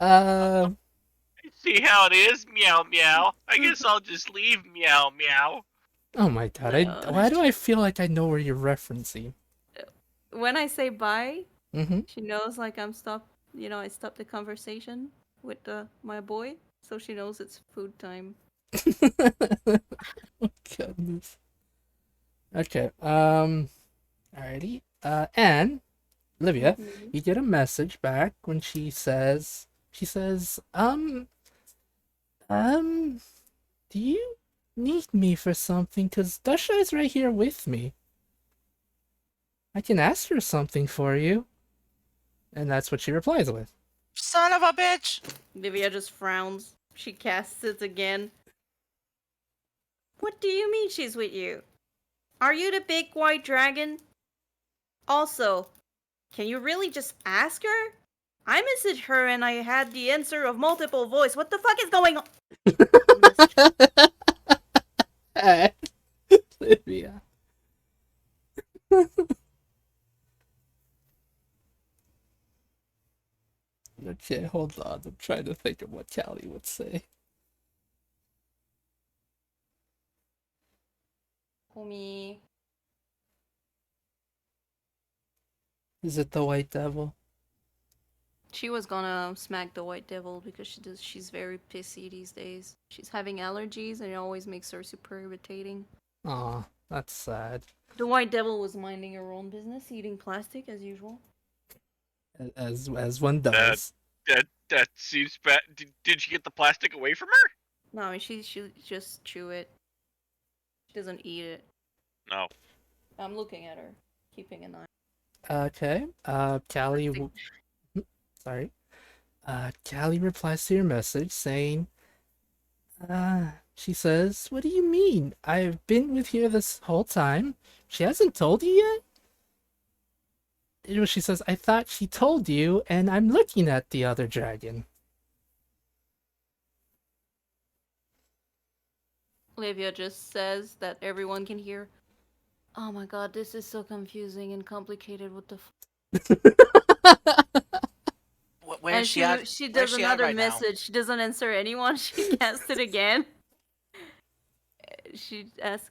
[SPEAKER 1] uh,
[SPEAKER 8] See how it is? Meow meow. I guess I'll just leave meow meow.
[SPEAKER 1] oh my god. Why do I feel like I know where you're referencing?
[SPEAKER 5] When I say bye,
[SPEAKER 1] Mm-hmm.
[SPEAKER 5] she knows like I stopped the conversation with my boy, so she knows it's food time.
[SPEAKER 1] Oh, goodness. Okay. Alrighty. And Olivia,
[SPEAKER 5] Mhm.
[SPEAKER 1] you get a message back when she says, do you need me for something? Cause Dasha is right here with me. I can ask her something for you. And that's what she replies with.
[SPEAKER 3] Son of a bitch!
[SPEAKER 5] Livia just frowns. She casts it again. What do you mean she's with you? Are you the big white dragon? Also, can you really just ask her? I messaged her and I had the answer of multiple voice. What the fuck is going on?
[SPEAKER 1] Hey, Olivia. Okay, hold on. I'm trying to think of what Callie would say.
[SPEAKER 5] Homie.
[SPEAKER 1] Is it the White Devil?
[SPEAKER 5] She was gonna smack the white devil because she's very pissy these days. She's having allergies and it always makes her super irritating.
[SPEAKER 1] Aw, that's sad.
[SPEAKER 5] The white devil was minding her own business, eating plastic as usual.
[SPEAKER 1] As one does.
[SPEAKER 2] That seems bad. Did you get the plastic away from her?
[SPEAKER 5] No, I mean she just chew it. She doesn't eat it.
[SPEAKER 2] No.
[SPEAKER 5] I'm looking at her, keeping an eye.
[SPEAKER 1] Okay. Callie. Sorry. Callie replies to your message saying, she says, "What do you mean? I've been with her this whole time. She hasn't told you yet?" She says, "I thought she told you, and I'm looking at the other dragon."
[SPEAKER 5] Olivia just says that everyone can hear. Oh my god, this is so confusing and complicated. What the
[SPEAKER 3] Where is she at?
[SPEAKER 5] She
[SPEAKER 3] Where's
[SPEAKER 5] does
[SPEAKER 3] she at
[SPEAKER 5] another
[SPEAKER 3] right now?
[SPEAKER 5] message. She doesn't answer anyone. She casts it again. She asks,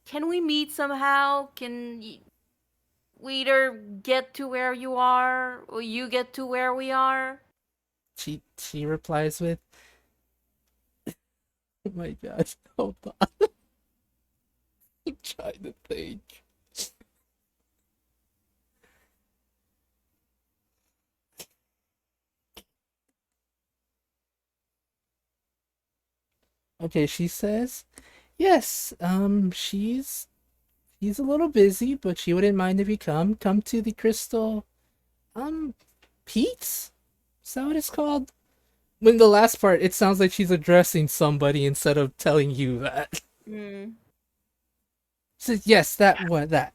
[SPEAKER 5] "Can we meet somehow? Can we either get to where you are, or you get to where we are?"
[SPEAKER 1] She replies with, "Oh my gosh, hold on." I'm trying to think. Okay, she says, "Yes, she's a little busy, but she wouldn't mind if you come to the Crystal Peaks? Is that what it's called?" When the last part, it sounds like she's addressing somebody instead of telling you that.
[SPEAKER 5] Hmm.
[SPEAKER 1] Says, "Yes, that one, that."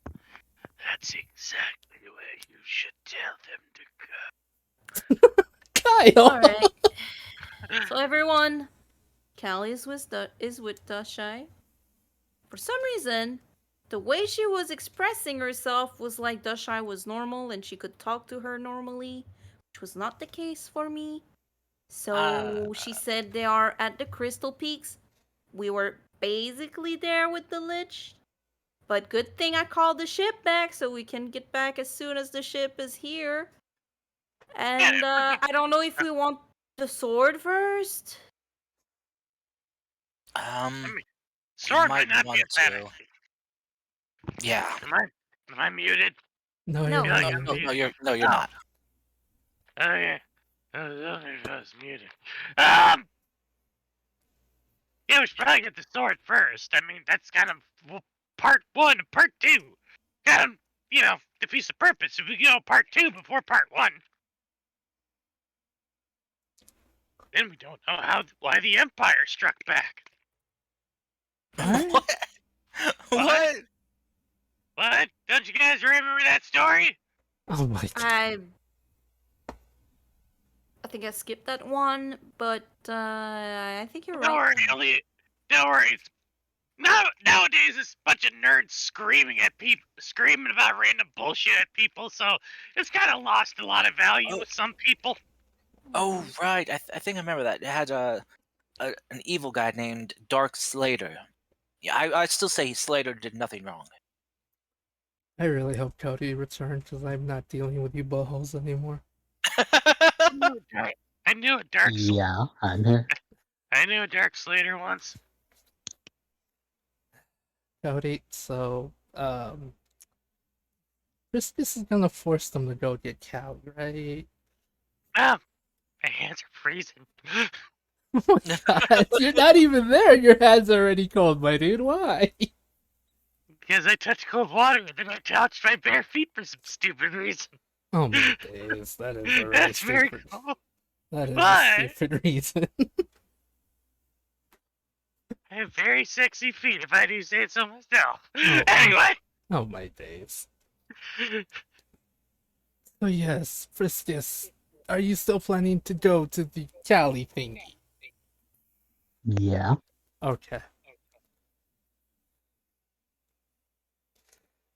[SPEAKER 8] That's exactly the way you should tell them to go.
[SPEAKER 1] Kyle!
[SPEAKER 5] Alright. So everyone, Callie is with Dashai. For some reason, the way she was expressing herself was like Dashai was normal and she could talk to her normally, which was not the case for me. So she said they are at the Crystal Peaks. We were basically there with the Lich. But good thing I called the ship back so we can get back as soon as the ship is here. And I don't know if we want the sword first.
[SPEAKER 8] I mean, sword might not be a bad idea.
[SPEAKER 3] Yeah.
[SPEAKER 8] Am I muted?
[SPEAKER 1] No,
[SPEAKER 5] No.
[SPEAKER 1] you're
[SPEAKER 8] I feel
[SPEAKER 1] not.
[SPEAKER 8] like I'm
[SPEAKER 3] No,
[SPEAKER 8] muted.
[SPEAKER 3] you're not.
[SPEAKER 8] Oh yeah. I was muted. Yeah, we should probably get the sword first. I mean, that's kind of part one and part two. Kind of, defeats the purpose if we go part two before part one. Then we don't know why the Empire struck back.
[SPEAKER 1] What?
[SPEAKER 3] What?
[SPEAKER 8] What? Don't you guys remember that story?
[SPEAKER 1] Oh my god.
[SPEAKER 5] I think I skipped that one, but I think you're
[SPEAKER 8] Don't
[SPEAKER 5] right.
[SPEAKER 8] worry, Elliot. Don't worry. It's nowadays, this bunch of nerds screaming at people, screaming about random bullshit at people. So it's kind of lost a lot of value with some people.
[SPEAKER 3] Oh, right. I think I remember that. It had an evil guy named Dark Slater. Yeah, I still say Slater did nothing wrong.
[SPEAKER 1] I really hope Cody returns because I'm not dealing with you buttholes anymore.
[SPEAKER 8] I knew a dark.
[SPEAKER 7] Yeah, I'm here.
[SPEAKER 8] I knew a Dark Slater once.
[SPEAKER 1] Cody, so, this is gonna force them to go get Callie, right?
[SPEAKER 8] Ah, my hands are freezing.
[SPEAKER 1] Oh my god, you're not even there. Your hands are already cold, my dude. Why?
[SPEAKER 8] Because I touched cold water and then I touched my bare feet for some stupid reason.
[SPEAKER 1] Oh my days, that is a really
[SPEAKER 8] That's very
[SPEAKER 1] stupid.
[SPEAKER 8] cool.
[SPEAKER 1] That is
[SPEAKER 8] But-
[SPEAKER 1] a stupid reason.
[SPEAKER 8] I have very sexy feet, if I do say it so myself.
[SPEAKER 1] Oh.
[SPEAKER 8] Anyway.
[SPEAKER 1] Oh my days. So yes, Friskius, are you still planning to go to the Cali thingy?
[SPEAKER 7] Yeah.
[SPEAKER 1] Okay.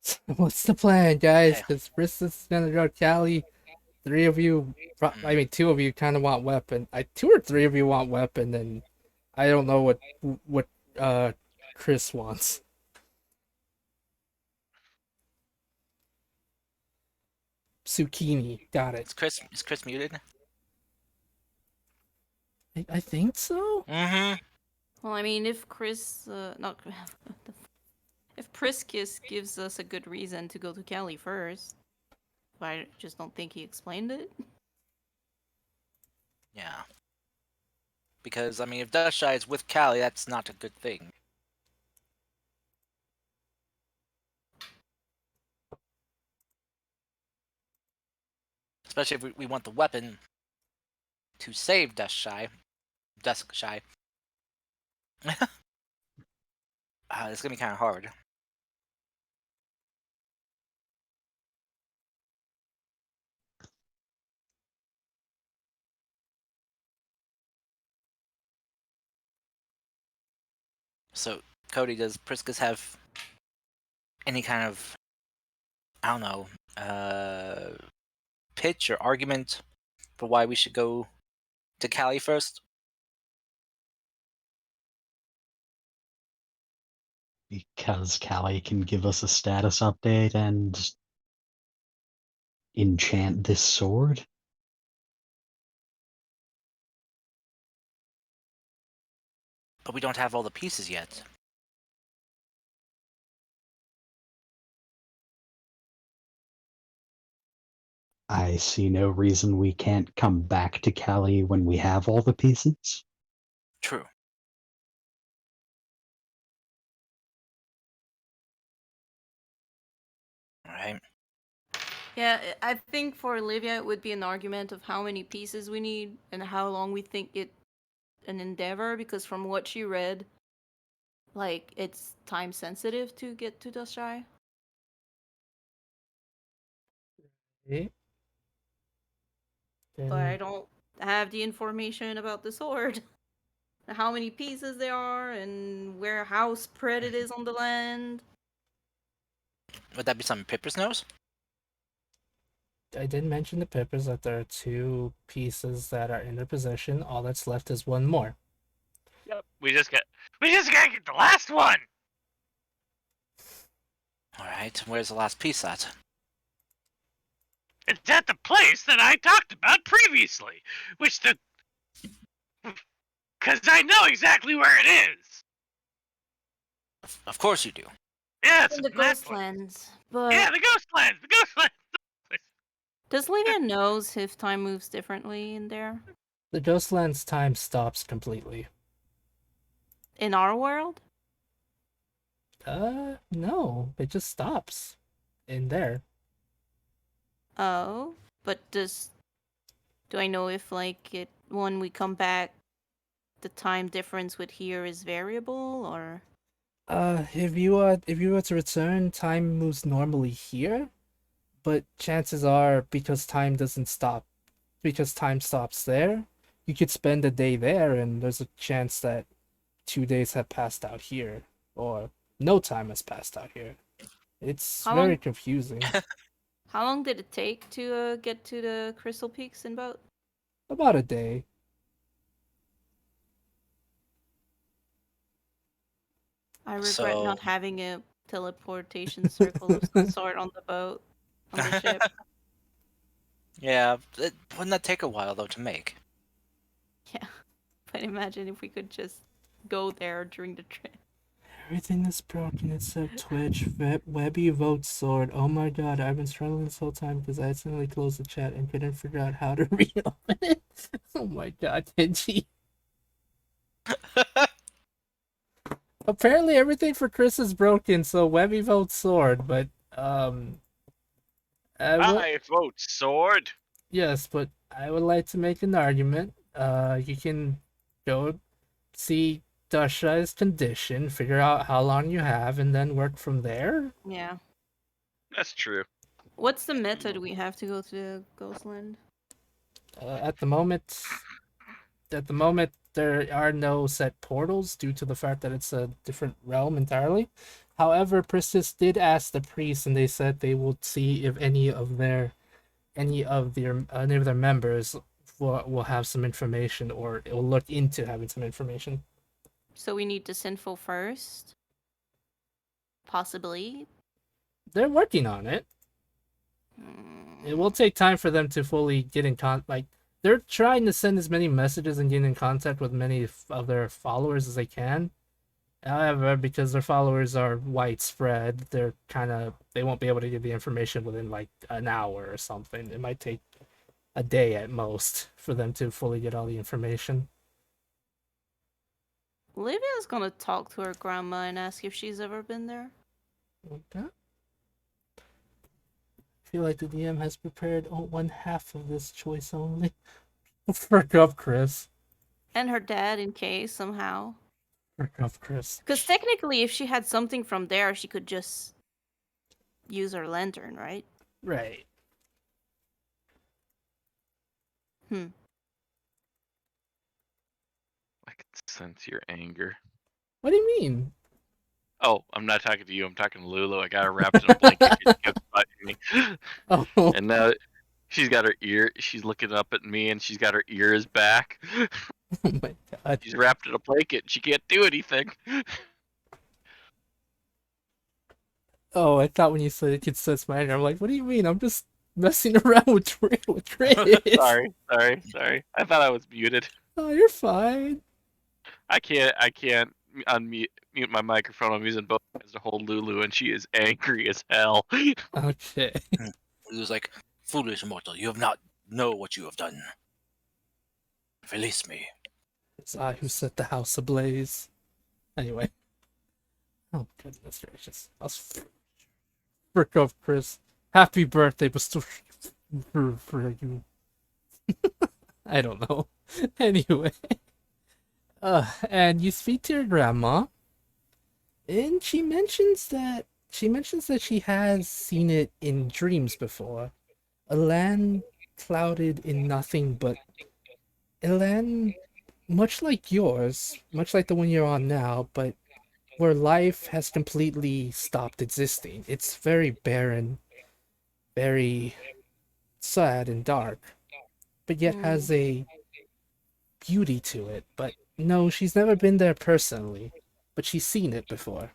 [SPEAKER 1] So what's the plan, guys? Because Friskius is gonna go to Cali. Three of you, I mean, two of you kind of want weapon. Two or three of you want weapon, and I don't know what Chris wants. zucchini. Got it.
[SPEAKER 3] Is Chris muted?
[SPEAKER 1] I think so.
[SPEAKER 3] Mm-hmm.
[SPEAKER 5] Well, I mean, if Chris, not if Priskis gives us a good reason to go to Cali first, but I just don't think he explained it.
[SPEAKER 3] Yeah. Because, I mean, if Dustshy is with Callie, that's not a good thing. Especially if we want the weapon to save Dustshy. Duskshy. It's gonna be kind of hard. So, Cody, does Priscus have any kind of, I don't know, pitch or argument for why we should go to Cali first?
[SPEAKER 7] Because Callie can give us a status update and enchant this sword?
[SPEAKER 3] But we don't have all the pieces yet.
[SPEAKER 7] I see no reason we can't come back to Cali when we have all the pieces.
[SPEAKER 3] True. Alright.
[SPEAKER 5] Yeah, I think for Olivia it would be an argument of how many pieces we need and how long we think it an endeavor, because from what she read, like, it's time sensitive to get to Dustshy.
[SPEAKER 1] Okay.
[SPEAKER 5] But I
[SPEAKER 1] Then
[SPEAKER 5] don't have the information about the sword. How many pieces there are and how spread it is on the land.
[SPEAKER 3] Would that be something Pippers knows?
[SPEAKER 1] I did mention to Pippers that there are 2 pieces that are in their possession. All that's left is 1 more.
[SPEAKER 8] Yep. We just gotta get the last one.
[SPEAKER 3] Alright, where's the last piece at?
[SPEAKER 8] It's at the place that I talked about previously, because I know exactly where it is.
[SPEAKER 3] Of course you do.
[SPEAKER 8] Yeah, it's
[SPEAKER 5] In the
[SPEAKER 8] in that place.
[SPEAKER 5] Ghostlands. But
[SPEAKER 8] Yeah, the Ghostlands. The Ghostlands.
[SPEAKER 5] does Livia knows if time moves differently in there?
[SPEAKER 1] The Ghostlands time stops completely.
[SPEAKER 5] In our world?
[SPEAKER 1] No, it just stops in there.
[SPEAKER 5] Oh, but do I know if, like, when we come back, the time difference with here is variable, or?
[SPEAKER 1] If you were to return, time moves normally here, but chances are because time doesn't stop, because time stops there, you could spend a day there, and there's a chance that 2 days have passed out here, or no time has passed out here. It's
[SPEAKER 5] How
[SPEAKER 1] very
[SPEAKER 5] long-
[SPEAKER 1] confusing.
[SPEAKER 5] How long did it take to get to the Crystal Peaks in boat?
[SPEAKER 1] About a day.
[SPEAKER 5] I regret
[SPEAKER 3] So-
[SPEAKER 5] not having a teleportation circle of some sort on the boat, on the ship.
[SPEAKER 3] Yeah, wouldn't that take a while though to make?
[SPEAKER 5] Yeah, but imagine if we could just go there during the trip.
[SPEAKER 1] Everything is broken except Twitch. Webby votes sword. Oh my god, I've been struggling this whole time because I accidentally closed the chat and couldn't figure out how to reopen it. Oh my god, Kenji. Apparently everything for Chris is broken, so Webby votes sword, but
[SPEAKER 8] I vote sword.
[SPEAKER 1] yes, but I would like to make an argument. You can go see Dasha's condition, figure out how long you have, and then work from there.
[SPEAKER 5] Yeah.
[SPEAKER 2] That's true.
[SPEAKER 5] What's the method we have to go to the Ghostland?
[SPEAKER 1] At the moment, there are no set portals due to the fact that it's a different realm entirely. However, Priscus did ask the priests, and they said they will see if any of their members will have some information, or it will look into having some information.
[SPEAKER 5] So we need the Sinful first? Possibly.
[SPEAKER 1] They're working on it. It will take time for them to fully get in contact. Like, they're trying to send as many messages and get in contact with many of their followers as they can. However, because their followers are widespread, they won't be able to get the information within like an hour or something. It might take a day at most for them to fully get all the information.
[SPEAKER 5] Olivia's gonna talk to her grandma and ask if she's ever been there.
[SPEAKER 1] Okay. I feel like the DM has prepared one half of this choice only. Frick up, Chris.
[SPEAKER 5] And her dad, in case, somehow.
[SPEAKER 1] Frick up, Chris.
[SPEAKER 5] Because technically, if she had something from there, she could just use her lantern, right?
[SPEAKER 1] Right.
[SPEAKER 5] Hmm.
[SPEAKER 2] I can sense your anger.
[SPEAKER 1] What do you mean?
[SPEAKER 2] Oh, I'm not talking to you. I'm talking to Lulu. I got her wrapped in a blanket. She kept fighting me.
[SPEAKER 1] Oh.
[SPEAKER 2] And now she's got her ear. She's looking up at me, and she's got her ears back.
[SPEAKER 1] Oh my god.
[SPEAKER 2] She's wrapped in a blanket. She can't do anything.
[SPEAKER 1] Oh, I thought when you said it could sense my anger, I'm like, what do you mean? I'm just messing around with Chris.
[SPEAKER 2] Sorry. I thought I was muted.
[SPEAKER 1] Oh, you're fine.
[SPEAKER 2] I can't unmute my microphone. I'm using both hands to hold Lulu, and she is angry as hell.
[SPEAKER 1] Okay.
[SPEAKER 3] He was like, "Foolish mortal, you have not know what you have done. Release me."
[SPEAKER 1] It's I who set the house ablaze. Anyway. Oh, goodness gracious. I was frick off, Chris. Happy birthday, but still for you. I don't know. Anyway. And you speak to your grandma, and she mentions that she has seen it in dreams before. A land clouded in nothing but a land much like yours, much like the one you're on now, but where life has completely stopped existing. It's very barren, very sad and dark, but yet has a beauty to it. But no, she's never been there personally, but she's seen it before.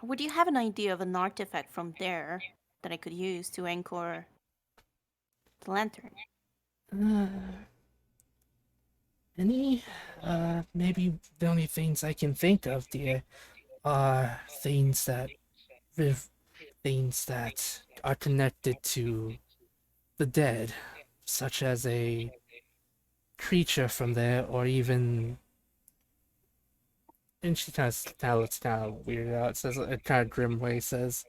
[SPEAKER 5] Would you have an idea of an artifact from there that I could use to anchor the lantern?
[SPEAKER 1] Maybe the only things I can think of, dear, are things that are connected to the dead, such as a creature from there, or even. And she kind of looks kind of weird out. It says a kind of grim way. Says,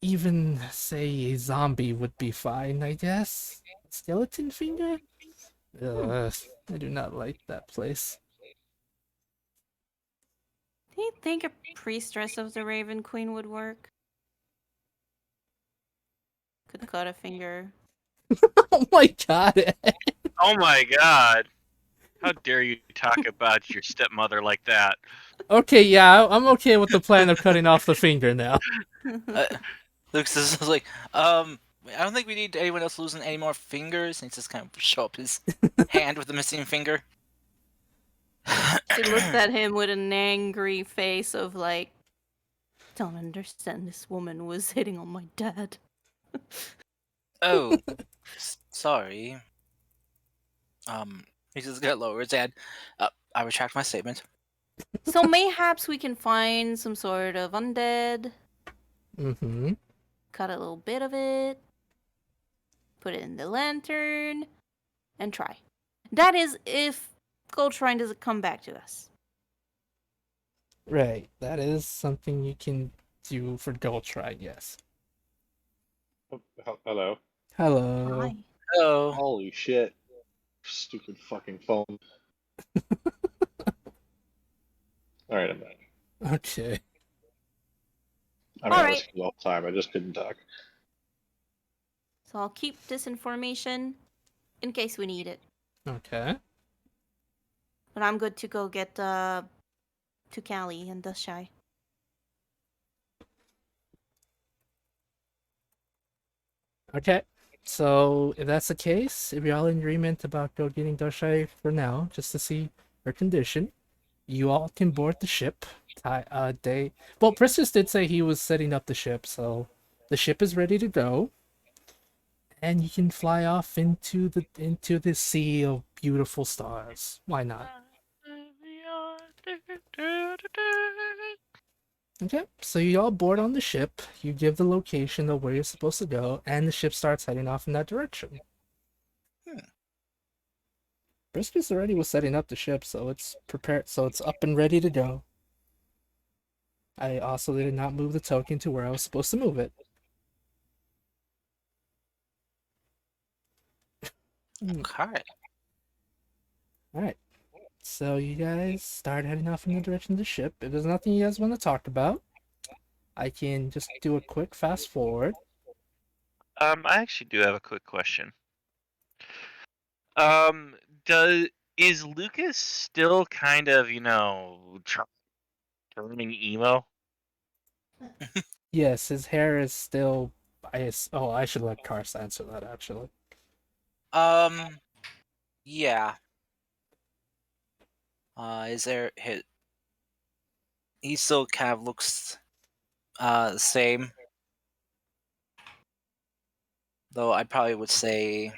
[SPEAKER 1] even say a zombie would be fine, I guess. Skeleton finger. I do not like that place.
[SPEAKER 5] Do you think a priestess of the Raven Queen would work? Could cut a finger.
[SPEAKER 1] Oh my god.
[SPEAKER 2] Oh my god. How dare you talk about your stepmother like that?
[SPEAKER 1] Okay, yeah, I'm okay with the plan of cutting off the finger now.
[SPEAKER 3] Lucas is like, I don't think we need anyone else losing any more fingers. And he just kind of show up his hand with the missing finger.
[SPEAKER 5] She looked at him with an angry face of like, don't understand, this woman was hitting on my dad.
[SPEAKER 3] Oh, sorry. He just got lower his head. I retract my statement.
[SPEAKER 5] So mayhaps we can find some sort of undead.
[SPEAKER 1] Mm-hmm.
[SPEAKER 5] Cut a little bit of it. Put it in the lantern. And try. That is if Goldtrine doesn't come back to us.
[SPEAKER 1] Right, that is something you can do for Goldtrine, yes.
[SPEAKER 6] Hello.
[SPEAKER 1] Hello.
[SPEAKER 5] Hi.
[SPEAKER 3] Oh,
[SPEAKER 6] Holy shit. Stupid fucking phone. Alright, I'm back.
[SPEAKER 1] Okay.
[SPEAKER 6] I mean,
[SPEAKER 5] All
[SPEAKER 6] I
[SPEAKER 5] right.
[SPEAKER 6] listened to you all the time. I just couldn't talk.
[SPEAKER 5] So I'll keep this information in case we need it.
[SPEAKER 1] Okay.
[SPEAKER 5] But I'm good to go get to Callie and Dustshy.
[SPEAKER 1] Okay. So if that's the case, if you're all in agreement about go getting Dustshy for now, just to see her condition, you all can board the ship. day. Well, Priscus did say he was setting up the ship, so the ship is ready to go, and you can fly off into the sea of beautiful stars. Why not? Okay, so you all board on the ship. You give the location of where you're supposed to go, and the ship starts heading off in that direction. Briskus already was setting up the ship, so it's prepared. So it's up and ready to go. I also did not move the token to where I was supposed to move it.
[SPEAKER 3] Okay.
[SPEAKER 1] Alright. So you guys start heading off in the direction of the ship. If there's nothing you guys want to talk about, I can just do a quick fast forward.
[SPEAKER 2] I actually do have a quick question. Is Lucas still kind of, turning emo?
[SPEAKER 1] Yes, his hair is still. I should let Kars answer that actually.
[SPEAKER 3] Yeah. Is there he still kind of looks the same. Though I probably would say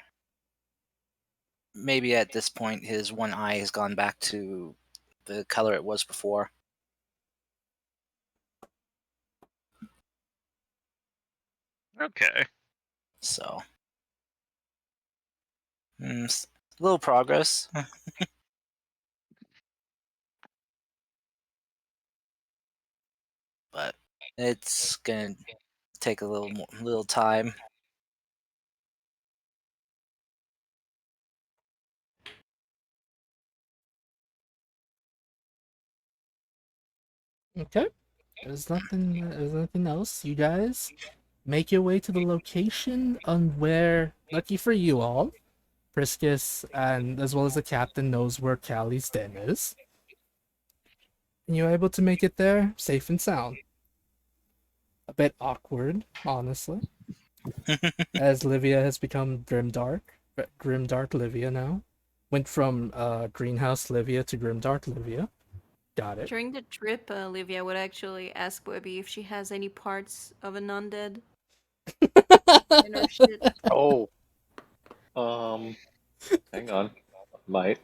[SPEAKER 3] maybe at this point his one eye has gone back to the color it was before.
[SPEAKER 2] Okay.
[SPEAKER 3] So, a little progress. But it's gonna take a little time.
[SPEAKER 1] Okay. There's nothing else. You guys make your way to the location on where, lucky for you all, Priscus and as well as the captain knows where Callie's den is. And you're able to make it there safe and sound. A bit awkward, honestly, as Livia has become Grimdark Livia now. Went from Greenhouse Livia to Grimdark Livia. Got it.
[SPEAKER 5] During the trip, Olivia would actually ask Webby if she has any parts of an undead in her shit.
[SPEAKER 9] Oh. Hang on. Might.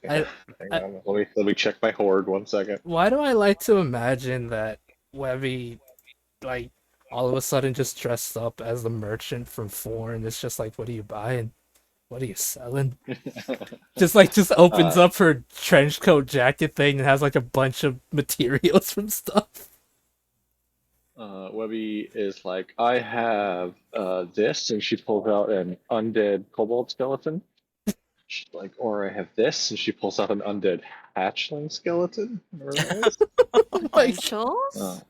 [SPEAKER 1] I-
[SPEAKER 9] Hang on. Let me check my hoard 1 second.
[SPEAKER 1] Why do I like to imagine that Webby, like, all of a sudden just dressed up as the merchant from 4 and it's just like, what are you buying? What are you selling? Just opens up her trench coat jacket thing and has like a bunch of materials from stuff.
[SPEAKER 9] Webby is like, I have this, and she pulls out an undead kobold skeleton. She's like, or I have this, and she pulls out an undead hatchling skeleton.
[SPEAKER 1] Oh my
[SPEAKER 5] God.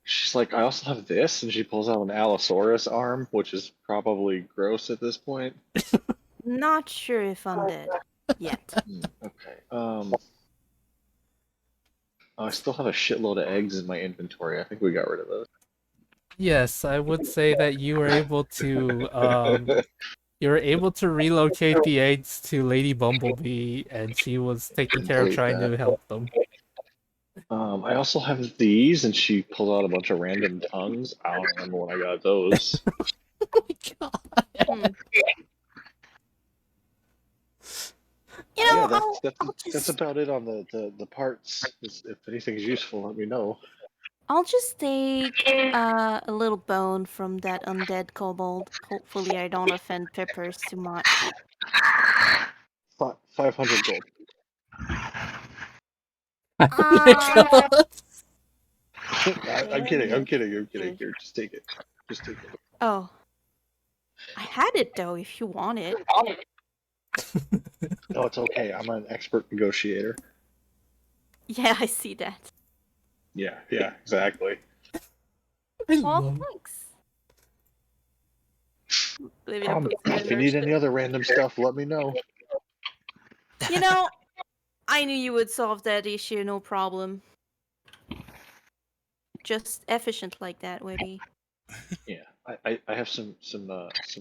[SPEAKER 9] She's like, I also have this, and she pulls out an Allosaurus arm, which is probably gross at this point.
[SPEAKER 5] Not sure if undead yet.
[SPEAKER 9] Okay. I still have a shitload of eggs in my inventory. I think we got rid of those.
[SPEAKER 1] Yes, I would say that you were able to relocate the eggs to Lady Bumblebee, and she was taking care of trying to help them.
[SPEAKER 9] I also have these, and she pulls out a bunch of random tongues. I don't remember when I got those.
[SPEAKER 1] Oh my god.
[SPEAKER 5] You know,
[SPEAKER 9] that's about it on the parts. If anything's useful, let me know.
[SPEAKER 5] I'll just take a little bone from that undead kobold. Hopefully, I don't offend Peppers too much.
[SPEAKER 9] 500 gold. I'm kidding. Here, just take it.
[SPEAKER 5] Oh. I had it though, if you want it.
[SPEAKER 9] No, it's okay. I'm an expert negotiator.
[SPEAKER 5] Yeah, I see that.
[SPEAKER 9] Yeah, exactly.
[SPEAKER 5] Well, thanks.
[SPEAKER 9] If you need any other random stuff, let me know.
[SPEAKER 5] You know, I knew you would solve that issue, no problem. Just efficient like that, Webby.
[SPEAKER 9] Yeah, I have some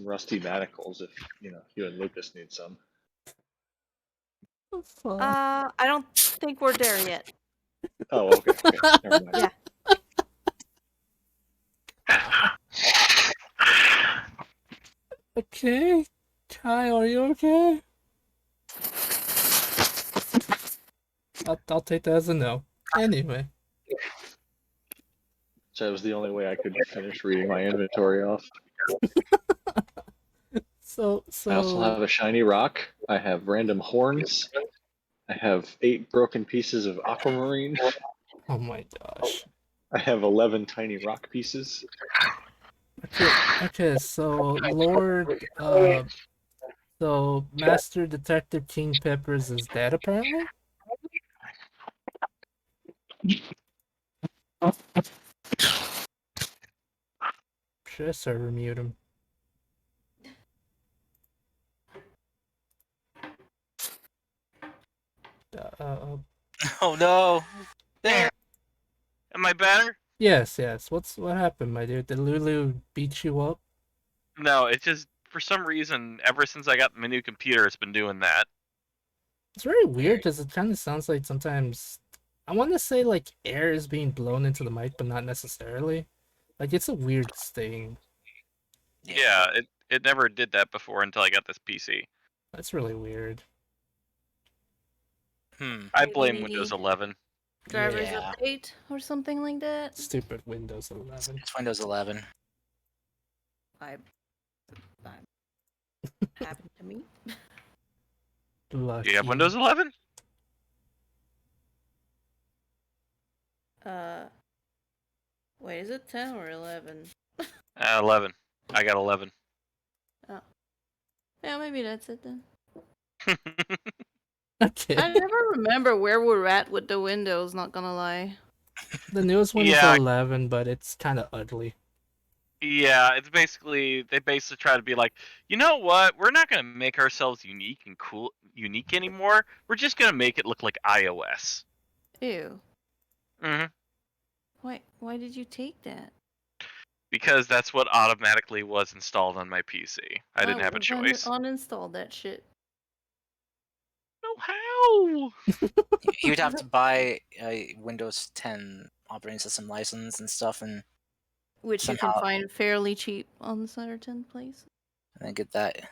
[SPEAKER 9] rusty manacles if you and Lucas need some.
[SPEAKER 5] I don't think we're there yet.
[SPEAKER 9] Oh, okay. Never mind.
[SPEAKER 5] Yeah.
[SPEAKER 1] Okay. Kyle, are you okay? I'll take that as a no. Anyway.
[SPEAKER 9] So that was the only way I could finish reading my inventory off.
[SPEAKER 1] So
[SPEAKER 9] I also have a shiny rock. I have random horns. I have 8 broken pieces of aquamarine.
[SPEAKER 1] oh my gosh.
[SPEAKER 9] I have 11 tiny rock pieces.
[SPEAKER 1] Okay, so so Master Detective King Peppers is dead apparently? Should I server mute him?
[SPEAKER 3] Oh no.
[SPEAKER 2] There. Am I better?
[SPEAKER 1] Yes. What happened, my dude? Did Lulu beat you up?
[SPEAKER 2] No, it's just for some reason ever since I got my new computer, it's been doing that.
[SPEAKER 1] It's very weird because it kind of sounds like sometimes I want to say like air is being blown into the mic, but not necessarily. Like it's a weird thing.
[SPEAKER 2] Yeah, it never did that before until I got this PC.
[SPEAKER 1] That's really weird.
[SPEAKER 2] I blame
[SPEAKER 5] Maybe
[SPEAKER 2] Windows 11.
[SPEAKER 5] Drivers
[SPEAKER 3] Yeah.
[SPEAKER 5] update or something like that.
[SPEAKER 1] Stupid Windows 11.
[SPEAKER 3] It's Windows 11.
[SPEAKER 5] I'm happened to me.
[SPEAKER 1] Lucky.
[SPEAKER 2] Do you have Windows 11?
[SPEAKER 5] Wait, is it 10 or 11?
[SPEAKER 2] 11. I got 11.
[SPEAKER 5] Oh. Yeah, maybe that's it then.
[SPEAKER 1] Okay.
[SPEAKER 5] I never remember where we're at with the Windows, not gonna lie.
[SPEAKER 1] The newest one
[SPEAKER 2] Yeah.
[SPEAKER 1] is 11, but it's kind of ugly.
[SPEAKER 2] Yeah, it's basically they basically try to be like, you know what? We're not gonna make ourselves unique anymore. We're just gonna make it look like iOS.
[SPEAKER 5] Ew.
[SPEAKER 2] hmm
[SPEAKER 5] Why did you take that?
[SPEAKER 2] Because that's what automatically was installed on my PC. I didn't have a choice.
[SPEAKER 5] Uninstall that shit.
[SPEAKER 2] No, how?
[SPEAKER 3] You'd have to buy a Windows 10 operating system license and stuff, and
[SPEAKER 5] Which you
[SPEAKER 3] Somehow-
[SPEAKER 5] can find fairly cheap on certain places.
[SPEAKER 3] then get that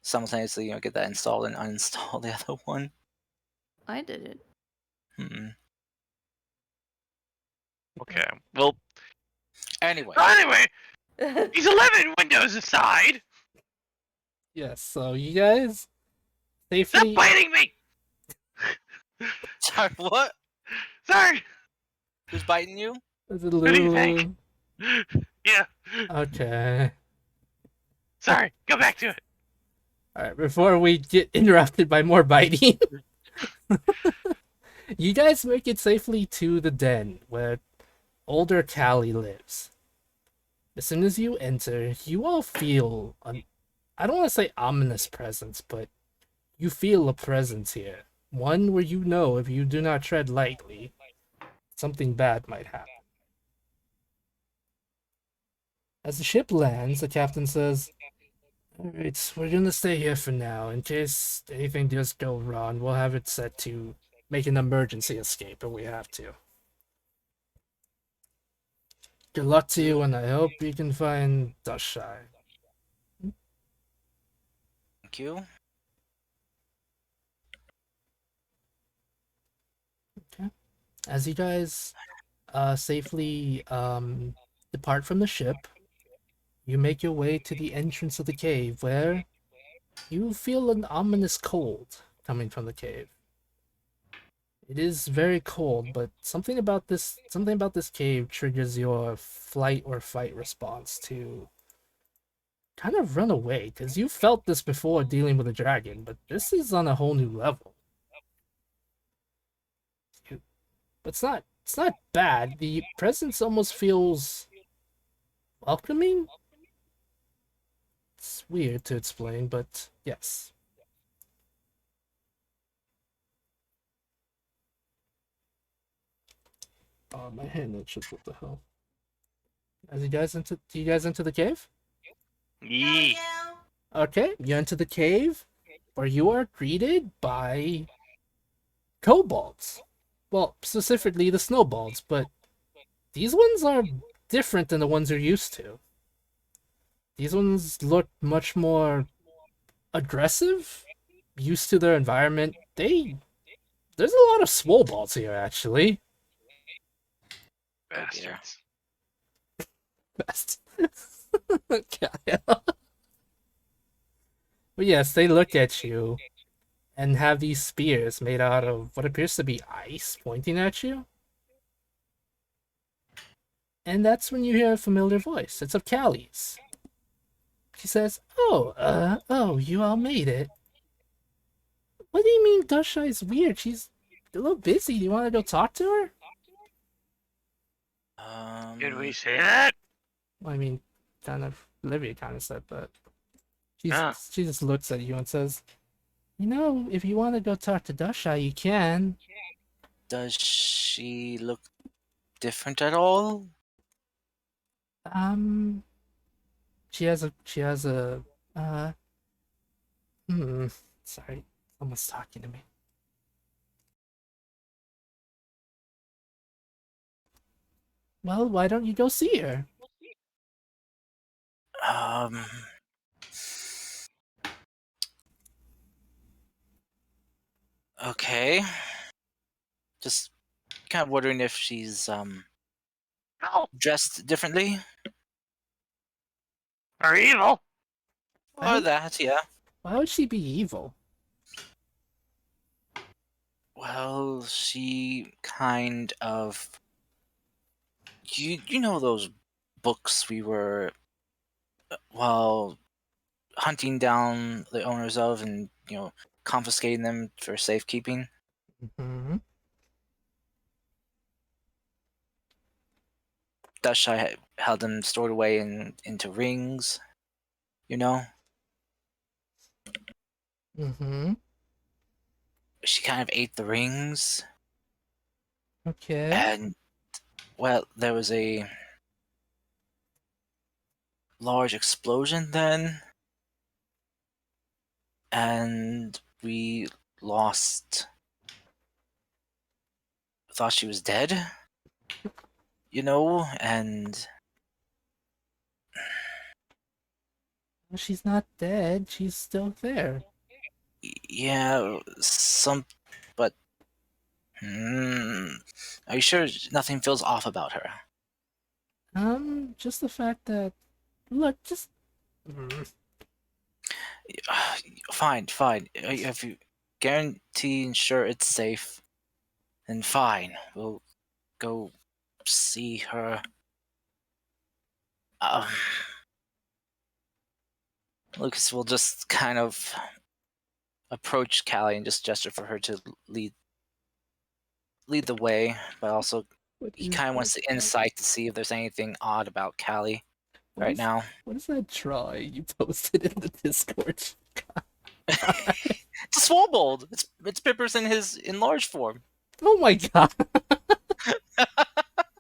[SPEAKER 3] simultaneously, get that installed and uninstall the other one.
[SPEAKER 5] I did it.
[SPEAKER 2] Okay. Well,
[SPEAKER 3] Anyway,
[SPEAKER 2] anyway, these 11 Windows aside,
[SPEAKER 1] Yes, so you guys
[SPEAKER 2] stop
[SPEAKER 1] safely.
[SPEAKER 2] biting me.
[SPEAKER 3] sorry, what?
[SPEAKER 2] Sorry.
[SPEAKER 3] Who's biting you?
[SPEAKER 1] Is it
[SPEAKER 2] do you
[SPEAKER 1] Lulu?
[SPEAKER 2] think? Yeah.
[SPEAKER 1] Okay.
[SPEAKER 2] Sorry. Go back to it.
[SPEAKER 1] Alright, before we get interrupted by more biting, you guys make it safely to the den where older Callie lives. As soon as you enter, you all feel I don't want to say ominous presence, but you feel a presence here. One where you know if you do not tread lightly, something bad might happen. As the ship lands, the captain says, "Alright, we're gonna stay here for now. In case anything does go wrong, we'll have it set to make an emergency escape if we have to. Good luck to you, and I hope you can find Dustshire."
[SPEAKER 3] Thank you.
[SPEAKER 1] As you guys safely depart from the ship, you make your way to the entrance of the cave where you feel an ominous cold coming from the cave. It is very cold, but something about this cave triggers your flight or fight response to kind of run away, because you felt this before dealing with a dragon, but this is on a whole new level. But it's not bad. The presence almost feels welcoming. It's weird to explain, but yes. Oh, my hand itches. What the hell? Do you guys enter the cave?
[SPEAKER 2] Yee.
[SPEAKER 1] Okay, you enter the cave, where you are greeted by kobolds. Well, specifically the snowballs, but these ones are different than the ones you're used to. These ones look much more aggressive, used to their environment. There's a lot of swole balls here, actually.
[SPEAKER 3] Oh dear.
[SPEAKER 2] Bastards.
[SPEAKER 1] Best. Okay. But yes, they look at you and have these spears made out of what appears to be ice pointing at you. And that's when you hear a familiar voice. It's of Callie's. She says, oh, you all made it. What do you mean Dusha is weird? She's a little busy. Do you want to go talk to her?
[SPEAKER 8] Did we say that?
[SPEAKER 1] Well, I mean, kind of, Olivia kind of said that.
[SPEAKER 8] Ah.
[SPEAKER 1] She just looks at you and says, if you want to go talk to Dusha, you can.
[SPEAKER 3] Does she look different at all?
[SPEAKER 1] She has a, sorry, someone's talking to me. Well, why don't you go see her?
[SPEAKER 3] Okay. Just kind of wondering if she's
[SPEAKER 8] No.
[SPEAKER 3] dressed differently.
[SPEAKER 8] Or evil.
[SPEAKER 3] Or that, yeah.
[SPEAKER 1] Why would she be evil?
[SPEAKER 3] Well, she kind of... You know those books we were, hunting down the owners of and, confiscating them for safekeeping?
[SPEAKER 1] Mm-hmm.
[SPEAKER 3] Dusha held them stored away into rings,
[SPEAKER 1] Mm-hmm.
[SPEAKER 3] She kind of ate the rings,
[SPEAKER 1] Okay.
[SPEAKER 3] and, well, there was a large explosion then, and we thought she was dead, and
[SPEAKER 1] Well, she's not dead. She's still there.
[SPEAKER 3] yeah, but are you sure nothing feels off about her?
[SPEAKER 1] Just the fact that, look, just.
[SPEAKER 3] Fine. If you guarantee and sure it's safe, then fine. We'll go see her. Lucas will just kind of approach Callie and just gesture for her to lead the way, but also he kind of wants the insight to see if there's anything odd about Callie right now.
[SPEAKER 1] What is that drawing you posted in the Discord?
[SPEAKER 3] It's a Swobold. It's Pippers in his enlarged form.
[SPEAKER 1] Oh my god.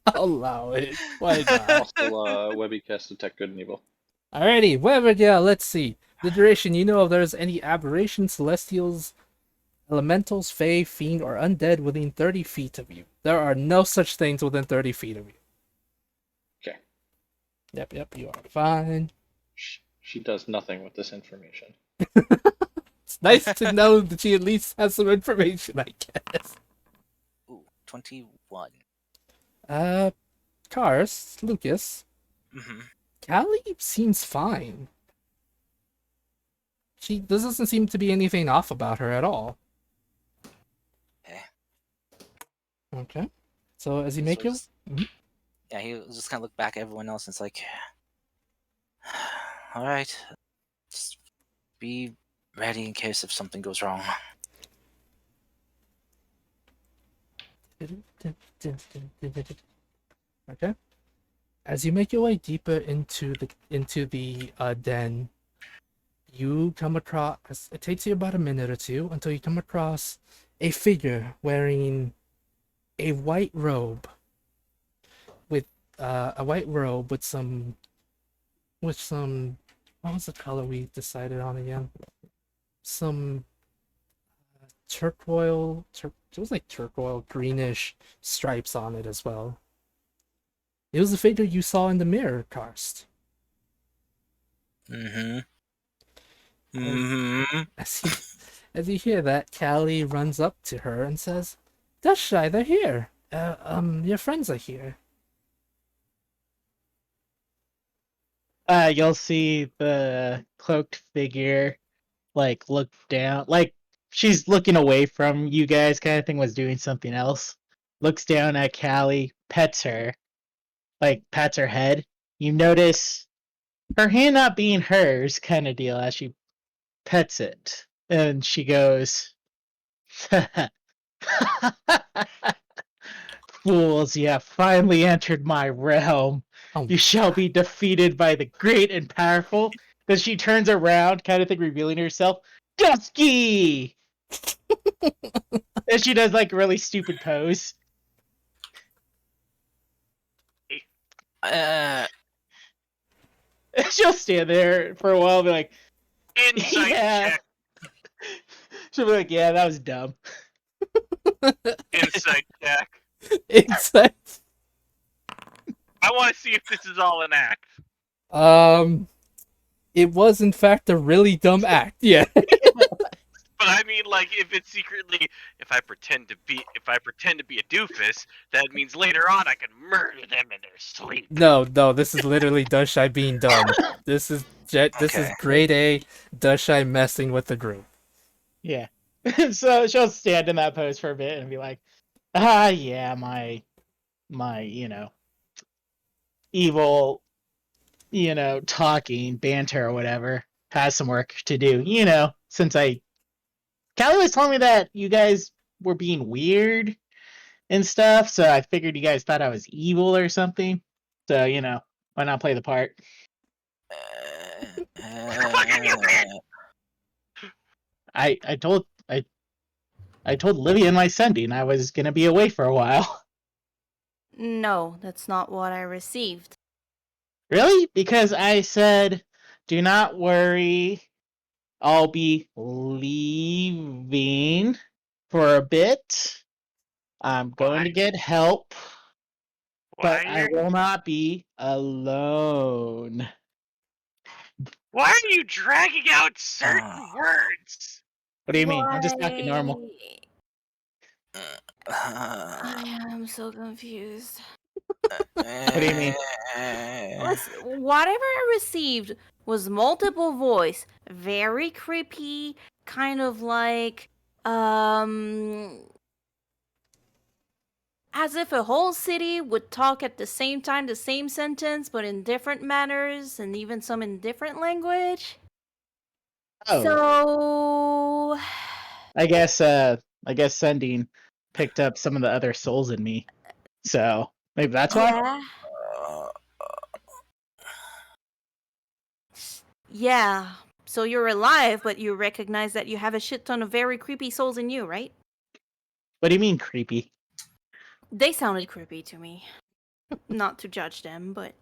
[SPEAKER 1] I'll allow it. Why not?
[SPEAKER 9] Also, Webby cast Detect Good and Evil.
[SPEAKER 1] Alrighty, whatever, yeah, let's see. The duration, if there's any aberrations, celestials, elementals, fae, fiend, or undead within 30 feet of you. There are no such things within 30 feet of you.
[SPEAKER 9] Okay.
[SPEAKER 1] Yep, you are fine.
[SPEAKER 9] She does nothing with this information.
[SPEAKER 1] It's nice to know that she at least has some information, I guess.
[SPEAKER 3] Ooh, 21.
[SPEAKER 1] Cars, Lucas.
[SPEAKER 3] Mm-hmm.
[SPEAKER 1] Callie seems fine. There doesn't seem to be anything off about her at all. Okay. So as you make your...
[SPEAKER 3] Yeah, he'll just kind of look back at everyone else and it's like... Alright. Just be ready in case if something goes wrong.
[SPEAKER 1] Okay. As you make your way deeper into the den, you come across. It takes you about a minute or two until you come across a figure wearing a white robe with some what was the color we decided on again? Some turquoise, it was like turquoise greenish stripes on it as well. It was the figure you saw in the mirror, Karst.
[SPEAKER 3] Mm-hmm.
[SPEAKER 1] As,
[SPEAKER 3] Mm-hmm.
[SPEAKER 1] as you hear that, Callie runs up to her and says, "Dushy, they're here. Your friends are here."
[SPEAKER 4] You'll see the cloaked figure like look down, like she's looking away from you guys, kind of thing, was doing something else. Looks down at Callie, pets her, like pats her head. You notice her hand not being hers, kind of deal, as she pets it, and she goes, "Fools, you have finally entered my realm.
[SPEAKER 1] Oh,
[SPEAKER 4] You shall be defeated by the great and powerful." Then she turns around, kind of thing, revealing herself. Dusky! And she does like a really stupid pose.
[SPEAKER 3] Uh,
[SPEAKER 4] She'll stand there for a while and be like,
[SPEAKER 8] Insight
[SPEAKER 4] yeah.
[SPEAKER 8] check.
[SPEAKER 4] She'll be like, yeah, that was dumb.
[SPEAKER 8] Insight check.
[SPEAKER 1] exact.
[SPEAKER 8] I want to see if this is all an act.
[SPEAKER 1] It was in fact a really dumb act. Yeah.
[SPEAKER 8] But I mean, like, if it's secretly, if I pretend to be a doofus, that means later on I can murder them in their sleep.
[SPEAKER 1] No, this is literally Dushy being dumb. This is
[SPEAKER 3] Okay.
[SPEAKER 1] grade A Dushy messing with the group.
[SPEAKER 4] Yeah. So she'll stand in that pose for a bit and be like, yeah, my, evil, talking, banter or whatever has some work to do, since Callie was telling me that you guys were being weird and stuff, so I figured you guys thought I was evil or something. So, why not play the part?
[SPEAKER 8] Fucking you, man!
[SPEAKER 4] I told Livia in my sending I was gonna be away for a while.
[SPEAKER 5] No, that's not what I received.
[SPEAKER 4] Really? Because I said, do not worry, I'll be leaving for a bit. I'm going to
[SPEAKER 8] Why?
[SPEAKER 4] get help,
[SPEAKER 8] Why
[SPEAKER 4] but I
[SPEAKER 8] are
[SPEAKER 4] will
[SPEAKER 8] you?
[SPEAKER 4] not be alone.
[SPEAKER 8] Why are you dragging out certain words?
[SPEAKER 4] What do you mean? I'm just talking normal.
[SPEAKER 5] I am so confused.
[SPEAKER 4] What do you mean?
[SPEAKER 5] Listen, whatever I received was multiple voice, very creepy, kind of like as if a whole city would talk at the same time, the same sentence, but in different manners, and even some in different language.
[SPEAKER 4] Oh,
[SPEAKER 5] So
[SPEAKER 4] I guess sending picked up some of the other souls in me. So maybe that's why?
[SPEAKER 5] yeah, yeah. So you're alive, but you recognize that you have a shit ton of very creepy souls in you, right?
[SPEAKER 4] What do you mean creepy?
[SPEAKER 5] They sounded creepy to me. Not to judge them, but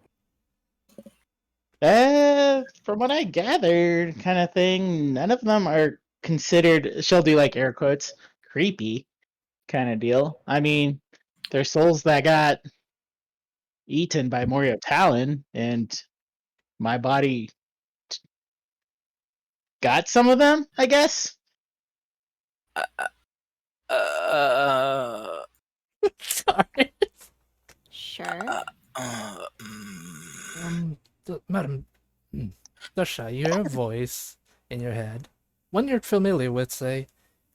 [SPEAKER 4] From what I gathered, kind of thing, none of them are considered, she'll do like air quotes, creepy kind of deal. I mean, they're souls that got eaten by Morio Talon, and my body got some of them, I guess.
[SPEAKER 1] Sorry.
[SPEAKER 5] sure.
[SPEAKER 1] Madam, Dushy, you hear a voice in your head, one you're familiar with, say,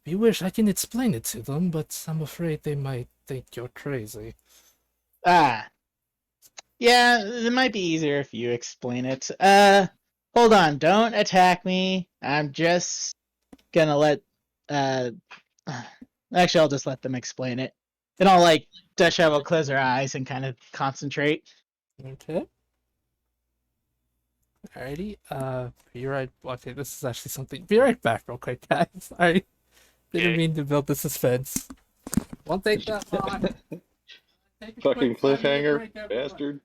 [SPEAKER 1] "If you wish, I can explain it to them, but I'm afraid they might think you're crazy."
[SPEAKER 4] Ah, yeah, it might be easier if you explain it. Hold on, don't attack me. I'm just gonna let, uh, actually, I'll just let them explain it. And I'll like Dusha will close her eyes and kind of concentrate.
[SPEAKER 1] Okay. Alrighty. Be right. Okay, this is actually something. Be right back, real quick, guys. Sorry, didn't
[SPEAKER 8] Okay.
[SPEAKER 1] mean to build the suspense. Won't take that long. Take a
[SPEAKER 9] Fucking
[SPEAKER 1] quick 5-minute
[SPEAKER 9] cliffhanger,
[SPEAKER 1] break, everyone.
[SPEAKER 9] bastard.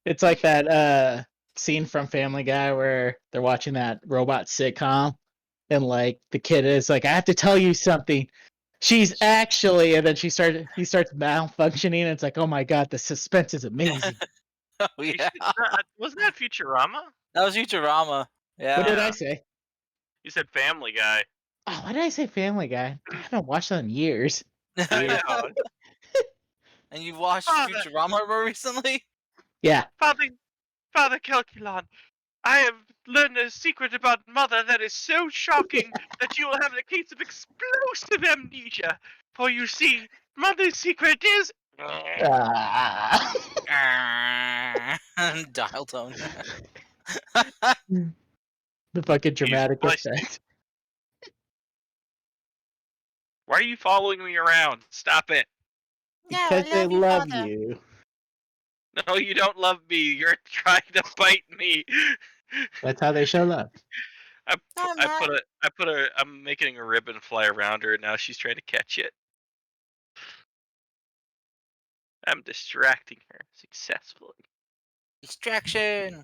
[SPEAKER 4] It's like that scene from Family Guy where they're watching that robot sitcom, and like the kid is like, I have to tell you something. She's actually, and then he starts malfunctioning, and it's like, oh my god, the suspense is amazing.
[SPEAKER 3] Oh
[SPEAKER 2] You
[SPEAKER 3] yeah,
[SPEAKER 2] said that- wasn't that Futurama?
[SPEAKER 3] that was Futurama. Yeah.
[SPEAKER 4] What did I say?
[SPEAKER 2] You said Family Guy.
[SPEAKER 4] Oh, why did I say Family Guy? I haven't watched that in years.
[SPEAKER 2] I know.
[SPEAKER 3] And you watched
[SPEAKER 2] Father.
[SPEAKER 3] Futurama more recently?
[SPEAKER 4] Yeah.
[SPEAKER 2] Father Calculon, I have learned a secret about Mother that is so shocking that you will have a case of explosive amnesia. For you see, Mother's secret is.
[SPEAKER 4] Ah.
[SPEAKER 3] Dial tone.
[SPEAKER 4] The fucking dramatic
[SPEAKER 2] Voice.
[SPEAKER 4] effect.
[SPEAKER 2] Why are you following me around? Stop it.
[SPEAKER 4] Because they love you.
[SPEAKER 2] No, you don't love me. You're trying to bite me.
[SPEAKER 4] That's how they show love.
[SPEAKER 2] I'm making a ribbon fly around her, and now she's trying to catch it. I'm distracting her successfully.
[SPEAKER 3] Distraction.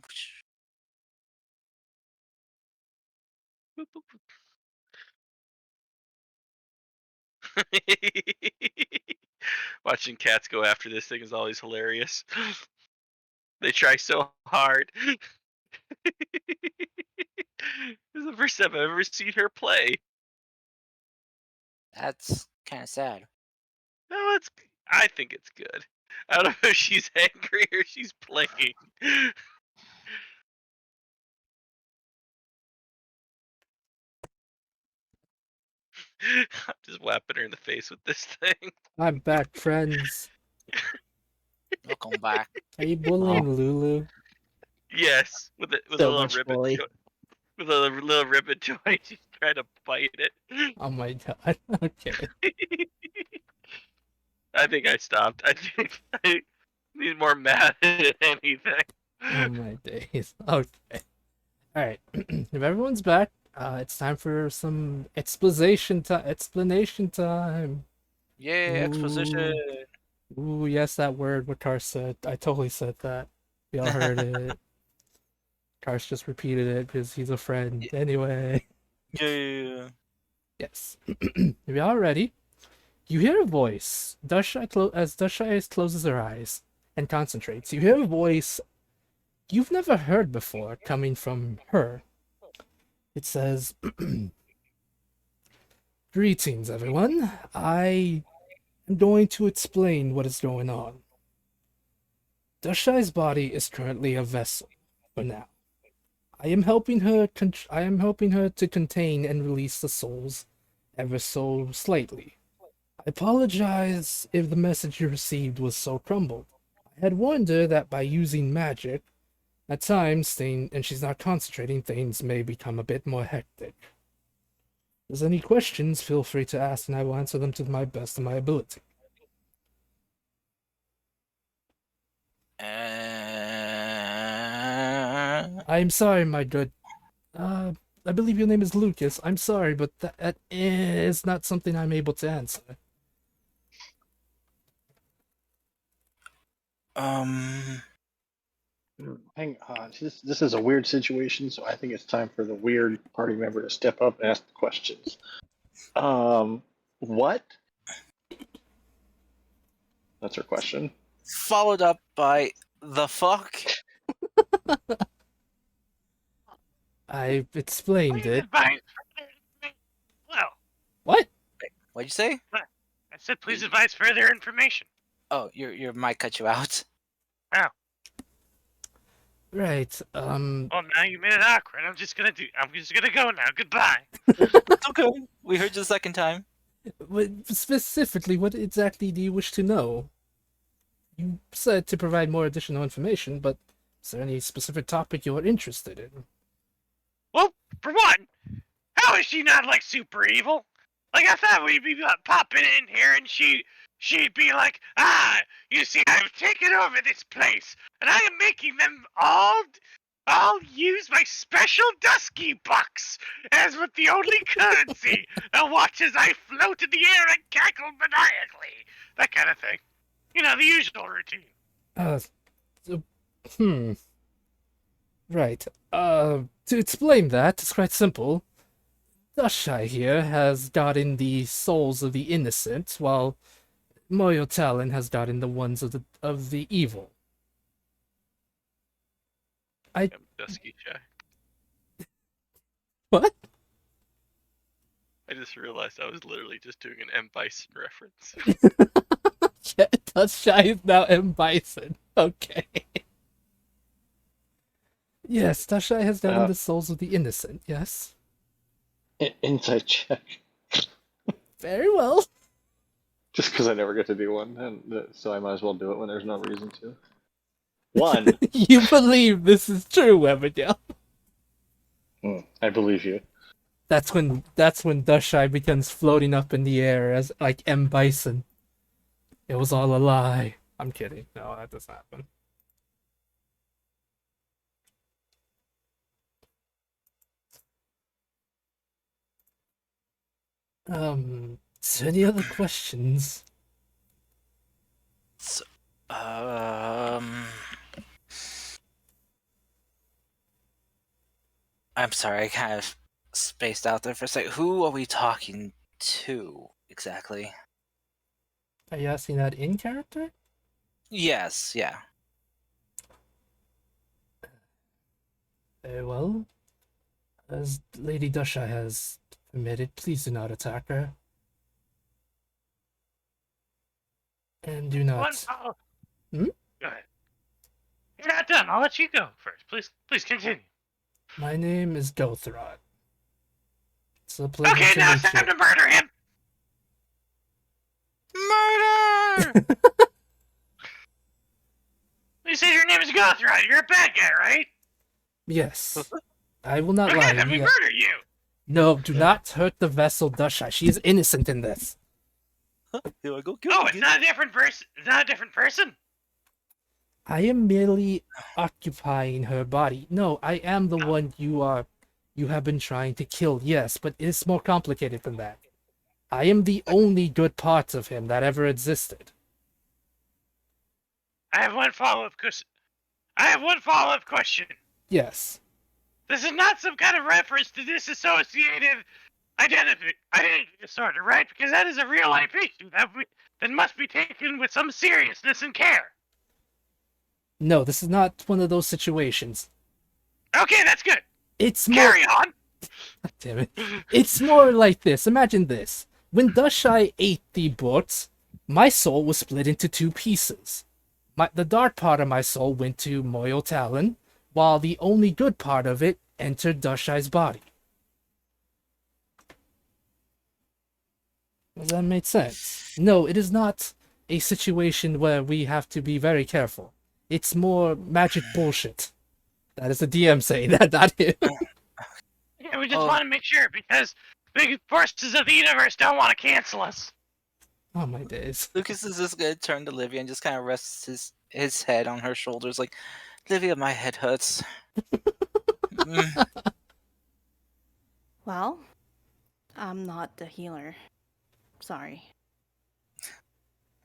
[SPEAKER 2] Watching cats go after this thing is always hilarious. They try so hard. This is the first time I've ever seen her play.
[SPEAKER 3] That's kind of sad.
[SPEAKER 2] No, I think it's good. I don't know if she's angry or she's playing. I'm just whapping her in the face with this thing.
[SPEAKER 1] I'm back, friends.
[SPEAKER 3] Welcome back.
[SPEAKER 1] Are you bullying Lulu?
[SPEAKER 2] Yes, with a
[SPEAKER 4] So
[SPEAKER 2] little
[SPEAKER 4] much
[SPEAKER 2] ribbon.
[SPEAKER 4] bully.
[SPEAKER 2] With a little ribbon toy, she's trying to bite it.
[SPEAKER 1] Oh my god. Okay.
[SPEAKER 2] I think I stopped. I think I need more mad than anything.
[SPEAKER 1] Oh my days. Okay. Alright. If everyone's back, it's time for some explanation time.
[SPEAKER 3] Yay, exposition.
[SPEAKER 1] Ooh, yes, that word what Kar said. I totally said that. We all heard it. Kar's just repeated it because he's a friend. Anyway.
[SPEAKER 3] Yeah.
[SPEAKER 1] Yes. If you're all ready, you hear a voice. As Dasha closes her eyes and concentrates, you hear a voice you've never heard before coming from her. It says, Greetings, everyone. I am going to explain what is going on. Dashai's body is currently a vessel for now. I am helping her to contain and release the souls ever so slightly. I apologize if the message you received was so crumbled. I had warned her that by using magic, at times, and she's not concentrating, things may become a bit more hectic. If there's any questions, feel free to ask and I will answer them to the best of my ability. I'm sorry, my good. I believe your name is Lucas. I'm sorry, but that is not something I'm able to answer.
[SPEAKER 9] Hang on. This is a weird situation, so I think it's time for the weird party member to step up and ask the questions. What? That's her question.
[SPEAKER 3] Followed up by the fuck.
[SPEAKER 1] I've explained
[SPEAKER 8] Please
[SPEAKER 1] it.
[SPEAKER 8] advise further information. Well,
[SPEAKER 1] What?
[SPEAKER 3] What'd you say?
[SPEAKER 8] I said please advise further information.
[SPEAKER 3] Oh, your mic cut you out.
[SPEAKER 1] Right.
[SPEAKER 8] Well, now you made it awkward. I'm just gonna go now. Goodbye.
[SPEAKER 3] It's okay. We heard you the second time.
[SPEAKER 1] Specifically, what exactly do you wish to know? You said to provide more additional information, but is there any specific topic you are interested in?
[SPEAKER 8] Well, for one, how is she not like super evil? Like I thought we'd be popping in here and she'd be like, you see, I've taken over this place and I am making them all use my special dusky bucks as with the only currency. And watch as I float in the air and cackle maniacally. That kind of thing. You know, the usual routine.
[SPEAKER 1] Right. To explain that, it's quite simple. Dashai here has gotten the souls of the innocent, while Moyo Talon has gotten the ones of the evil.
[SPEAKER 2] I'm Dusky Shy.
[SPEAKER 1] What?
[SPEAKER 2] I just realized I was literally just doing an M. Bison reference.
[SPEAKER 1] Yeah, Dashai is now M. Bison. Okay. Yes, Dashai has gotten the souls of the innocent, yes.
[SPEAKER 9] Insight check.
[SPEAKER 1] Very well.
[SPEAKER 9] Just because I never get to do one, and so I might as well do it when there's no reason to. 1.
[SPEAKER 1] You believe this is true, Abigail.
[SPEAKER 9] I believe you.
[SPEAKER 1] That's when Dashai begins floating up in the air as like M. Bison. It was all a lie. I'm kidding. No, that doesn't happen. So any other questions?
[SPEAKER 3] So, I'm sorry, I kind of spaced out there for a second. Who are we talking to exactly?
[SPEAKER 1] Are you asking that in character?
[SPEAKER 3] Yes, yeah.
[SPEAKER 1] Very well. As Lady Dashai has permitted, please do not attack her. And do
[SPEAKER 8] One
[SPEAKER 1] not.
[SPEAKER 8] follow.
[SPEAKER 1] Hmm?
[SPEAKER 8] Go ahead. You're not done. I'll let you go first. Please continue.
[SPEAKER 1] My name is Dothrod. It's a pleasure
[SPEAKER 8] Okay,
[SPEAKER 1] to
[SPEAKER 8] now
[SPEAKER 1] meet
[SPEAKER 8] it's time
[SPEAKER 1] you.
[SPEAKER 8] to murder him.
[SPEAKER 3] Murder!
[SPEAKER 8] You said your name is Gothright. You're a bad guy, right?
[SPEAKER 1] Yes. I will not
[SPEAKER 8] Okay,
[SPEAKER 1] lie.
[SPEAKER 8] then we
[SPEAKER 1] Yeah.
[SPEAKER 8] murder you.
[SPEAKER 1] No, do not hurt the vessel Dashai. She is innocent in this.
[SPEAKER 3] Here I go. Kill
[SPEAKER 8] Oh,
[SPEAKER 3] him,
[SPEAKER 8] it's
[SPEAKER 3] kill
[SPEAKER 8] not
[SPEAKER 3] him.
[SPEAKER 8] a different person. It's not a different person.
[SPEAKER 1] I am merely occupying her body. No, I am the one you have been trying to kill, yes, but it's more complicated than that. I am the only good part of him that ever existed.
[SPEAKER 8] I have one follow-up question.
[SPEAKER 1] Yes.
[SPEAKER 8] This is not some kind of reference to disassociative identity disorder, right? Because that is a real-life issue that must be taken with some seriousness and care.
[SPEAKER 1] No, this is not one of those situations.
[SPEAKER 8] Okay, that's good.
[SPEAKER 1] It's more...
[SPEAKER 8] Carry on.
[SPEAKER 1] Damn it. It's more like this. Imagine this. When Dashai ate the books, my soul was split into two pieces. The dark part of my soul went to Moyo Talon, while the only good part of it entered Dashai's body. Does that make sense? No, it is not a situation where we have to be very careful. It's more magic bullshit. That is the DM saying that, not him.
[SPEAKER 8] Yeah, we just want to make sure because big forces of the universe don't want to cancel us.
[SPEAKER 1] Oh my days.
[SPEAKER 3] Lucas is just gonna turn to Livia and just kind of rests his head on her shoulders, like, Livia, my head hurts.
[SPEAKER 5] Well, I'm not the healer. Sorry.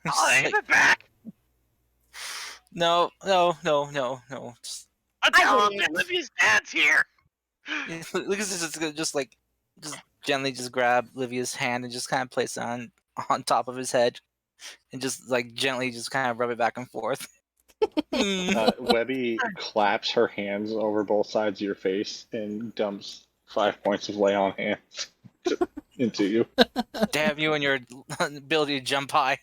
[SPEAKER 8] I'll have it back.
[SPEAKER 3] No. Just,
[SPEAKER 8] I'll tell him that Livia's dad's here.
[SPEAKER 3] Lucas is just gonna just gently just grab Livia's hand and just kind of place it on top of his head, and just like gently just kind of rub it back and forth.
[SPEAKER 9] Webby claps her hands over both sides of your face and dumps 5 points of lay on hands into you.
[SPEAKER 3] Damn you and your ability to jump high.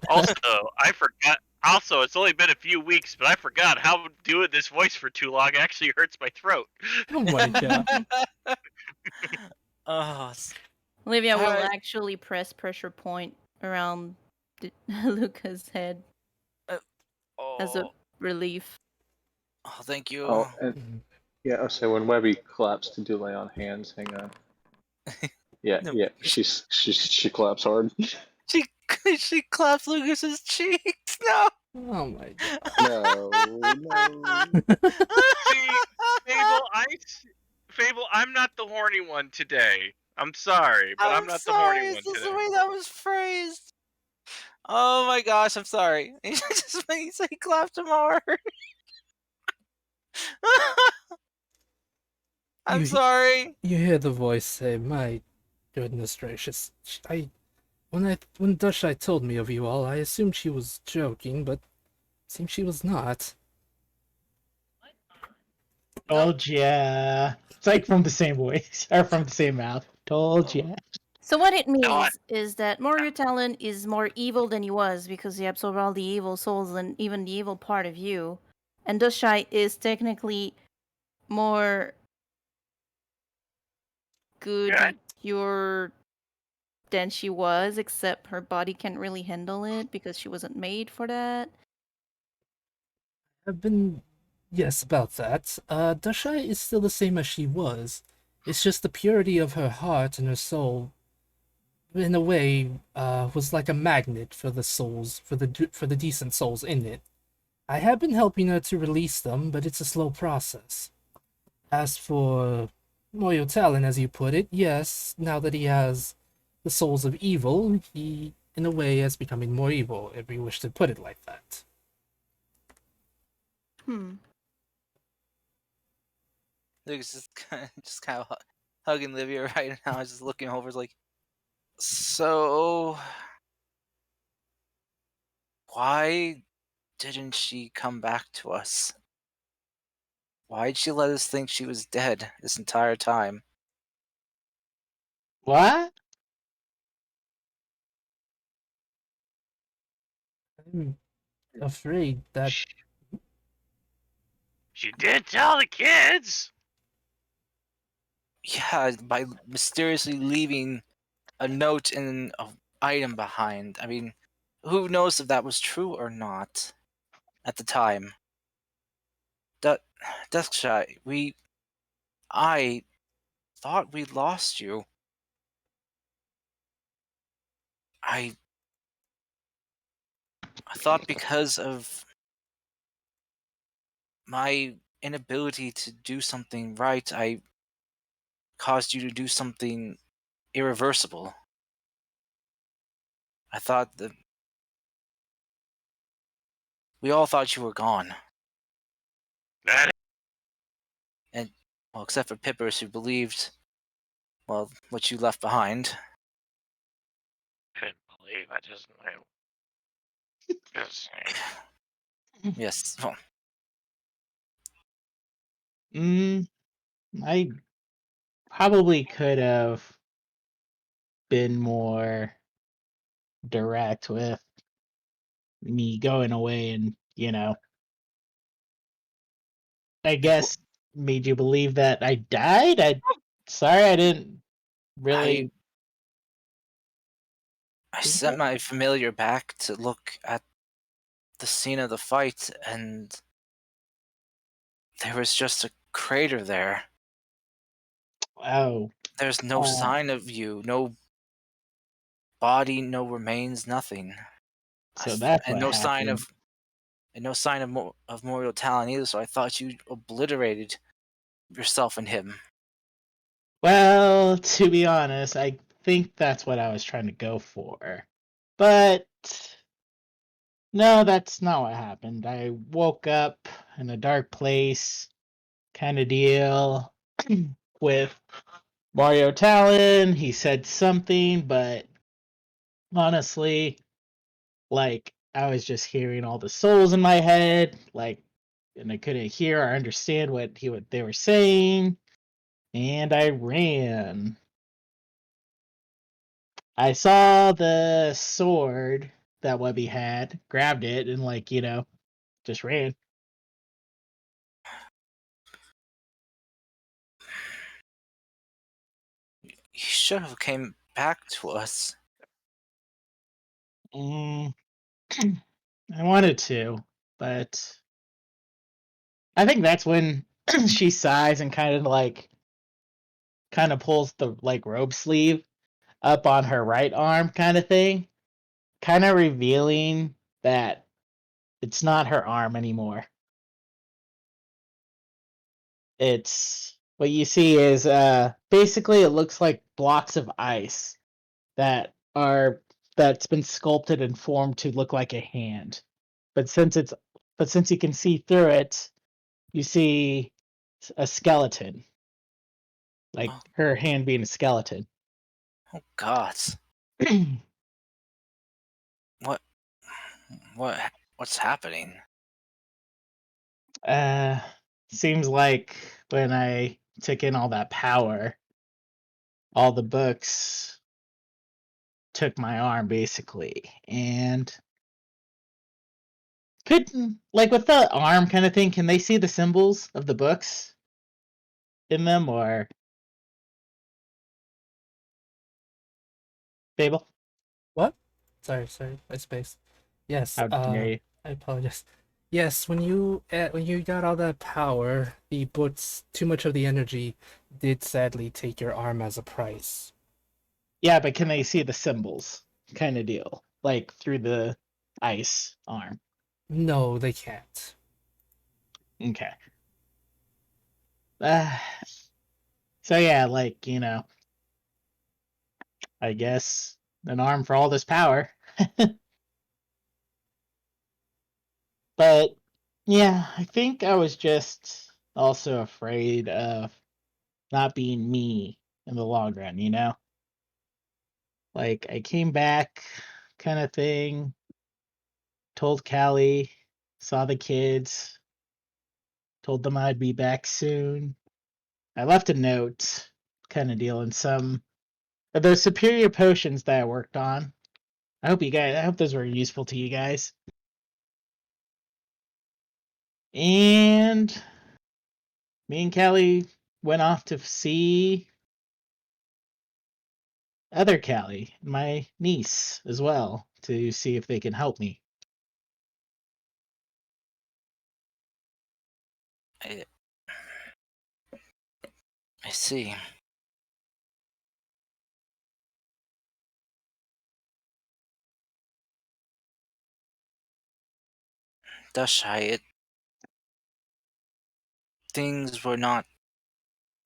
[SPEAKER 2] Also, I forgot. Also, it's only been a few weeks, but I forgot how doing this voice for too long actually hurts my throat.
[SPEAKER 1] Oh my god.
[SPEAKER 5] Olivia will
[SPEAKER 3] Alright.
[SPEAKER 5] actually press pressure point around Luca's head as a relief.
[SPEAKER 3] Oh, thank you.
[SPEAKER 9] Oh, and yeah, I'll say when Webby claps to do lay on hands, hang on. Yeah,
[SPEAKER 3] No.
[SPEAKER 9] yeah, she claps hard.
[SPEAKER 3] She claps Lucas's cheeks. No.
[SPEAKER 1] Oh my god.
[SPEAKER 9] No.
[SPEAKER 2] See, Fable, I'm not the horny one today. I'm sorry, but I'm not the horny one
[SPEAKER 3] This is
[SPEAKER 2] today.
[SPEAKER 3] the way that was phrased. Oh my gosh, I'm sorry. He just he said he clapped him hard. I'm
[SPEAKER 1] You-
[SPEAKER 3] sorry.
[SPEAKER 1] You hear the voice say, "My goodness gracious." When Dushai told me of you all, I assumed she was joking, but it seems she was not.
[SPEAKER 4] Told ya. It's like from the same voice or from the same mouth. Told ya.
[SPEAKER 5] So what it
[SPEAKER 8] No,
[SPEAKER 5] means is that Morio Talon is more evil than he was because he absorbed all the evil souls and even the evil part of you. And Dushai is technically more good
[SPEAKER 8] Good.
[SPEAKER 5] and pure than she was, except her body can't really handle it because she wasn't made for that.
[SPEAKER 1] I've been. Yes, about that. Dushai is still the same as she was. It's just the purity of her heart and her soul, in a way, was like a magnet for the souls, for the decent souls in it. I have been helping her to release them, but it's a slow process. As for Moyo Talon, as you put it, yes, now that he has the souls of evil, he, in a way, is becoming more evil, if you wish to put it like that.
[SPEAKER 5] Hmm.
[SPEAKER 3] Luke's just kind of hugging Livia right now. Just looking over, like, so why didn't she come back to us? Why'd she let us think she was dead this entire time?
[SPEAKER 4] What?
[SPEAKER 1] I'm afraid that
[SPEAKER 8] she did tell the kids.
[SPEAKER 3] Yeah, by mysteriously leaving a note and an item behind. I mean, who knows if that was true or not at the time? Deathshot, I thought we lost you. I thought because of my inability to do something right, I caused you to do something irreversible. I thought that we all thought you were gone.
[SPEAKER 8] That
[SPEAKER 3] And, well, except for Pippers who believed, well, what you left behind.
[SPEAKER 8] couldn't believe I just knew. Just
[SPEAKER 3] Yes, well,
[SPEAKER 4] I probably could have been more direct with me going away and, I guess made you believe that I died. Sorry, I didn't really.
[SPEAKER 3] I sent my familiar back to look at the scene of the fight, and there was just a crater there.
[SPEAKER 4] Oh,
[SPEAKER 3] There's no sign of you, no body, no remains, nothing.
[SPEAKER 4] so that's
[SPEAKER 3] And
[SPEAKER 4] what
[SPEAKER 3] no sign
[SPEAKER 4] happened.
[SPEAKER 3] of Moriel Talon either. So I thought you obliterated yourself and him.
[SPEAKER 4] Well, to be honest, I think that's what I was trying to go for. But no, that's not what happened. I woke up in a dark place, kind of deal, with Mario Talon. He said something, but honestly, like I was just hearing all the souls in my head, like, and I couldn't hear or understand what they were saying, and I ran. I saw the sword that Webby had, grabbed it, and just ran.
[SPEAKER 3] You should have came back to us.
[SPEAKER 4] Mm, I wanted to, but I think that's when she sighs and kind of pulls the robe sleeve up on her right arm, kind of thing, kind of revealing that it's not her arm anymore. It's what you see is basically it looks like blocks of ice that are that's been sculpted and formed to look like a hand. But since you can see through it, you see a skeleton. like
[SPEAKER 3] Oh.
[SPEAKER 4] her hand being a skeleton.
[SPEAKER 3] Oh God. What's happening?
[SPEAKER 4] Seems like when I took in all that power, all the books took my arm basically, and couldn't like with the arm kind of thing. Can they see the symbols of the books in them, or Fable?
[SPEAKER 1] What? Sorry, I spaced. Yes,
[SPEAKER 4] How dare you?
[SPEAKER 1] I apologize. Yes, when you got all that power, the books, too much of the energy did sadly take your arm as a price.
[SPEAKER 4] Yeah, but can they see the symbols? Kind of deal, like through the ice arm.
[SPEAKER 1] No, they can't.
[SPEAKER 4] Okay. Uh, so yeah, like I guess an arm for all this power. But yeah, I think I was just also afraid of not being me in the long run, Like I came back kind of thing, told Callie, saw the kids, told them I'd be back soon. I left a note kind of deal and some of those superior potions that I worked on. I hope those were useful to you guys. And me and Callie went off to see other Callie, my niece, as well, to see if they can help me.
[SPEAKER 3] I see. Dushai, things were not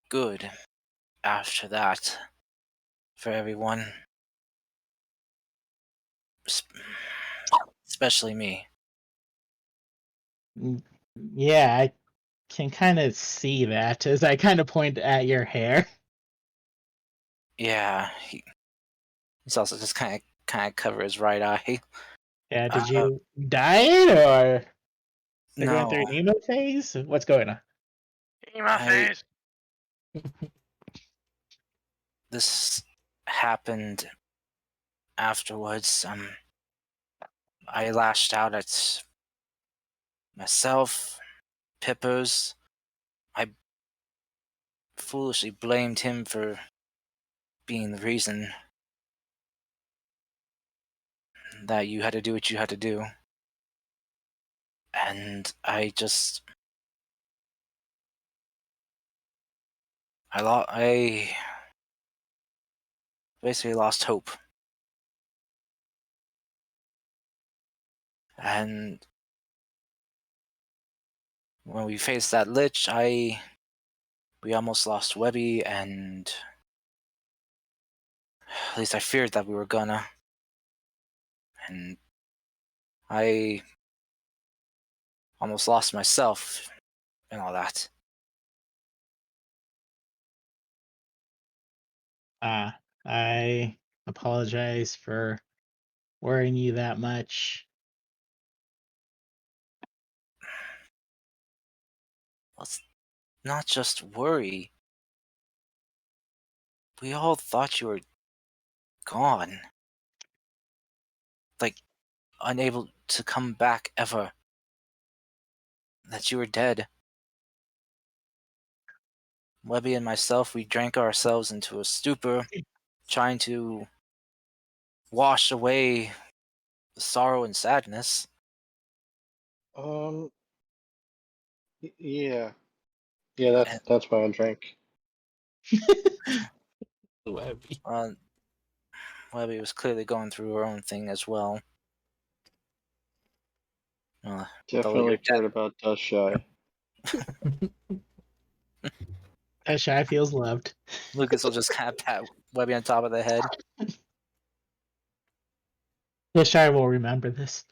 [SPEAKER 3] good after that for everyone, especially me.
[SPEAKER 4] Yeah, I can kind of see that as I kind of point at your hair.
[SPEAKER 3] Yeah, he's also just kind of cover his right eye.
[SPEAKER 4] Yeah, did
[SPEAKER 3] Uh,
[SPEAKER 4] you dye it or they're going
[SPEAKER 3] no,
[SPEAKER 4] through an emo phase? What's going on?
[SPEAKER 8] In my
[SPEAKER 3] I
[SPEAKER 8] face.
[SPEAKER 3] this happened afterwards. I lashed out at myself, Pippers. I foolishly blamed him for being the reason that you had to do what you had to do. And I basically lost hope. And when we faced that lich, we almost lost Webby, and at least I feared that we were gonna. And I almost lost myself and all that.
[SPEAKER 4] I apologize for worrying you that much.
[SPEAKER 3] Let's not just worry. We all thought you were gone. Like, unable to come back ever. That you were dead. Webby and myself, we drank ourselves into a stupor, trying to wash away the sorrow and sadness.
[SPEAKER 9] Um, yeah, yeah. That's why I drank.
[SPEAKER 1] Webby.
[SPEAKER 3] Webby was clearly going through her own thing as well. Though you're
[SPEAKER 9] Definitely
[SPEAKER 3] dead.
[SPEAKER 9] cared about Dushai.
[SPEAKER 4] Shy feels loved.
[SPEAKER 3] Lucas will just kind of pat Webby on top of the head.
[SPEAKER 4] Shy will remember this.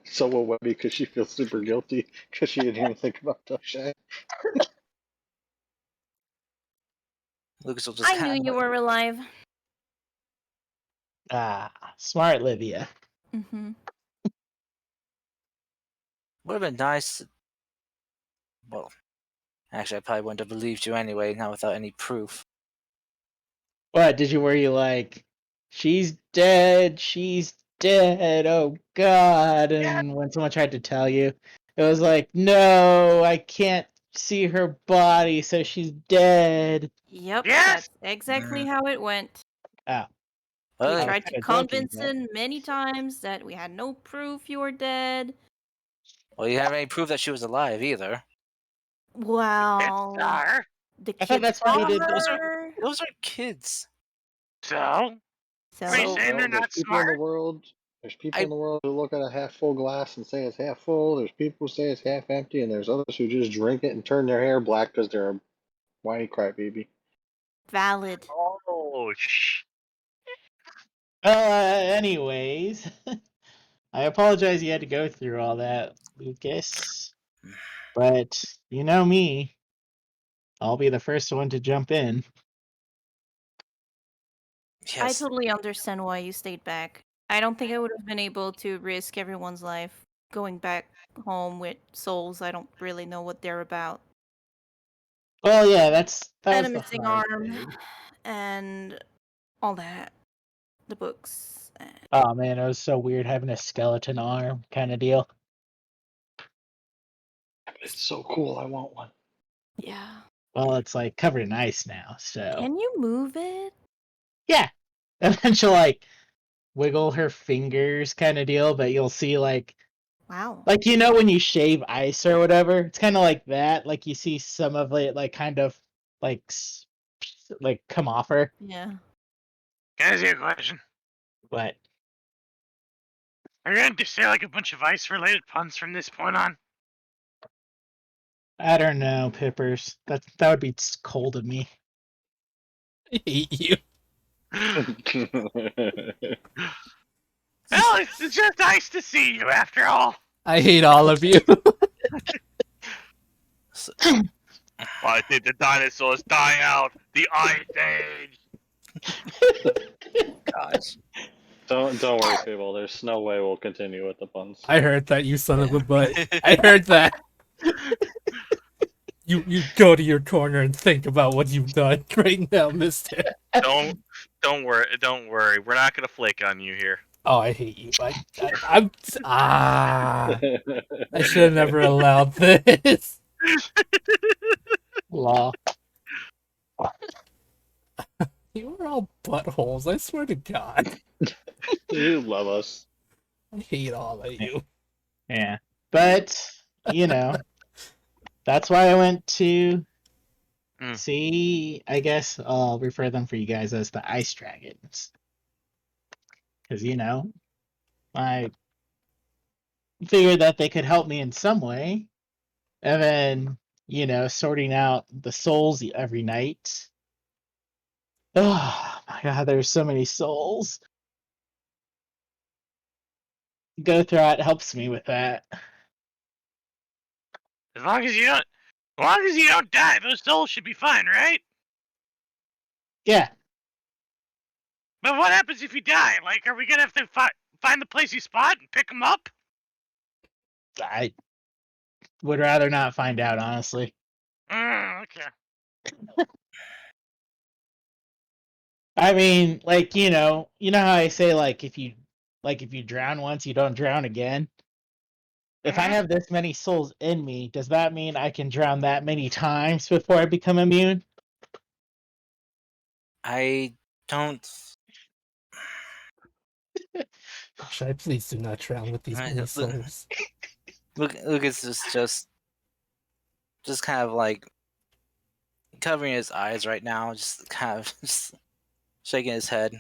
[SPEAKER 9] So will Webby because she feels super guilty because she didn't even think about Dushai.
[SPEAKER 3] Lucas will just
[SPEAKER 5] I
[SPEAKER 3] kind
[SPEAKER 5] knew
[SPEAKER 3] of.
[SPEAKER 5] you were alive.
[SPEAKER 4] Ah, smart Livia.
[SPEAKER 5] Mm-hmm.
[SPEAKER 3] Would have been nice. Well, actually, I probably wouldn't have believed you anyway, not without any proof.
[SPEAKER 4] What did you? Were you like, she's dead, oh God? And when someone tried to tell you, it was like, no, I can't see her body, so she's dead.
[SPEAKER 5] Yep,
[SPEAKER 8] Yes!
[SPEAKER 5] that's exactly how it went.
[SPEAKER 4] Oh,
[SPEAKER 5] We
[SPEAKER 3] Well,
[SPEAKER 4] I was
[SPEAKER 5] tried to
[SPEAKER 4] kinda joking,
[SPEAKER 5] convince
[SPEAKER 4] but-
[SPEAKER 5] him many times that we had no proof you were dead.
[SPEAKER 3] well, you have any proof that she was alive either.
[SPEAKER 5] Well,
[SPEAKER 8] Star.
[SPEAKER 5] the
[SPEAKER 4] I thought
[SPEAKER 5] kids
[SPEAKER 4] that's why
[SPEAKER 5] saw
[SPEAKER 4] he did
[SPEAKER 3] Those are
[SPEAKER 5] her.
[SPEAKER 3] those are kids.
[SPEAKER 8] So? Are you
[SPEAKER 5] So
[SPEAKER 8] saying they're
[SPEAKER 9] Well, there's
[SPEAKER 8] not
[SPEAKER 9] people in the
[SPEAKER 8] smart?
[SPEAKER 9] world. There's people
[SPEAKER 3] I-
[SPEAKER 9] in the world who look at a half full glass and say it's half full. There's people who say it's half empty, and there's others who just drink it and turn their hair black because they're a whiny crybaby.
[SPEAKER 5] valid.
[SPEAKER 8] Oh,
[SPEAKER 4] Anyways, I apologize you had to go through all that, Lucas. But you know me, I'll be the first one to jump in.
[SPEAKER 5] I
[SPEAKER 3] Yes.
[SPEAKER 5] totally understand why you stayed back. I don't think I would have been able to risk everyone's life going back home with souls I don't really know what they're about.
[SPEAKER 4] Well, yeah, that
[SPEAKER 5] And
[SPEAKER 4] was
[SPEAKER 5] a
[SPEAKER 4] the
[SPEAKER 5] missing
[SPEAKER 4] hard
[SPEAKER 5] arm
[SPEAKER 4] thing.
[SPEAKER 5] and all that. The books.
[SPEAKER 4] Oh man, it was so weird having a skeleton arm kind of deal.
[SPEAKER 9] It's so cool. I want one.
[SPEAKER 5] Yeah.
[SPEAKER 4] Well, it's like covered in ice now, so
[SPEAKER 5] Can you move it?
[SPEAKER 4] yeah. And then she'll like wiggle her fingers kind of deal, but you'll see like
[SPEAKER 5] Wow.
[SPEAKER 4] you know when you shave ice or whatever, it's kind of like that. Like you see some of it like kind of like like come off her,
[SPEAKER 5] Yeah.
[SPEAKER 8] Can I ask you a question?
[SPEAKER 4] but
[SPEAKER 8] Are you going to say like a bunch of ice-related puns from this point on?
[SPEAKER 4] I don't know, Pippers. That would be cold of me.
[SPEAKER 1] I hate you.
[SPEAKER 8] Well, it's just nice to see you after all.
[SPEAKER 1] I hate all of you.
[SPEAKER 8] Well, I think the dinosaurs die out. The Ice Age.
[SPEAKER 3] Gosh.
[SPEAKER 9] Don't worry, people. There's no way we'll continue with the puns.
[SPEAKER 1] I heard that, you son of a butt. I heard that. You go to your corner and think about what you've done right now, mister.
[SPEAKER 2] Don't worry. We're not gonna flake on you here.
[SPEAKER 1] Oh, I hate you. I should have never allowed this.
[SPEAKER 4] Law.
[SPEAKER 1] You are all buttholes, I swear to God.
[SPEAKER 9] You love us.
[SPEAKER 1] I hate all of you.
[SPEAKER 4] Yeah, but you know, that's why I went to see. I guess I'll refer them for you guys as the ice dragons, because you know, I figured that they could help me in some way, and then you know, sorting out the souls every night. Oh my God, there's so many souls. Go through it helps me with that.
[SPEAKER 8] As long as you don't die, those souls should be fine, right?
[SPEAKER 4] Yeah,
[SPEAKER 8] But what happens if you die? Like, are we gonna have to find the place you spot and pick them up?
[SPEAKER 4] I would rather not find out, honestly.
[SPEAKER 8] Okay.
[SPEAKER 4] I mean, like, you know how I say if you drown once, you don't drown again. If I have this many souls in me, does that mean I can drown that many times before I become immune?
[SPEAKER 3] I don't.
[SPEAKER 1] Shai, please do not drown with these many souls.
[SPEAKER 3] Lucas is just kind of like covering his eyes right now, just kind of just shaking his head.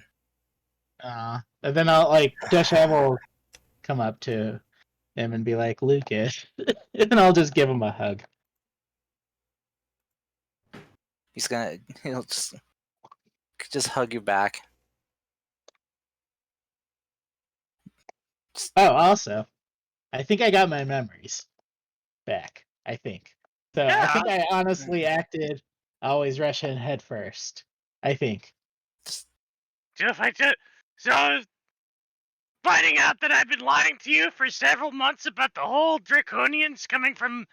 [SPEAKER 4] And then I'll Dushav will come up to him and be like, Lucas, and I'll just give him a hug.
[SPEAKER 3] He'll just hug you back.
[SPEAKER 4] Oh, also, I think I got my memories back. I think. So I think I honestly acted always rush in head first. I think.
[SPEAKER 8] So if I took, so finding out that I've been lying to you for several months about the whole draconians coming from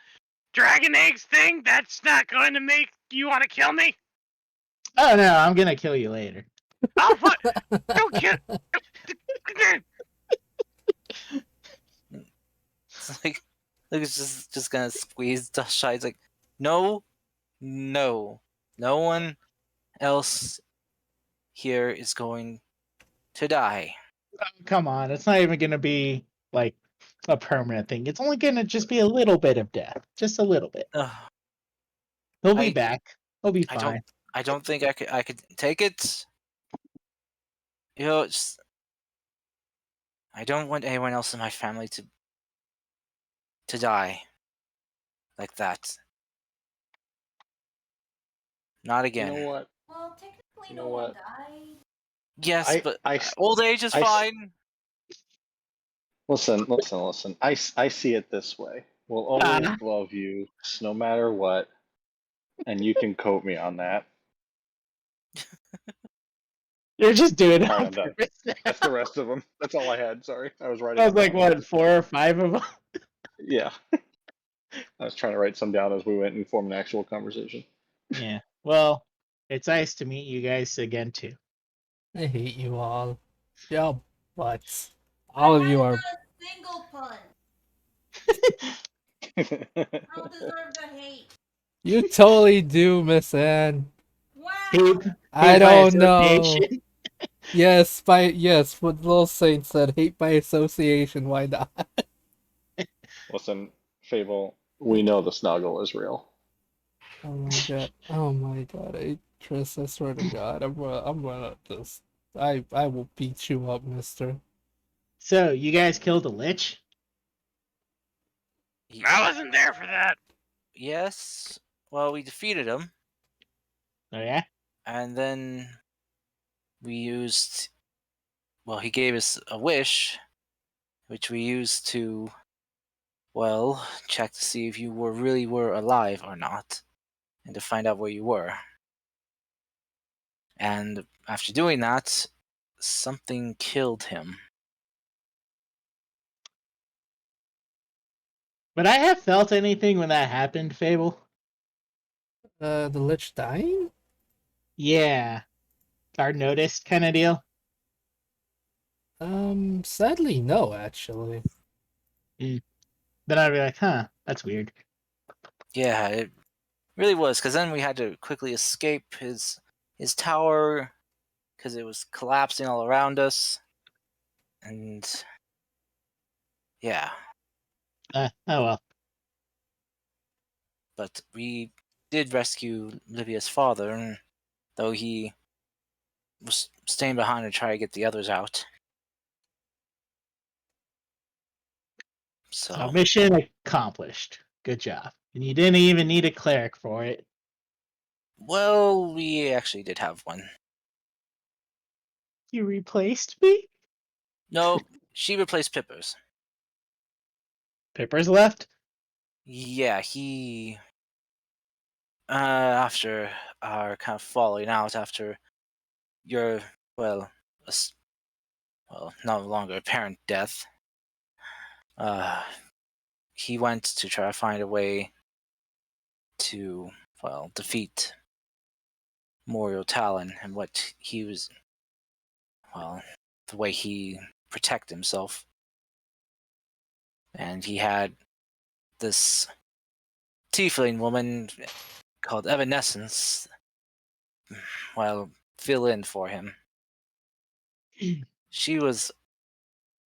[SPEAKER 8] dragon eggs thing, that's not going to make you want to kill me?
[SPEAKER 4] Oh no, I'm gonna kill you later.
[SPEAKER 8] Oh, what? Don't kill.
[SPEAKER 3] It's like Lucas just gonna squeeze Shy. It's like, no, no one else here is going to die.
[SPEAKER 4] Oh, come on, it's not even gonna be like a permanent thing. It's only gonna just be a little bit of death, just a little bit.
[SPEAKER 3] Ugh,
[SPEAKER 4] He'll be
[SPEAKER 3] I-
[SPEAKER 4] back. He'll be
[SPEAKER 3] I
[SPEAKER 4] fine.
[SPEAKER 3] don't think I could take it. You know, I don't want anyone else in my family to die like that. Not
[SPEAKER 9] You
[SPEAKER 3] again.
[SPEAKER 9] know what?
[SPEAKER 5] Well, technically,
[SPEAKER 9] You
[SPEAKER 5] no
[SPEAKER 9] know
[SPEAKER 5] one
[SPEAKER 9] what?
[SPEAKER 5] died.
[SPEAKER 3] Yes, but
[SPEAKER 9] I
[SPEAKER 3] old age is
[SPEAKER 9] I-
[SPEAKER 3] fine.
[SPEAKER 9] listen. I see it this way. We'll always
[SPEAKER 4] Ah.
[SPEAKER 9] love you, no matter what, and you can quote me on that.
[SPEAKER 4] You're just doing it
[SPEAKER 9] All right,
[SPEAKER 4] on
[SPEAKER 9] I'm done.
[SPEAKER 4] purpose now.
[SPEAKER 9] That's the rest of them. That's all I had. Sorry, I was writing.
[SPEAKER 4] That was
[SPEAKER 9] them
[SPEAKER 4] like
[SPEAKER 9] down.
[SPEAKER 4] what, 4 or 5 of them?
[SPEAKER 9] Yeah. I was trying to write some down as we went and form an actual conversation.
[SPEAKER 4] Yeah. Well, it's nice to meet you guys again too.
[SPEAKER 1] I hate you all. Yeah, but all of you are.
[SPEAKER 5] Not a single pun. I don't deserve the hate.
[SPEAKER 1] You totally do, Miss Anne.
[SPEAKER 5] Wow.
[SPEAKER 4] Hate,
[SPEAKER 1] I
[SPEAKER 4] hate by
[SPEAKER 1] don't know.
[SPEAKER 4] association.
[SPEAKER 1] Yes, what Little Saint said. Hate by association. Why not?
[SPEAKER 9] Listen, Fable, we know the snuggle is real.
[SPEAKER 1] Oh my god. Oh my god. Tris, I swear to God, I'm gonna just. I will beat you up, Mister.
[SPEAKER 4] So, you guys killed a lich?
[SPEAKER 8] I wasn't there for that.
[SPEAKER 3] Yes. Well, we defeated him,
[SPEAKER 4] Oh yeah?
[SPEAKER 3] and then we used. Well, he gave us a wish, which we used to, well, check to see if you really were alive or not, and to find out where you were. And after doing that, something killed him.
[SPEAKER 4] Would I have felt anything when that happened, Fable?
[SPEAKER 1] The Lich dying?
[SPEAKER 4] Yeah. Or noticed kind of deal?
[SPEAKER 1] Sadly, no, actually.
[SPEAKER 4] Then I'd be like, huh, that's weird.
[SPEAKER 3] Yeah, it really was, because then we had to quickly escape his tower, because it was collapsing all around us. And yeah,
[SPEAKER 4] Oh well.
[SPEAKER 3] but we did rescue Livia's father, and though he was staying behind to try to get the others out. So,
[SPEAKER 4] Mission accomplished. Good job. And you didn't even need a cleric for it.
[SPEAKER 3] well, we actually did have one.
[SPEAKER 4] You replaced me?
[SPEAKER 3] No, she replaced Pippers.
[SPEAKER 4] Pipper's left?
[SPEAKER 3] Yeah, he. After our kind of falling out, after your, well, no longer apparent death, he went to try to find a way to, well, defeat Moriel Talon and what he was, well, the way he protected himself. And he had this tiefling woman called Evanescence, well, fill in for him. She was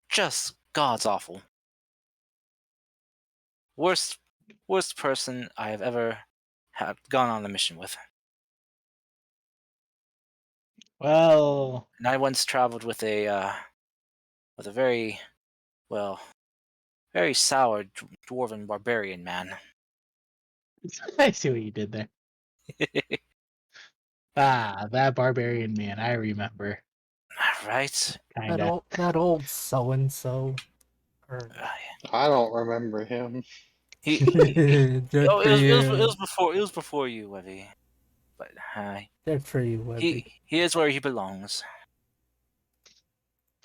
[SPEAKER 3] just god's awful. Worst person I have ever had gone on a mission with.
[SPEAKER 4] Well,
[SPEAKER 3] And I once traveled with a very, well, very sour dwarven barbarian man.
[SPEAKER 4] I see what you did there. Ah, that barbarian man, I remember.
[SPEAKER 3] Right?
[SPEAKER 4] Kinda.
[SPEAKER 1] That old so and so.
[SPEAKER 9] I don't remember him.
[SPEAKER 3] He,
[SPEAKER 1] Good
[SPEAKER 3] oh,
[SPEAKER 1] for
[SPEAKER 3] it
[SPEAKER 1] you.
[SPEAKER 3] was before you, Webby. but
[SPEAKER 1] They're pretty webby.
[SPEAKER 3] he is where he belongs.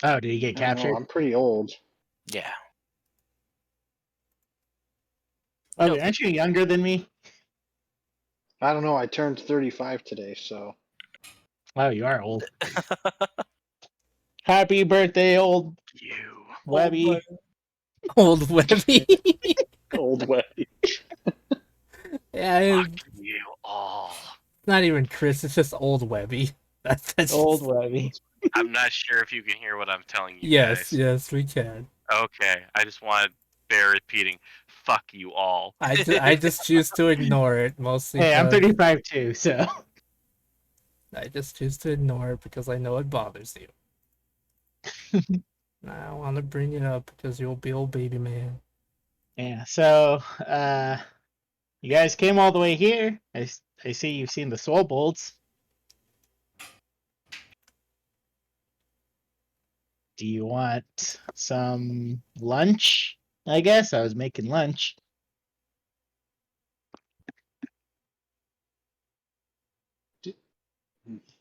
[SPEAKER 4] Oh, did he get
[SPEAKER 9] I don't know,
[SPEAKER 4] captured?
[SPEAKER 9] I'm pretty old.
[SPEAKER 3] Yeah.
[SPEAKER 4] Oh,
[SPEAKER 3] No,
[SPEAKER 4] aren't you younger than me?
[SPEAKER 9] I don't know. I turned 35 today, so
[SPEAKER 4] Oh, you are old. Happy birthday, old
[SPEAKER 8] You.
[SPEAKER 4] Webby.
[SPEAKER 1] Old webby.
[SPEAKER 9] old Webby.
[SPEAKER 1] Yeah,
[SPEAKER 8] Fuck
[SPEAKER 1] it's
[SPEAKER 8] you all.
[SPEAKER 1] not even Chris. It's just old webby. That's
[SPEAKER 4] Old
[SPEAKER 1] just-
[SPEAKER 4] Webby.
[SPEAKER 2] I'm not sure if you can hear what I'm telling you
[SPEAKER 1] Yes,
[SPEAKER 2] guys.
[SPEAKER 1] yes, we can.
[SPEAKER 2] Okay, I just want to bear repeating. Fuck you all.
[SPEAKER 1] I just choose to ignore it mostly.
[SPEAKER 4] Hey, I'm
[SPEAKER 1] 'cause
[SPEAKER 4] 35 too, so.
[SPEAKER 1] I just choose to ignore it because I know it bothers you. I want to bring it up because you'll be old baby man.
[SPEAKER 4] Yeah, so, you guys came all the way here. I see you've seen the Swobolds. Do you want some lunch? I guess I was making lunch.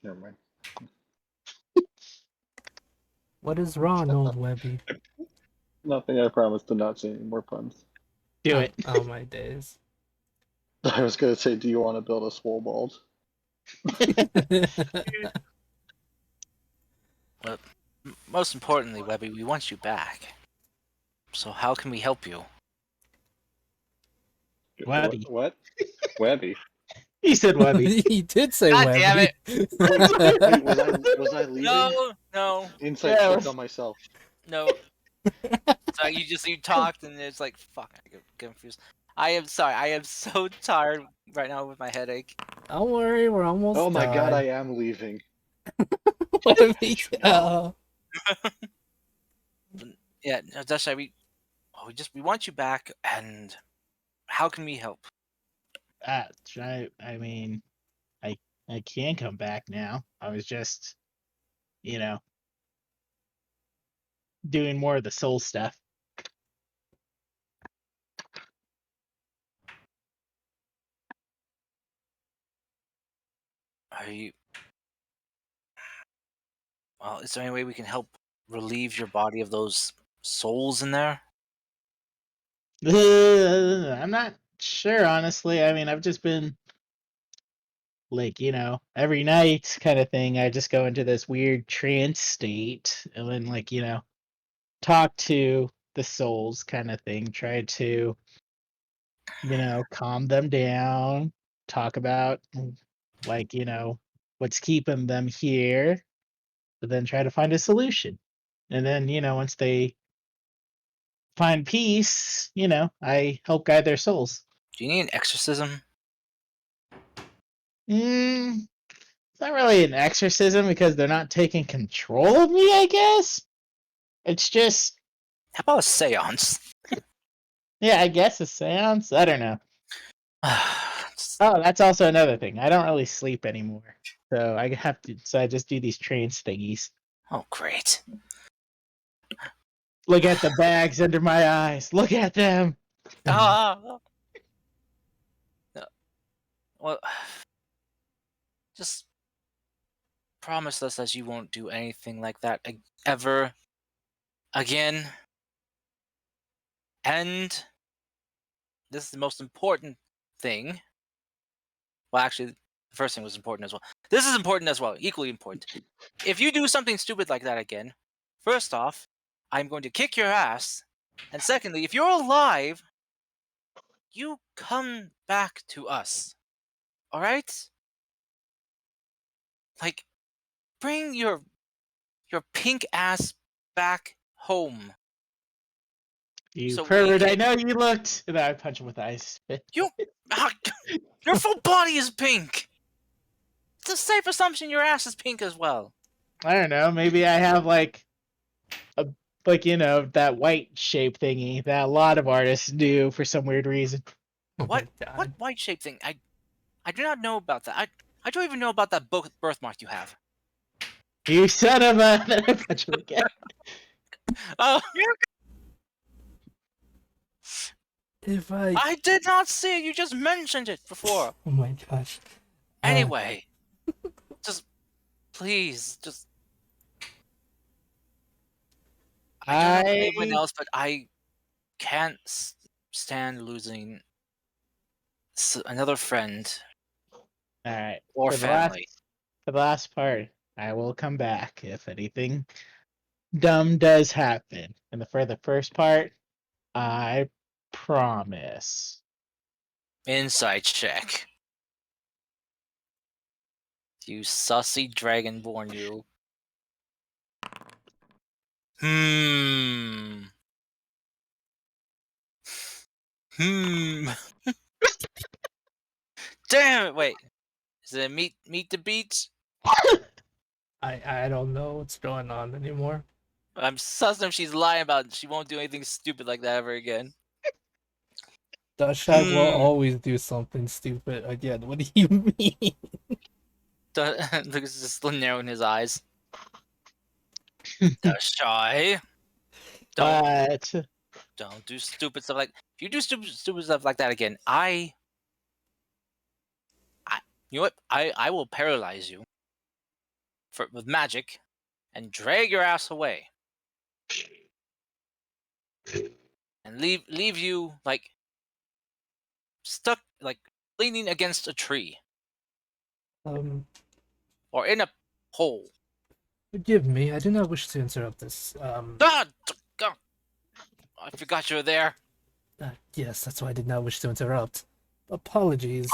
[SPEAKER 9] Never mind.
[SPEAKER 1] What is wrong, old webby?
[SPEAKER 9] Nothing. I promise to not say any more puns.
[SPEAKER 4] Do
[SPEAKER 1] Oh,
[SPEAKER 4] it.
[SPEAKER 1] oh my days.
[SPEAKER 9] I was gonna say, do you want to build a swole
[SPEAKER 3] most importantly, Webby, we want you back. So how can we help you?
[SPEAKER 4] Webby.
[SPEAKER 9] What? Webby.
[SPEAKER 4] He said Webby.
[SPEAKER 1] He did say
[SPEAKER 3] God
[SPEAKER 1] webby.
[SPEAKER 3] damn it.
[SPEAKER 9] Wait, was I leaving?
[SPEAKER 3] No,
[SPEAKER 9] Insight
[SPEAKER 4] Yeah,
[SPEAKER 9] check on myself.
[SPEAKER 3] no. So you talked and it's like fuck. I get confused. I am sorry. I am so tired right now with my headache.
[SPEAKER 1] Don't worry, we're almost
[SPEAKER 9] Oh my god, I
[SPEAKER 1] done.
[SPEAKER 9] am leaving.
[SPEAKER 1] Webby,
[SPEAKER 9] you know?
[SPEAKER 3] Yeah, no, that's right. We want you back, and how can we help?
[SPEAKER 4] I mean, I can come back now. I was just, you know, doing more of the soul stuff.
[SPEAKER 3] Are you? Well, is there any way we can help relieve your body of those souls in there?
[SPEAKER 4] I'm not sure, honestly. I mean, I've just been like, every night kind of thing. I just go into this weird trance state and then, like, talk to the souls kind of thing. Try to, calm them down. Talk about, like, what's keeping them here, but then try to find a solution. And then, once they find peace, I help guide their souls.
[SPEAKER 3] Do you need an exorcism?
[SPEAKER 4] It's not really an exorcism because they're not taking control of me, I guess. It's just,
[SPEAKER 3] How about a seance?
[SPEAKER 4] yeah, I guess a seance. I don't know.
[SPEAKER 3] It's-
[SPEAKER 4] Oh, that's also another thing. I don't really sleep anymore. So I just do these trance thingies.
[SPEAKER 3] oh, great.
[SPEAKER 4] Look at the bags under my eyes. Look at them.
[SPEAKER 3] Ah. Well, just promise us that you won't do anything like that ever again. And this is the most important thing. Well, actually, the first thing was important as well. This is important as well, equally important. If you do something stupid like that again, first off, I'm going to kick your ass. And secondly, if you're alive, you come back to us. All right? Like, bring your pink ass back home.
[SPEAKER 4] You
[SPEAKER 3] So we
[SPEAKER 4] pervert, I
[SPEAKER 3] can-
[SPEAKER 4] know you looked. And I punch him with ice.
[SPEAKER 3] You, your full body is pink. It's a safe assumption your ass is pink as well.
[SPEAKER 4] I don't know. Maybe I have like that white shape thingy that a lot of artists do for some weird reason.
[SPEAKER 1] Oh
[SPEAKER 3] What
[SPEAKER 1] my god.
[SPEAKER 3] what white shape thing? I do not know about that. I don't even know about that birthmark you have.
[SPEAKER 4] You son of a! Then I punch him again.
[SPEAKER 3] Oh,
[SPEAKER 1] If I
[SPEAKER 3] I did not see it. You just mentioned it before.
[SPEAKER 1] Oh my gosh.
[SPEAKER 3] Anyway, just please, just I don't know about anyone else, but I can't stand losing another friend
[SPEAKER 4] All right.
[SPEAKER 3] or
[SPEAKER 4] For the
[SPEAKER 3] family.
[SPEAKER 4] last part, I will come back if anything dumb does happen. And for the first part, I promise.
[SPEAKER 3] Insight check. You sussy dragonborn, you. Hmm. Damn it! Wait, is it meet the beats?
[SPEAKER 1] I don't know what's going on anymore.
[SPEAKER 3] I'm sussing if she's lying about she won't do anything stupid like that ever again.
[SPEAKER 1] Dashag will always do something stupid again. What do you mean?
[SPEAKER 3] Lucas is just narrowing his eyes. Shy.
[SPEAKER 4] But
[SPEAKER 3] Don't do stupid stuff like. If you do stupid stuff like that again, I you know what? I will paralyze you with magic, and drag your ass away, and leave you like stuck, like leaning against a tree or in a hole.
[SPEAKER 1] Forgive me, I do not wish to interrupt this.
[SPEAKER 3] God, I forgot you were there.
[SPEAKER 1] Yes, that's why I did not wish to interrupt. Apologies.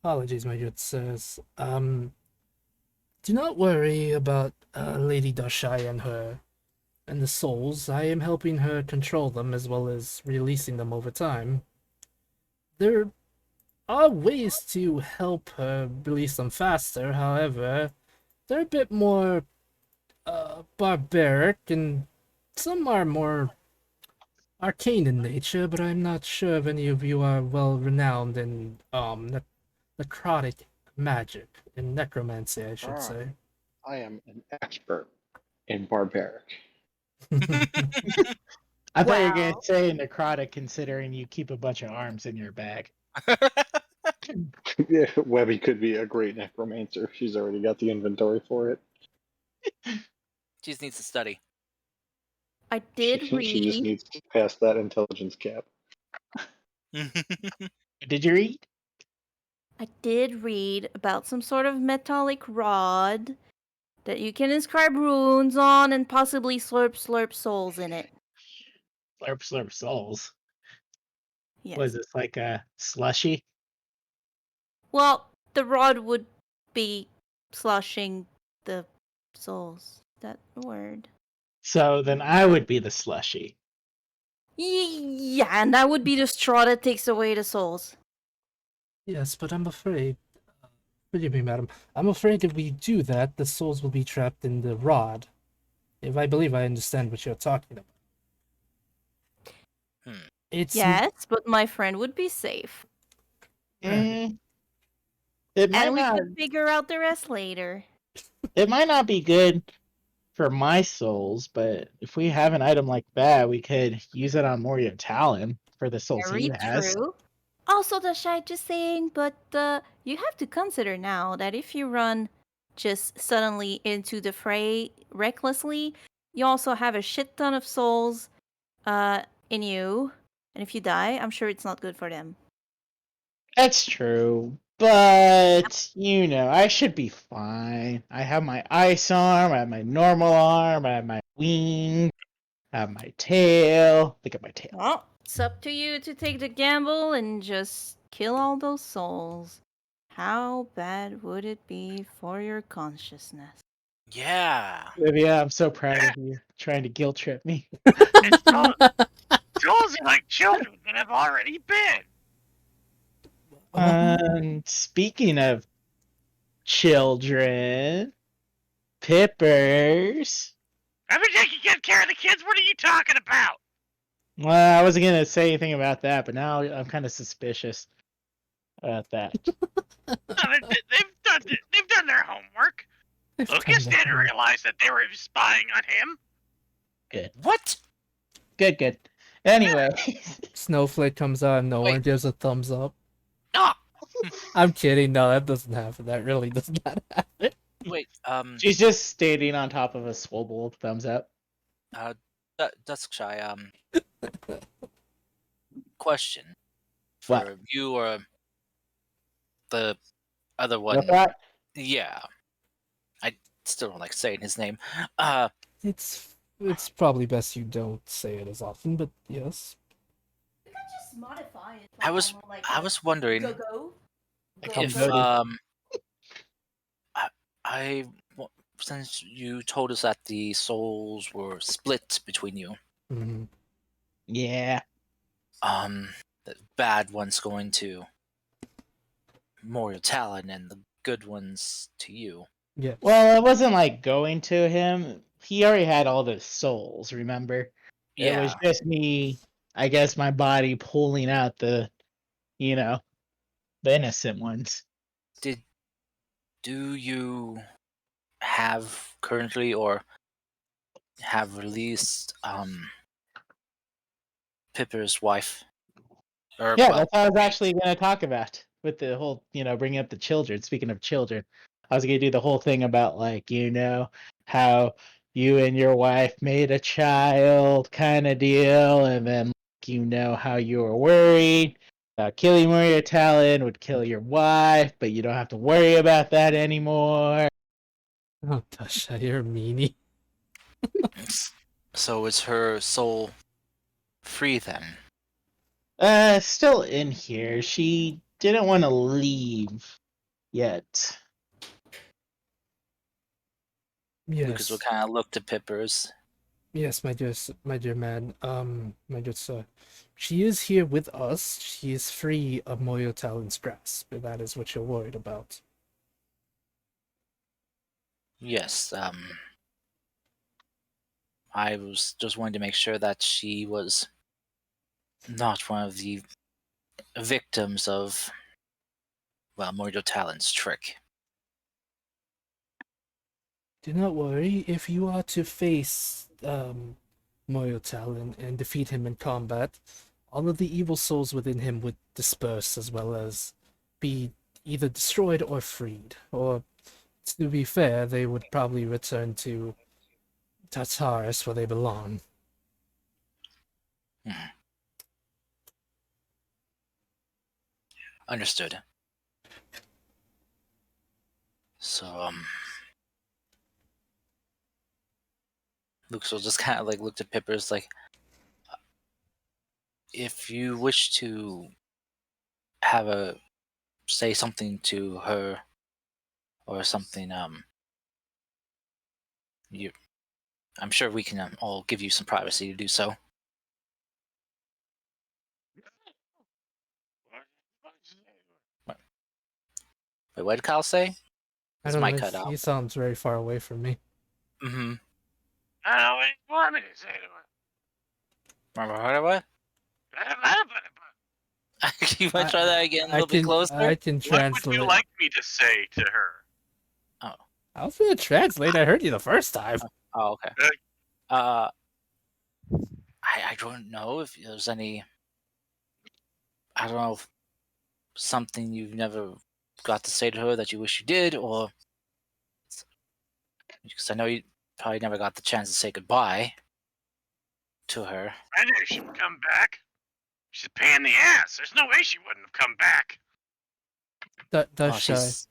[SPEAKER 1] Apologies, my good sirs. Do not worry about Lady Dashai and the souls. I am helping her control them as well as releasing them over time. There are ways to help her release them faster, however, they're a bit more barbaric and some are more arcane in nature, but I'm not sure if any of you are well renowned in necrotic magic, in necromancy, I should say.
[SPEAKER 9] I am an expert in barbaric.
[SPEAKER 4] I thought you were going to say necrotic considering you keep a bunch of arms in your bag.
[SPEAKER 9] Yeah, Webby could be a great necromancer. She's already got the inventory for it.
[SPEAKER 3] She just needs to study.
[SPEAKER 5] I did
[SPEAKER 9] She just
[SPEAKER 5] read.
[SPEAKER 9] needs to pass that intelligence cap.
[SPEAKER 4] Did you read?
[SPEAKER 5] I did read about some sort of metallic rod that you can inscribe runes on and possibly slurp souls in it.
[SPEAKER 4] Slurp souls.
[SPEAKER 5] Yes.
[SPEAKER 4] Was this like a slushy?
[SPEAKER 5] Well, the rod would be slushing the souls. That word.
[SPEAKER 4] So then I would be the slushy.
[SPEAKER 5] Yeah, and that would be the straw that takes away the souls.
[SPEAKER 1] Yes, but I'm afraid. Forgive me, madam. I'm afraid if we do that, the souls will be trapped in the rod. If I believe I understand what you're talking about. It's
[SPEAKER 5] Yes, but my friend would be safe.
[SPEAKER 4] It might
[SPEAKER 5] And we
[SPEAKER 4] not.
[SPEAKER 5] could figure out the rest later.
[SPEAKER 4] It might not be good for my souls, but if we have an item like that, we could use it on Moria Talon for the souls
[SPEAKER 5] Very
[SPEAKER 4] he has.
[SPEAKER 5] true. Also, Dashai, just saying, but you have to consider now that if you run just suddenly into the fray recklessly, you also have a shit ton of souls in you. And if you die, I'm sure it's not good for them.
[SPEAKER 4] That's true. But, you know, I should be fine. I have my ice arm, I have my normal arm, I have my wing, I have my tail. Look at my tail.
[SPEAKER 5] Well, it's up to you to take the gamble and just kill all those souls. How bad would it be for your consciousness?
[SPEAKER 3] Yeah.
[SPEAKER 4] Olivia, I'm so proud of you trying to guilt trip me.
[SPEAKER 8] Souls are like children that have already been.
[SPEAKER 4] Speaking of children, Pippers.
[SPEAKER 8] I've been taking good care of the kids. What are you talking about?
[SPEAKER 4] Well, I wasn't gonna say anything about that, but now I'm kind of suspicious about that.
[SPEAKER 8] They've done their homework. Lucas didn't realize that they were spying on him.
[SPEAKER 4] Good.
[SPEAKER 3] What?
[SPEAKER 4] Good. Anyway.
[SPEAKER 1] Snowflake comes out and no one gives a thumbs up.
[SPEAKER 8] Ah,
[SPEAKER 1] I'm kidding. No, that doesn't happen. That really does not happen.
[SPEAKER 3] Wait,
[SPEAKER 4] She's just standing on top of a swole thumbs up.
[SPEAKER 3] Duskshy, question
[SPEAKER 4] What?
[SPEAKER 3] for you or the other one.
[SPEAKER 4] What's that?
[SPEAKER 3] Yeah, I still don't like saying his name.
[SPEAKER 1] It's probably best you don't say it as often, but yes.
[SPEAKER 5] You could just modify it.
[SPEAKER 3] I was wondering
[SPEAKER 5] Go.
[SPEAKER 3] if
[SPEAKER 4] Noted.
[SPEAKER 3] I since you told us that the souls were split between you,
[SPEAKER 1] Mm-hmm.
[SPEAKER 4] Yeah.
[SPEAKER 3] the bad ones going to Morio Talon and the good ones to you.
[SPEAKER 1] Yeah.
[SPEAKER 4] Well, it wasn't like going to him. He already had all the souls, remember? It was
[SPEAKER 3] Yeah.
[SPEAKER 4] just me, I guess my body pulling out the, the innocent ones.
[SPEAKER 3] Do you have currently or have released Pipper's wife? Or
[SPEAKER 4] Yeah,
[SPEAKER 3] well,
[SPEAKER 4] that's what I was actually going to talk about with the whole, bringing up the children. Speaking of children, I was going to do the whole thing about, like, how you and your wife made a child kind of deal, and then, how you were worried about killing Maria Talon would kill your wife, but you don't have to worry about that anymore.
[SPEAKER 1] Oh, Tasha, you're a meanie.
[SPEAKER 3] so is her soul free then?
[SPEAKER 4] Still in here. She didn't want to leave yet.
[SPEAKER 3] Lucas will
[SPEAKER 1] Yes.
[SPEAKER 3] kind of look to Pippers.
[SPEAKER 1] Yes, my dear man. My dear sir. She is here with us. She is free of Moyo Talon's grasp, if that is what you're worried about.
[SPEAKER 3] Yes, I was just wanting to make sure that she was not one of the victims of, well, Morio Talon's trick.
[SPEAKER 1] Do not worry, if you are to face Moyo Talon and defeat him in combat, all of the evil souls within him would disperse as well as be either destroyed or freed. Or, to be fair, they would probably return to Tartarus where they belong.
[SPEAKER 3] Hmm. Understood. So, Lucas will just kind of like look at Pippers like, if you wish to have a say something to her or something, you, I'm sure we can all give you some privacy to do so. Wait, what did Kyle say?
[SPEAKER 1] I
[SPEAKER 3] His
[SPEAKER 1] don't
[SPEAKER 3] mic
[SPEAKER 1] know,
[SPEAKER 3] cut out.
[SPEAKER 1] he sounds very far away from me.
[SPEAKER 3] Mm-hmm.
[SPEAKER 8] I don't know what you want me to say to
[SPEAKER 3] What?
[SPEAKER 8] her.
[SPEAKER 3] You might try that again a
[SPEAKER 1] I
[SPEAKER 3] little bit
[SPEAKER 1] can
[SPEAKER 3] closer?
[SPEAKER 1] I can
[SPEAKER 2] What would
[SPEAKER 1] translate.
[SPEAKER 2] you like me to say to her?
[SPEAKER 1] I was gonna translate. I heard you the first time.
[SPEAKER 3] Oh, okay. I don't know if there's any. I don't know if something you've never got to say to her that you wish you did, or because I know you probably never got the chance to say goodbye to her.
[SPEAKER 8] I knew she would come back. She's a pain in the ass. There's no way she wouldn't have come back.
[SPEAKER 1] Does
[SPEAKER 3] Oh,
[SPEAKER 1] shy.
[SPEAKER 3] she's.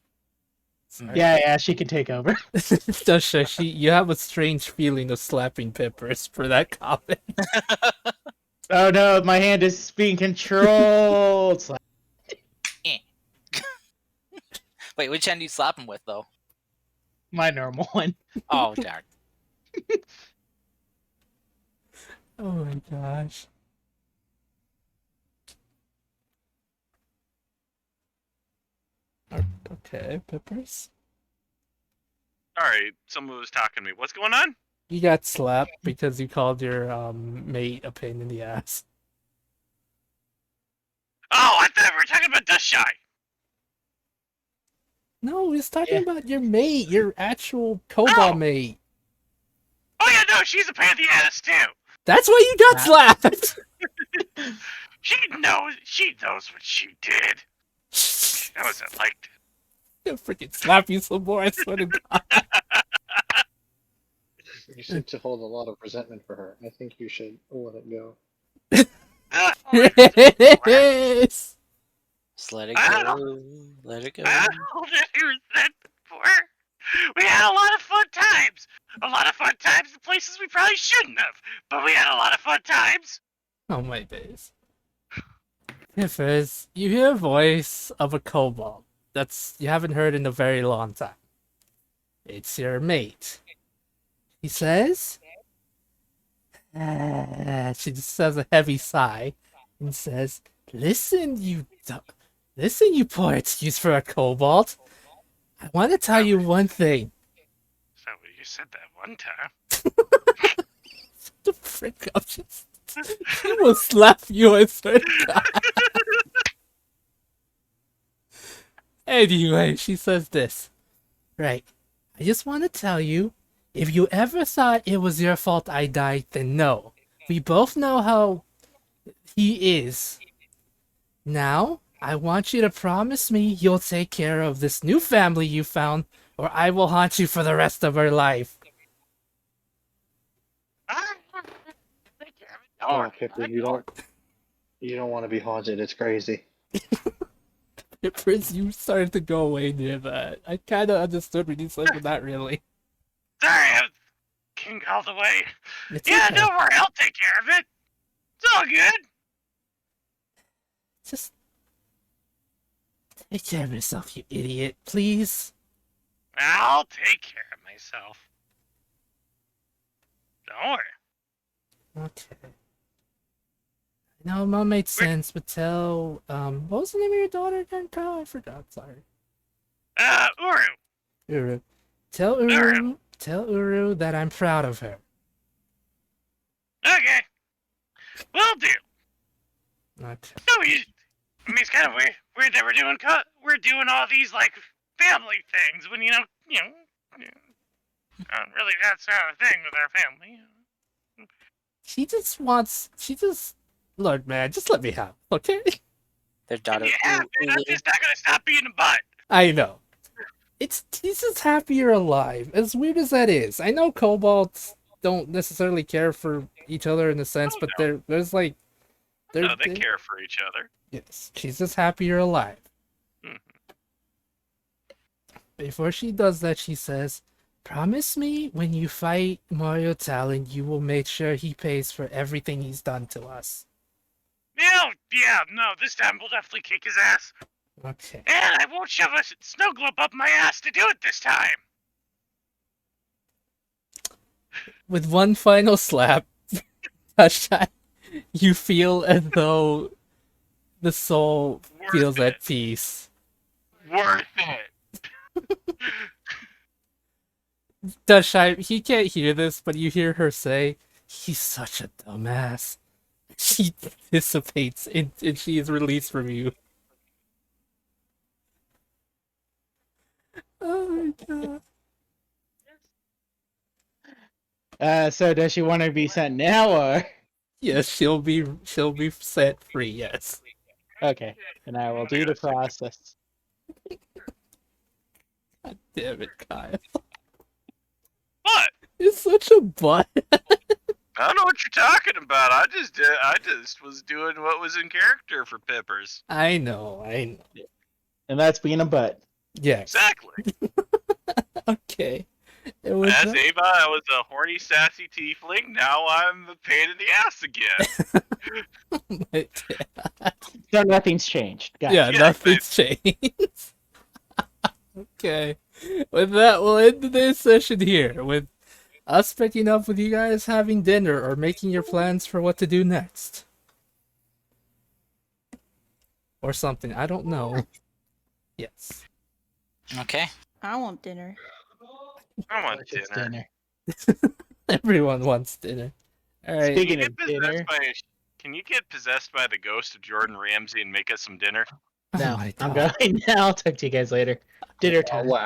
[SPEAKER 4] Yeah, she can take over.
[SPEAKER 1] Does shy. You have a strange feeling of slapping Peppers for that comment.
[SPEAKER 4] Oh no, my hand is being controlled.
[SPEAKER 3] Wait, which hand do you slap him with, though?
[SPEAKER 4] My normal one.
[SPEAKER 3] Oh, darn.
[SPEAKER 1] Oh my gosh. Okay, Peppers.
[SPEAKER 2] All right, someone was talking to me. What's going on?
[SPEAKER 1] You got slapped because you called your mate a pain in the ass.
[SPEAKER 8] Oh, I thought we were talking about Dust Shy.
[SPEAKER 1] No, he's talking
[SPEAKER 4] Yeah.
[SPEAKER 1] about your mate, your actual Cobalt mate.
[SPEAKER 8] Oh yeah, no, she's a pain in the ass too.
[SPEAKER 1] That's why you got slapped.
[SPEAKER 8] She knows what she did. That was I liked it.
[SPEAKER 1] I'll freaking slap you some more, I swear to God.
[SPEAKER 9] You seem to hold a lot of resentment for her. I think you should let it go.
[SPEAKER 1] Yes!
[SPEAKER 3] Just let it
[SPEAKER 8] I
[SPEAKER 3] go. Let it go.
[SPEAKER 8] I don't resent for. We had a lot of fun times. A lot of fun times in places we probably shouldn't have, but we had a lot of fun times.
[SPEAKER 1] Oh my days. Piffers, you hear a voice of a kobold that's you haven't heard in a very long time. It's your mate. He says, she just says a heavy sigh and says, listen, you poor excuse for a kobold. I want to tell you one thing.
[SPEAKER 8] So you said that one time.
[SPEAKER 1] The frick up. She will slap you, I swear to God. Anyway, she says this. Right. I just want to tell you, if you ever thought it was your fault I died, then no. We both know how he is. Now, I want you to promise me you'll take care of this new family you found, or I will haunt you for the rest of your life.
[SPEAKER 9] Oh, Pipper, you don't want to be haunted. It's crazy.
[SPEAKER 1] Prince, you started to go away near that. I kind of understood what you said, but not really.
[SPEAKER 8] Sorry, I was king all the way.
[SPEAKER 1] It's
[SPEAKER 8] Yeah,
[SPEAKER 1] okay.
[SPEAKER 8] don't worry, I'll take care of it. It's all good.
[SPEAKER 1] Just take care of yourself, you idiot, please.
[SPEAKER 8] I'll take care of myself. Don't worry.
[SPEAKER 1] Okay. No, mom made sense, but tell, what was the name of your daughter again, Carl? I forgot, sorry.
[SPEAKER 8] Uru.
[SPEAKER 1] Uru. Tell Uru that I'm proud of her.
[SPEAKER 8] Okay. Will do.
[SPEAKER 1] Okay.
[SPEAKER 8] So I mean, it's kind of weird that we're doing all these, like, family things when, you know, really that's not a thing with our family.
[SPEAKER 1] Look, man, just let me have, okay?
[SPEAKER 3] Their daughter.
[SPEAKER 8] Yeah, man, I'm just not gonna stop being a butt.
[SPEAKER 1] I know. He's just happy you're alive. As weird as that is. I know kobolds don't necessarily care for each other in a sense, but there's like...
[SPEAKER 8] No, they care for each other.
[SPEAKER 1] Yes, she's just happy you're alive.
[SPEAKER 8] Mhm.
[SPEAKER 1] Before she does that, she says, promise me when you fight Mario Talon, you will make sure he pays for everything he's done to us.
[SPEAKER 8] No, this time we'll definitely kick his ass.
[SPEAKER 1] Okay.
[SPEAKER 8] And I won't shove a snow globe up my ass to do it this time.
[SPEAKER 1] With one final slap, Tasha, you feel as though the soul feels at peace.
[SPEAKER 8] Worth it.
[SPEAKER 1] Tasha, he can't hear this, but you hear her say, he's such a dumbass. She dissipates and she is released from you. Oh my god.
[SPEAKER 4] So does she want to be sent now, or?
[SPEAKER 1] Yes, she'll be set free, yes.
[SPEAKER 4] Okay, and I will do the process.
[SPEAKER 1] God damn it, Kyle.
[SPEAKER 8] What?
[SPEAKER 1] You're such a butt.
[SPEAKER 8] I don't know what you're talking about. I just was doing what was in character for Pippers.
[SPEAKER 1] I know.
[SPEAKER 4] And that's being a butt.
[SPEAKER 1] Yeah.
[SPEAKER 8] Exactly.
[SPEAKER 1] Okay. It was
[SPEAKER 8] As Ava, I was a horny, sassy tiefling. Now I'm a pain in the ass again.
[SPEAKER 4] So nothing's changed. Gotcha.
[SPEAKER 1] Yeah, nothing's changed. Okay. With that, we'll end today's session here with us picking up with you guys having dinner or making your plans for what to do next. Or something. I don't know. Yes.
[SPEAKER 3] Okay.
[SPEAKER 5] I want dinner.
[SPEAKER 8] I want
[SPEAKER 4] It's
[SPEAKER 8] dinner.
[SPEAKER 1] Everyone wants dinner. Alright.
[SPEAKER 4] Speaking
[SPEAKER 8] Can
[SPEAKER 4] of
[SPEAKER 8] you, get
[SPEAKER 4] dinner,
[SPEAKER 8] can you get possessed by the ghost of Jordan Ramsey and make us some dinner?
[SPEAKER 4] no,
[SPEAKER 1] Oh my
[SPEAKER 4] I'm
[SPEAKER 1] God.
[SPEAKER 4] going now. I'll talk to you guys later. Dinner time.
[SPEAKER 9] Wow.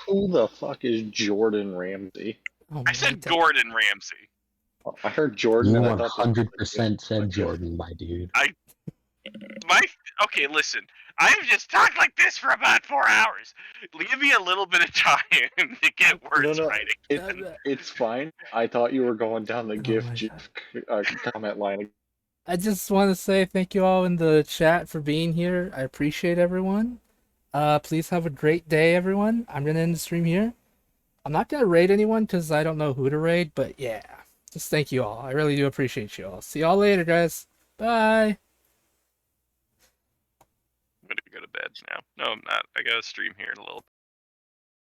[SPEAKER 9] Who the fuck is Jordan Ramsey?
[SPEAKER 1] Oh
[SPEAKER 8] I
[SPEAKER 1] my
[SPEAKER 8] said
[SPEAKER 1] God.
[SPEAKER 8] Gordon Ramsay.
[SPEAKER 9] I heard Jordan
[SPEAKER 7] You
[SPEAKER 9] and I thought
[SPEAKER 7] 100% said Jordan, my dude.
[SPEAKER 8] Okay, listen. I've just talked like this for about 4 hours. Give me a little bit of time to get words
[SPEAKER 9] no,
[SPEAKER 8] right again.
[SPEAKER 9] it's fine. I thought you were going down the
[SPEAKER 1] Oh
[SPEAKER 9] GIF
[SPEAKER 1] my
[SPEAKER 9] comment line.
[SPEAKER 1] I just want to say thank you all in the chat for being here. I appreciate everyone. Please have a great day, everyone. I'm gonna end the stream here. I'm not gonna raid anyone because I don't know who to raid, but yeah, just thank you all. I really do appreciate you all. See y'all later, guys. Bye.
[SPEAKER 8] I'm gonna go to bed now. No, I'm not. I gotta stream here in a little